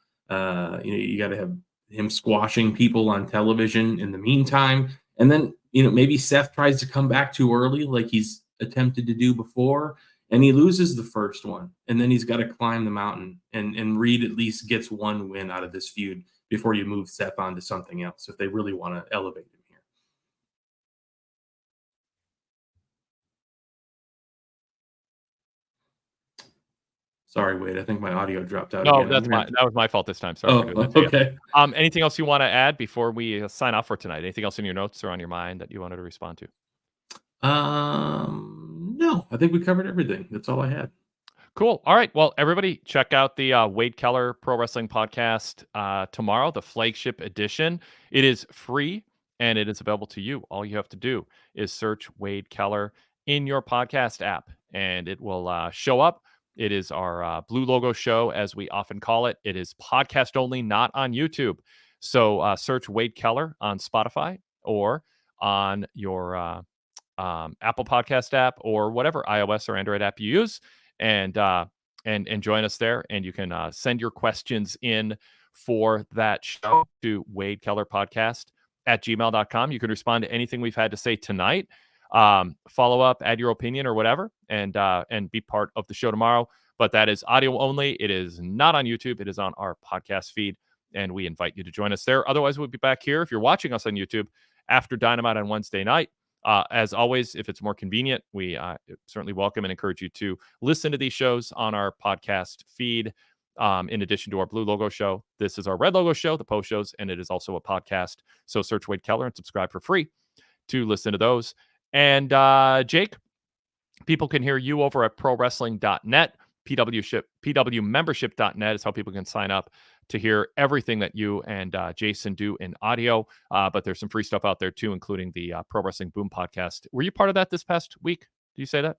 him squashing people on television in the meantime. And then, maybe Seth tries to come back too early, like he's attempted to do before, and he loses the first one. And then he's got to climb the mountain, and Reed at least gets one win out of this feud before you move Seth on to something else, if they really want to elevate him here. Sorry, Wade. I think my audio dropped out No, again. that was my fault this time. Sorry for doing that to you. Okay. Anything else you want to add before we sign off for tonight? Anything else in your notes or on your mind that you wanted to respond to? No, I think we covered everything. That's all I had. Cool. All right. Well, everybody, check out the Wade Keller Pro Wrestling Podcast tomorrow, the flagship edition. It is free and it is available to you. All you have to do is search Wade Keller in your podcast app, and it will show up. It is our blue logo show, as we often call it. It is podcast only, not on YouTube. So search Wade Keller on Spotify or on your Apple Podcast app or whatever iOS or Android app you use, and join us there. And you can send your questions in for that show to Wade Keller Podcast at gmail.com. You can respond to anything we've had to say tonight. Follow up, add your opinion or whatever, and be part of the show tomorrow. But that is audio only. It is not on YouTube. It is on our podcast feed, and we invite you to join us there. Otherwise, we'll be back here if you're watching us on YouTube after Dynamite on Wednesday night. As always, if it's more convenient, we certainly welcome and encourage you to listen to these shows on our podcast feed. In addition to our blue logo show, this is our red logo show, the post shows, and it is also a podcast. So search Wade Keller and subscribe for free to listen to those. And Jake, people can hear you over at prowrestling.net. PWmembership.net is how people can sign up to hear everything that you and Jason do in audio. But there's some free stuff out there too, including the Pro Wrestling Boom podcast. Were you part of that this past week? Do you say that?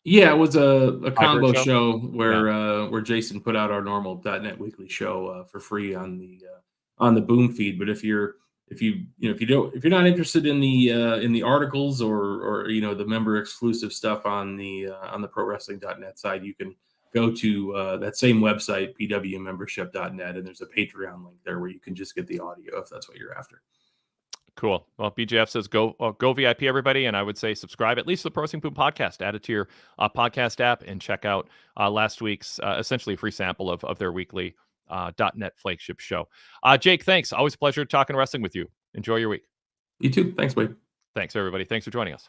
Yeah, it was a combo show where Jason put out our normal .net weekly show for free on the Boom feed. But if you're not interested in the articles or the member exclusive stuff on the prowrestling.net side, you can go to that same website, pwmembership.net, and there's a Patreon link there where you can just get the audio if that's what you're after. Cool. Well, BJF says go VIP, everybody, and I would say subscribe at least to the Pro Wrestling Boom podcast. Add it to your podcast app and check out last week's essentially free sample of their weekly .net flagship show. Jake, thanks. Always a pleasure talking wrestling with you. Enjoy your week. You too. Thanks, Wade. Thanks, everybody. Thanks for joining us.